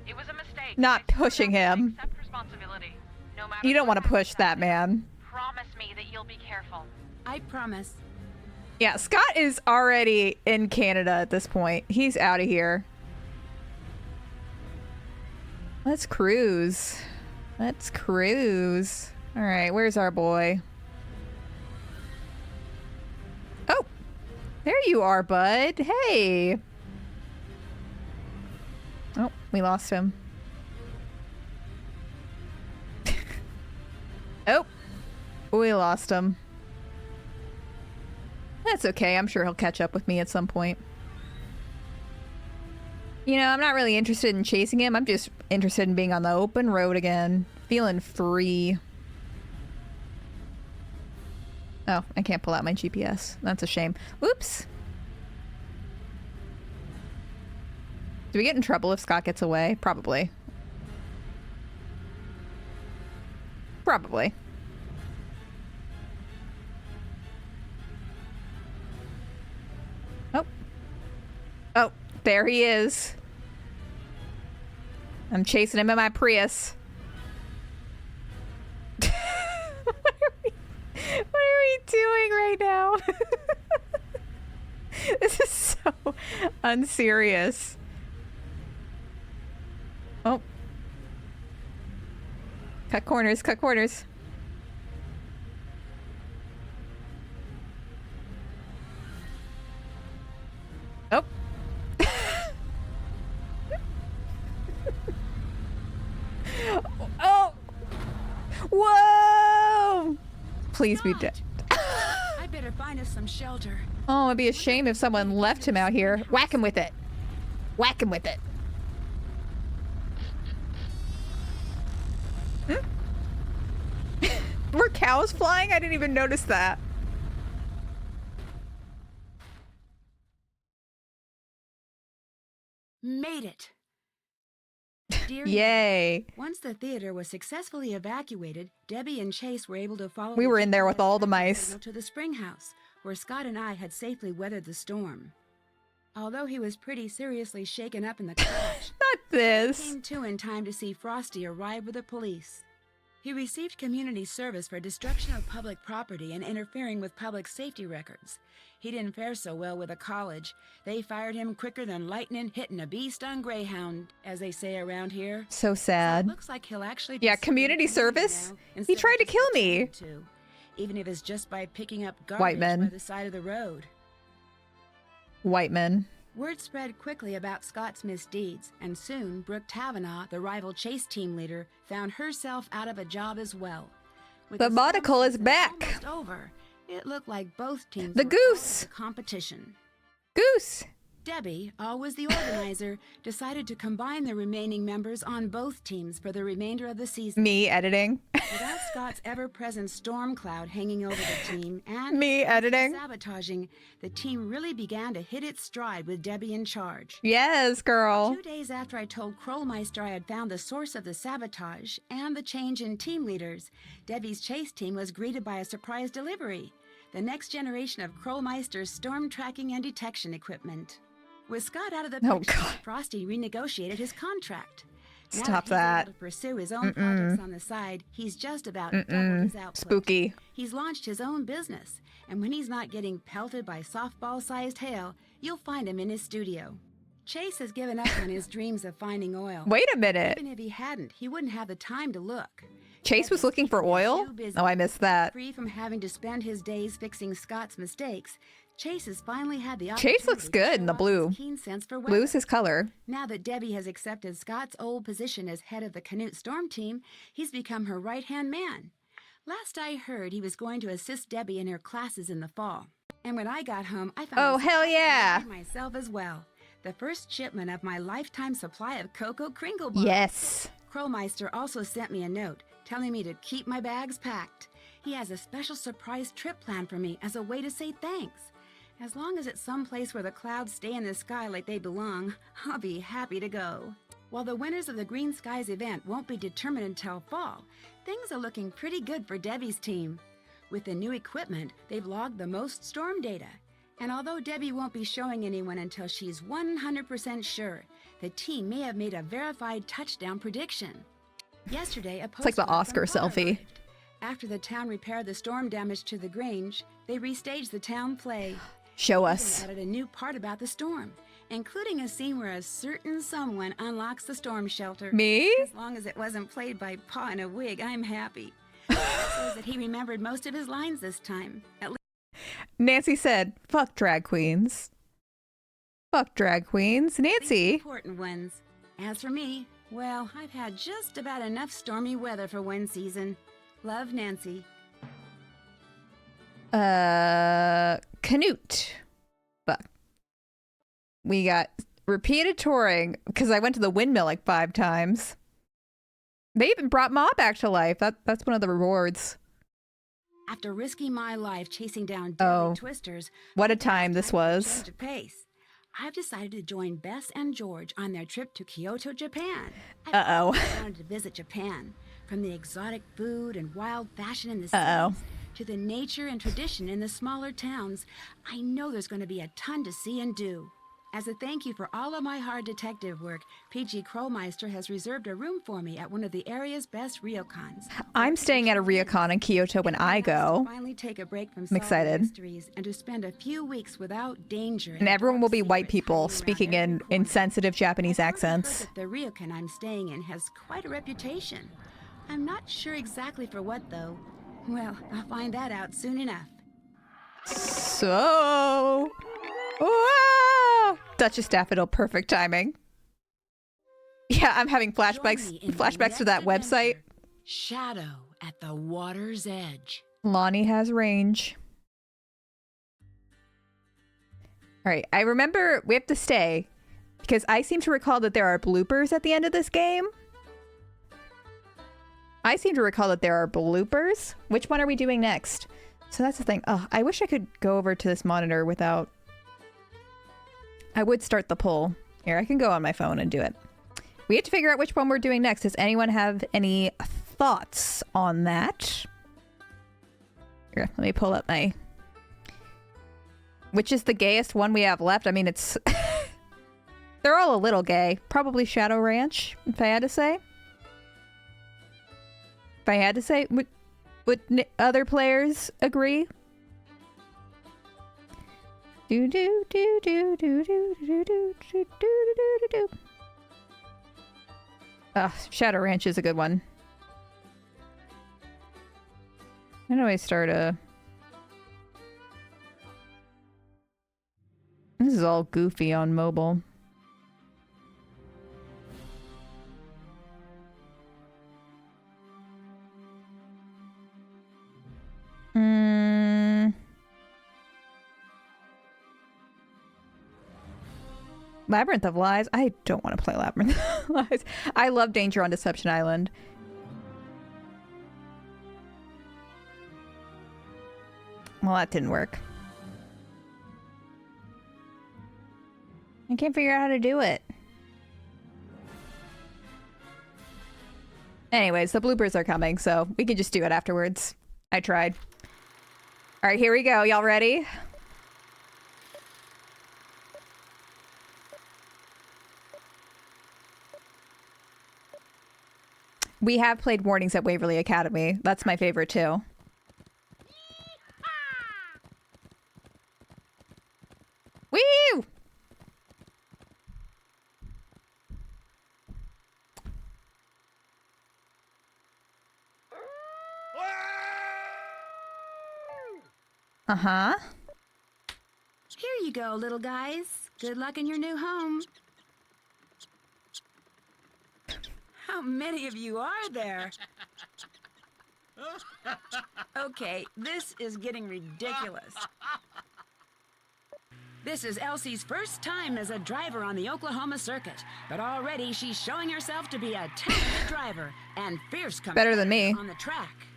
It was a mistake. Not but I took it pushing up and I him. accept responsibility. No matter You don't what want to push happens that out there. man. Promise me that you'll be careful. I promise. Yeah, Scott is already in Canada at this point. He's out of here. Let's cruise. Let's cruise. All right, where's our boy? Oh, there you are, bud. Hey. Oh, we lost him. Oh, we lost him. That's okay. I'm sure he'll catch up with me at some point. You know, I'm not really interested in chasing him. I'm just interested in being on the open road again. Feeling free. Oh, I can't pull out my GPS. That's a shame. Whoops. Do we get in trouble if Scott gets away? Probably. Probably. Oh. Oh, there he is. I'm chasing him in my Prius. What are we doing right now? This is so unserious. Oh. Cut corners, cut corners. Oh. Oh. Whoa. Please be dead. I better find us some shelter. Oh, it'd be a shame if someone left him out here. Whack him with it. Whack him with it. Were cows flying? I didn't even notice that. Made it. Dear Yay. Once the theater was successfully evacuated, Debbie and Chase were able to follow. We the were in there with GPS all the traffic mice. signal to the spring house, where Scott and I had safely weathered the storm. Although he was pretty seriously shaken up in the crash, Not he this. came to in time to see Frosty arrive with the police. He received community service for destruction of public property and interfering with public safety records. He didn't fare so well with the college. They fired him quicker than lightning hitting a bee-stung greyhound, as they say around here. So So sad. it looks like he'll actually be Yeah, serving community the service? now He instead of tried to just kill me. pretending to, even if it's just by picking up White garbage men. by the side of the road. White men. Word spread quickly about Scott's misdeeds, and soon Brooke Tavenaugh, the rival Chase team leader, found herself out of a job as well. With The storm monocle is season back. almost over, it looked like both teams The were out of goose. the competition. Goose. Debbie, always the organizer, decided to combine the remaining members on both teams for the remainder of the season. Me editing. Without Scott's ever-present storm cloud hanging over the team and Me editing. sabotaging, the team really began to hit its stride with Debbie in charge. Yes, girl. 2 days after I told Krollmeister I had found the source of the sabotage and the change in team leaders, Debbie's chase team was greeted by a surprise delivery, the next generation of Krollmeister's storm tracking and detection equipment. With Scott out of the Oh, picture, God. Frosty renegotiated his contract. Now Stop he's that. able to pursue his own projects on the side, he's just about doubled his output. Spooky. He's launched his own business, and when he's not getting pelted by softball-sized hail, you'll find him in his studio. Chase has given up on his dreams of finding oil. Wait a minute. Even if he hadn't, he wouldn't have the time to look. Chase was looking for oil? Too busy. Oh, I missed that. Free from having to spend his days fixing Scott's mistakes, Chase has finally had the Chase looks opportunity to good show in the off blue. his keen sense for weather. Blue's his color. Now that Debbie has accepted Scott's old position as head of the Canute Storm team, he's become her right-hand man. Last I heard, he was going to assist Debbie in her classes in the fall. And when I got home, I found Oh, myself hell yeah. enjoying myself as well. The first shipment of my lifetime supply of Cocoa Kringle bars. Yes. Krollmeister also sent me a note telling me to keep my bags packed. He has a special surprise trip planned for me as a way to say thanks. As long as it's someplace where the clouds stay in the sky like they belong, I'll be happy to go. While the winners of the Green Skies event won't be determined until fall, things are looking pretty good for Debbie's team. With the new equipment, they've logged the most storm data. And although Debbie won't be showing anyone until she's 100% sure, the team may have made a verified touchdown prediction. Yesterday, a like the postcard Oscar from Pa selfie. arrived. After the town repaired the storm damage to the Grange, they restaged the town play. Show They us. added a new part about the storm, including a scene where a certain someone unlocks the storm shelter. Me? As long as it wasn't played by Pa in a wig, I'm happy. It says that he remembered most of his lines this time. At least Nancy said, fuck drag queens. Fuck drag queens. the Nancy. important ones. As for me, well, I've had just about enough stormy weather for one season. Love, Nancy. Canute. But we got repeated touring because I went to the windmill like 5 times. They even brought Ma back to life. That's one of the rewards. After risking my life chasing down deadly Oh, twisters, what a time this for a was. change of pace. I've decided to join Bess and George on their trip to Kyoto, Japan. I've Uh-oh. always wanted to visit Japan, from the exotic food and wild fashion in the Uh-oh. cities to the nature and tradition in the smaller towns. I know there's going to be a ton to see and do. As a thank you for all of my hard detective work, PG Crowmeister has reserved a room for me at one of the area's best ryokans. I'm staying at a ryokan in Kyoto when I go. Finally take a break from I'm excited. mysteries and to spend a few weeks without danger. And everyone will be white people speaking in insensitive Japanese accents. The ryokan I'm staying in has quite a reputation. I'm not sure exactly for what though. Well, I'll find that out soon enough. So... Whoa! Duchess Daffodil, perfect timing. Yeah, I'm having flashbacks to that website. Shadow at the water's edge. Lonnie has range. Alright, I remember we have to stay because I seem to recall that there are bloopers at the end of this game. I seem to recall that there are bloopers. Which one are we doing next? So that's the thing. Oh, I wish I could go over to this monitor without... I would start the poll. Here, I can go on my phone and do it. We have to figure out which one we're doing next. Does anyone have any thoughts on that? Here, let me pull up my... Which is the gayest one we have left? I mean, it's... They're all a little gay. Probably Shadow Ranch, if I had to say. If I had to say, would other players agree? Do do do do do do do do do do do. Shadow Ranch is a good one. How do I start a... This is all goofy on mobile. Labyrinth of Lies? I don't want to play Labyrinth of Lies. I love Danger on Deception Island. Well, that didn't work. I can't figure out how to do it. Anyways, the bloopers are coming, so we can just do it afterwards. I tried. All right, here we go. Y'all ready? We have played Warnings at Waverly Academy. That's my favorite too. Woo! Uh-huh. Here you go, little guys. Good luck in your new home. How many of you are there? Okay, this is getting ridiculous. This is Elsie's first time as a driver on the Oklahoma circuit, but already she's showing herself to be a talented driver and fierce Better than me. on the track.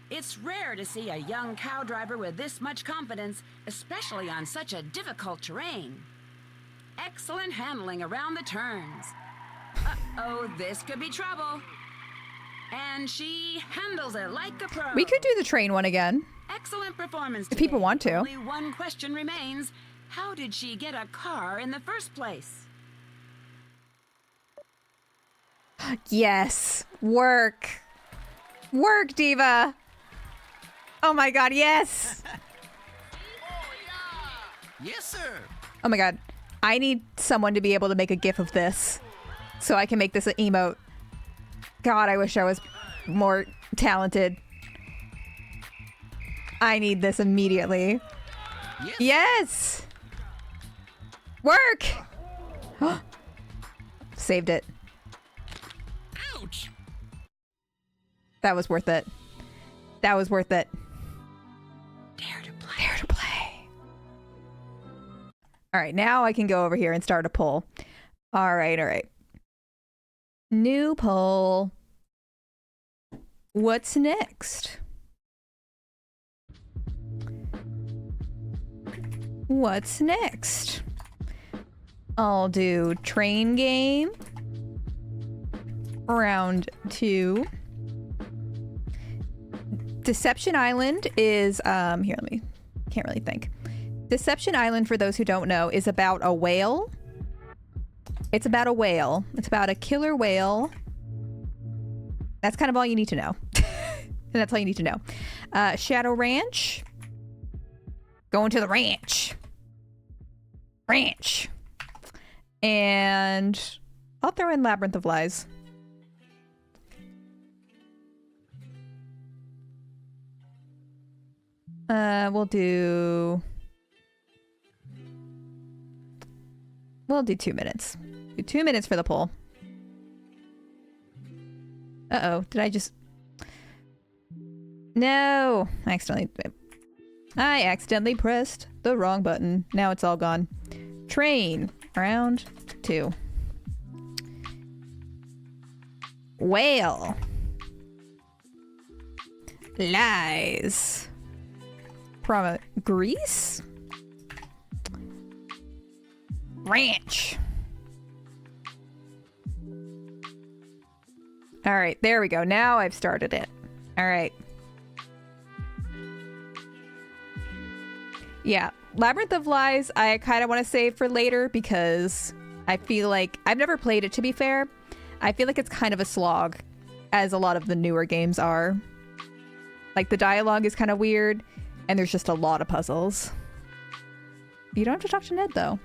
It's rare to see a young cow driver with this much confidence, especially on such a difficult terrain. Excellent handling around the turns. Uh-oh, this could be trouble. And she handles it like a pro. We could do the train one again. Excellent performance If people today. want to. Only one question remains. How did she get a car in the first place? Yes. Work. Work, Diva. Oh my god, yes. Yes, sir. Oh my god. I need someone to be able to make a gif of this so I can make this an emote. God, I wish I was more talented. I need this immediately. Yes! Work! Saved it. Ouch! That was worth it. That was worth it. Dare to play. Dare to play. All right, now I can go over here and start a poll. All right. New poll. What's next? What's next? I'll do train game. Round 2. Deception Island is here, can't really think. Deception Island, for those who don't know, is about a whale. It's about a whale. It's about a killer whale. That's kind of all you need to know. And that's all you need to know. Shadow Ranch. Going to the ranch. Ranch. And I'll throw in Labyrinth of Lies. We'll do 2 minutes. Do 2 minutes for the poll. Uh-oh, did I just... No! I accidentally pressed the wrong button. Now it's all gone. Train. Round 2. Whale. Lies. Greece? Ranch. All right, there we go. Now I've started it. All right. Yeah, Labyrinth of Lies, I kind of want to save for later because I feel like I've never played it, to be fair. I feel like it's kind of a slog, as a lot of the newer games are. Like, the dialogue is kind of weird, and there's just a lot of puzzles. You don't have to talk to Ned, though.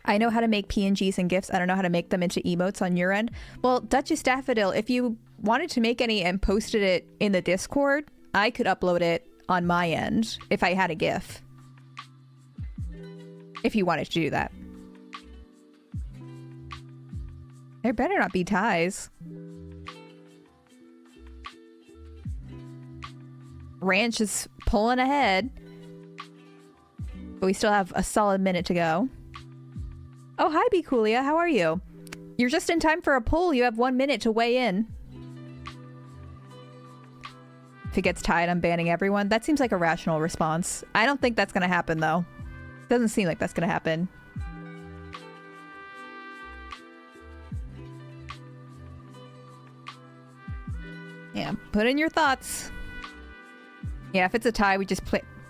I know how to make PNGs and GIFs. I don't know how to make them into emotes on your end. Well, Duchess Daffodil, if you wanted to make any and posted it in the Discord, I could upload it on my end if I had a GIF. If you wanted to do that. There better not be ties. Ranch is pulling ahead. But we still have a solid minute to go. Oh, hi, Bikulia. How are you? You're just in time for a poll. You have 1 minute to weigh in. If it gets tied, I'm banning everyone. That seems like a rational response. I don't think that's going to happen, though. Doesn't seem like that's going to happen. Yeah, put in your thoughts. Yeah, if it's a tie, we just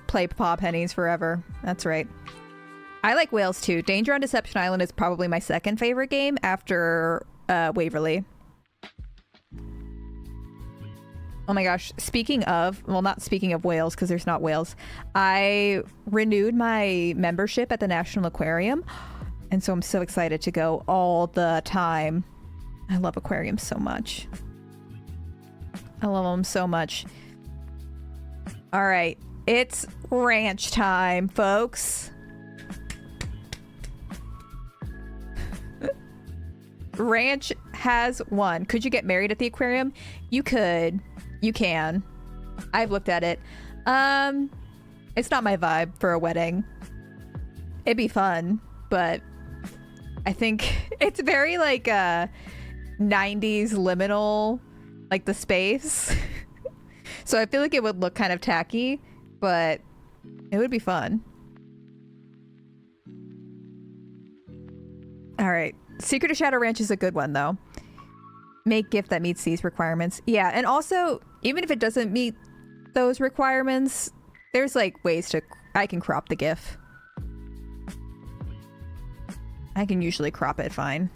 play Paw Pennies forever. That's right. I like Whales too. Danger on Deception Island is probably my second favorite game after Waverly. Oh my gosh. Speaking of, well, not speaking of whales because there's not whales. I renewed my membership at the National Aquarium. And so I'm so excited to go all the time. I love aquariums so much. I love them so much. All right. It's ranch time, folks. Ranch has won. Could you get married at the aquarium? You could. You can. I've looked at it. It's not my vibe for a wedding. It'd be fun, but I think it's very like 90s liminal, like the space. So I feel like it would look kind of tacky, but it would be fun. All right. Secret of Shadow Ranch is a good one, though. Make GIF that meets these requirements. Yeah, and also, even if it doesn't meet those requirements, there's like ways to... I can crop the GIF. I can usually crop it fine.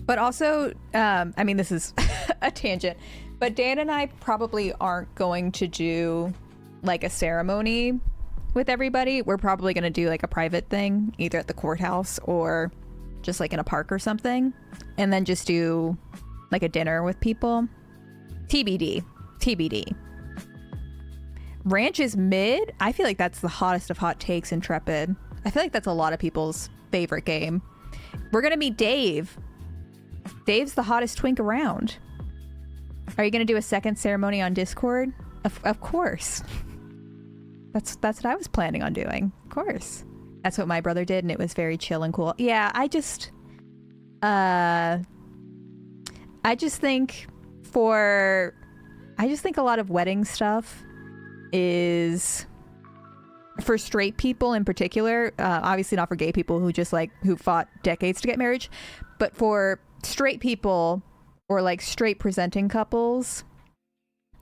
But also, I mean, this is a tangent, but Dan and I probably aren't going to do like a ceremony with everybody. We're probably going to do like a private thing, either at the courthouse or just like in a park or something, and then just do like a dinner with people. TBD. TBD. Ranch is mid. I feel like that's the hottest of hot takes in Trepid. I feel like that's a lot of people's favorite game. We're going to meet Dave. Dave's the hottest twink around. Are you going to do a second ceremony on Discord? Of course. That's what I was planning on doing. Of course. That's what my brother did, and it was very chill and cool. Yeah, I just think a lot of wedding stuff is for straight people in particular, obviously not for gay people who fought decades to get marriage, but for straight people or like straight presenting couples,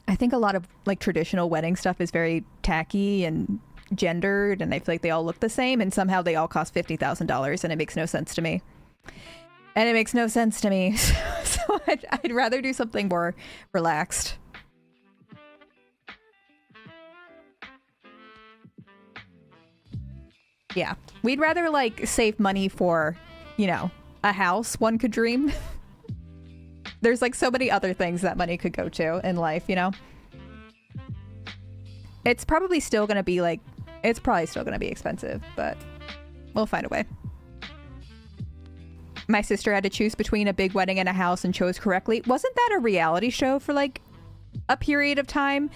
I think a lot of like traditional wedding stuff is very tacky and gendered, and I feel like they all look the same, and somehow they all cost $50,000, and it makes no sense to me. So I'd rather do something more relaxed. Yeah, we'd rather like save money for, a house one could dream. There's like so many other things that money could go to in life, It's probably still going to be expensive, but we'll find a way. My sister had to choose between a big wedding and a house and chose correctly. Wasn't that a reality show for like a period of time?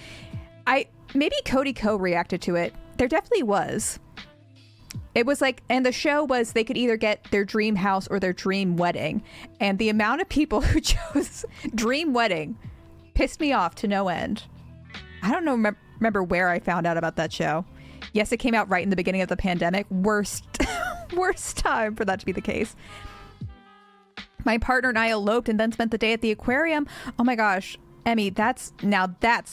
Maybe Cody Co reacted to it. There definitely was. It was like, and the show was they could either get their dream house or their dream wedding. And the amount of people who chose dream wedding pissed me off to no end. I don't know, remember where I found out about that show. Yes, it came out right in the beginning of the pandemic. Worst time for that to be the case. My partner and I eloped and then spent the day at the aquarium. Oh my gosh, Emmy, that's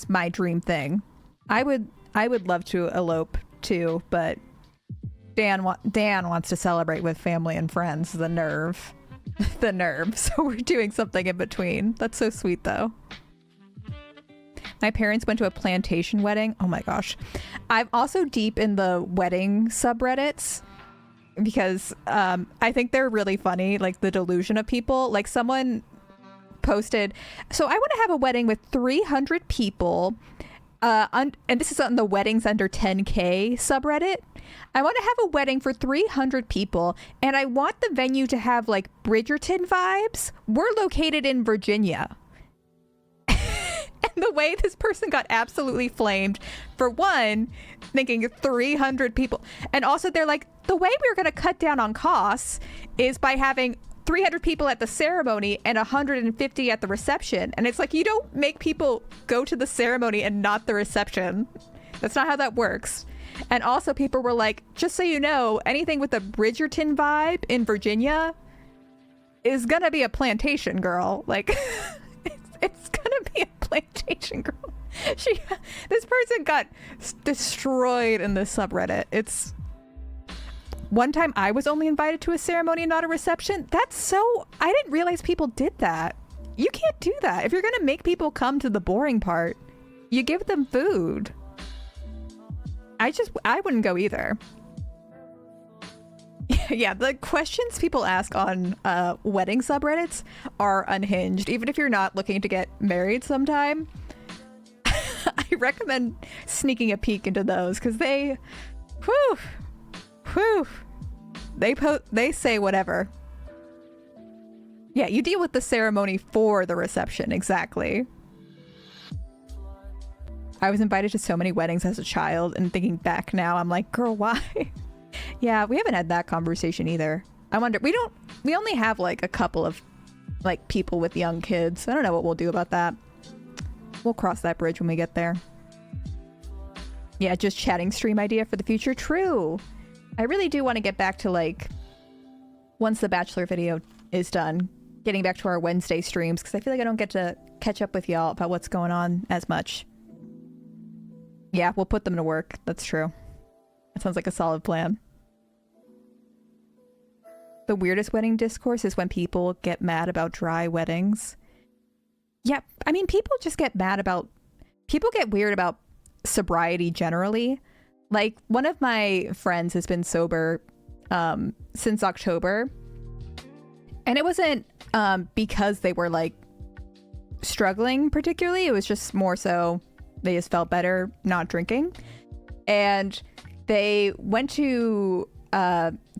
my dream thing. I would love to elope too, but Dan wants to celebrate with family and friends. The nerve. So we're doing something in between. That's so sweet though. My parents went to a plantation wedding. Oh my gosh. I'm also deep in the wedding subreddits because I think they're really funny. Like the delusion of people. Like someone posted, so I want to have a wedding with 300 people. And this is on the weddings under 10K subreddit. I want to have a wedding for 300 people, and I want the venue to have like Bridgerton vibes. We're located in Virginia. And the way this person got absolutely flamed, for one, thinking 300 people. And also they're like, the way we're going to cut down on costs is by having 300 people at the ceremony and 150 at the reception. And it's like, you don't make people go to the ceremony and not the reception. That's not how that works. And also people were like, just so you know, anything with a Bridgerton vibe in Virginia is going to be a plantation girl. Like, it's going to be a plantation girl. This person got destroyed in this subreddit. It's one time I was only invited to a ceremony and not a reception. I didn't realize people did that. You can't do that. If you're going to make people come to the boring part, you give them food. I wouldn't go either. Yeah, the questions people ask on wedding subreddits are unhinged. Even if you're not looking to get married sometime, I recommend sneaking a peek into those because they say whatever. Yeah, you deal with the ceremony for the reception, exactly. I was invited to so many weddings as a child, and thinking back now, I'm like, girl, why? Yeah, we haven't had that conversation either. I wonder, we only have like a couple of like people with young kids. I don't know what we'll do about that. We'll cross that bridge when we get there. Yeah, just chatting stream idea for the future. True. I really do want to get back to like, once the Bachelor video is done, getting back to our Wednesday streams, because I feel like I don't get to catch up with y'all about what's going on as much. Yeah, we'll put them to work. That's true. That sounds like a solid plan. The weirdest wedding discourse is when people get mad about dry weddings. Yeah, I mean, people get weird about sobriety generally. Like, one of my friends has been sober since October. And it wasn't because they were like struggling particularly. It was just more so they just felt better not drinking. And they went to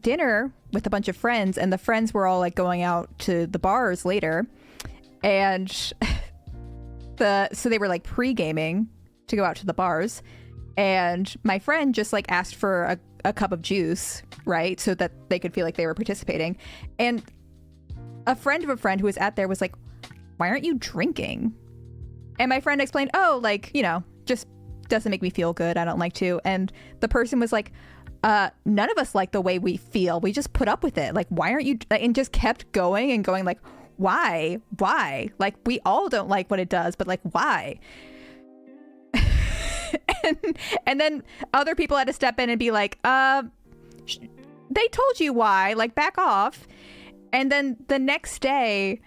dinner with a bunch of friends, and the friends were all like going out to the bars later. And so they were like pre-gaming to go out to the bars, and my friend just like asked for a cup of juice, right, so that they could feel like they were participating. And a friend of a friend who was at there was like, why aren't you drinking? And my friend explained, oh, like, you know, just doesn't make me feel good, I don't like to. And the person was like, none of us like the way we feel, we just put up with it, like, why aren't you? And just kept going and going, like, why, like, we all don't like what it does, but like, why? and then other people had to step in and be like, they told you why, like, back off. And then the next day,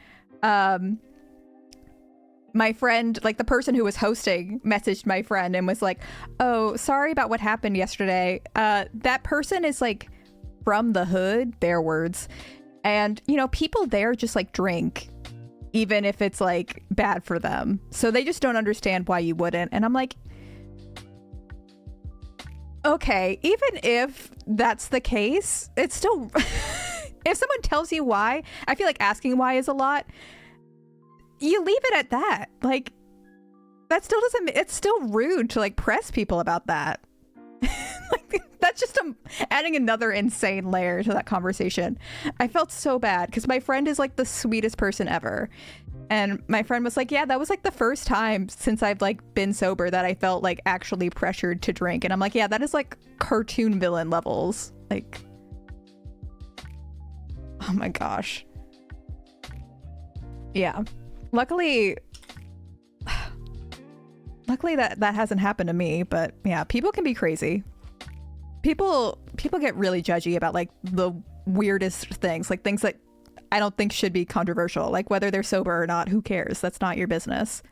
my friend, like the person who was hosting, messaged my friend and was like, oh, sorry about what happened yesterday. That person is like from the hood, their words. And, you know, people there just like drink, even if it's like bad for them. So they just don't understand why you wouldn't. And I'm like, okay, even if that's the case, it's still, if someone tells you why, I feel like asking why is a lot. You leave it at that. Like, that still doesn't, it's still rude to like press people about that. Like, that's just adding another insane layer to that conversation. I felt so bad because my friend is like the sweetest person ever. And my friend was like, yeah, that was like the first time since I've like been sober that I felt like actually pressured to drink. And I'm like, yeah, that is like cartoon villain levels. Like, oh my gosh. Yeah. Luckily that hasn't happened to me, but yeah, people can be crazy. People get really judgy about like the weirdest things, like things that I don't think should be controversial, like whether they're sober or not, who cares? That's not your business.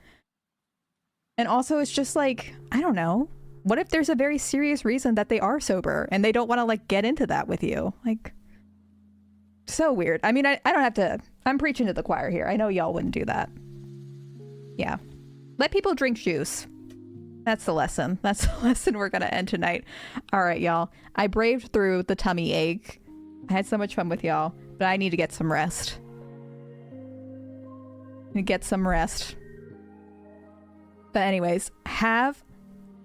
And also it's just like, I don't know, what if there's a very serious reason that they are sober and they don't want to like get into that with you? Like, so weird. I mean, I don't have to, I'm preaching to the choir here. I know y'all wouldn't do that. Yeah. Let people drink juice. That's the lesson. That's the lesson we're going to end tonight. All right, y'all. I braved through the tummy ache. I had so much fun with y'all, but I need to get some rest. But anyways, have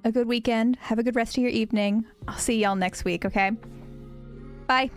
a good weekend. Have a good rest of your evening. I'll see y'all next week, okay? Bye.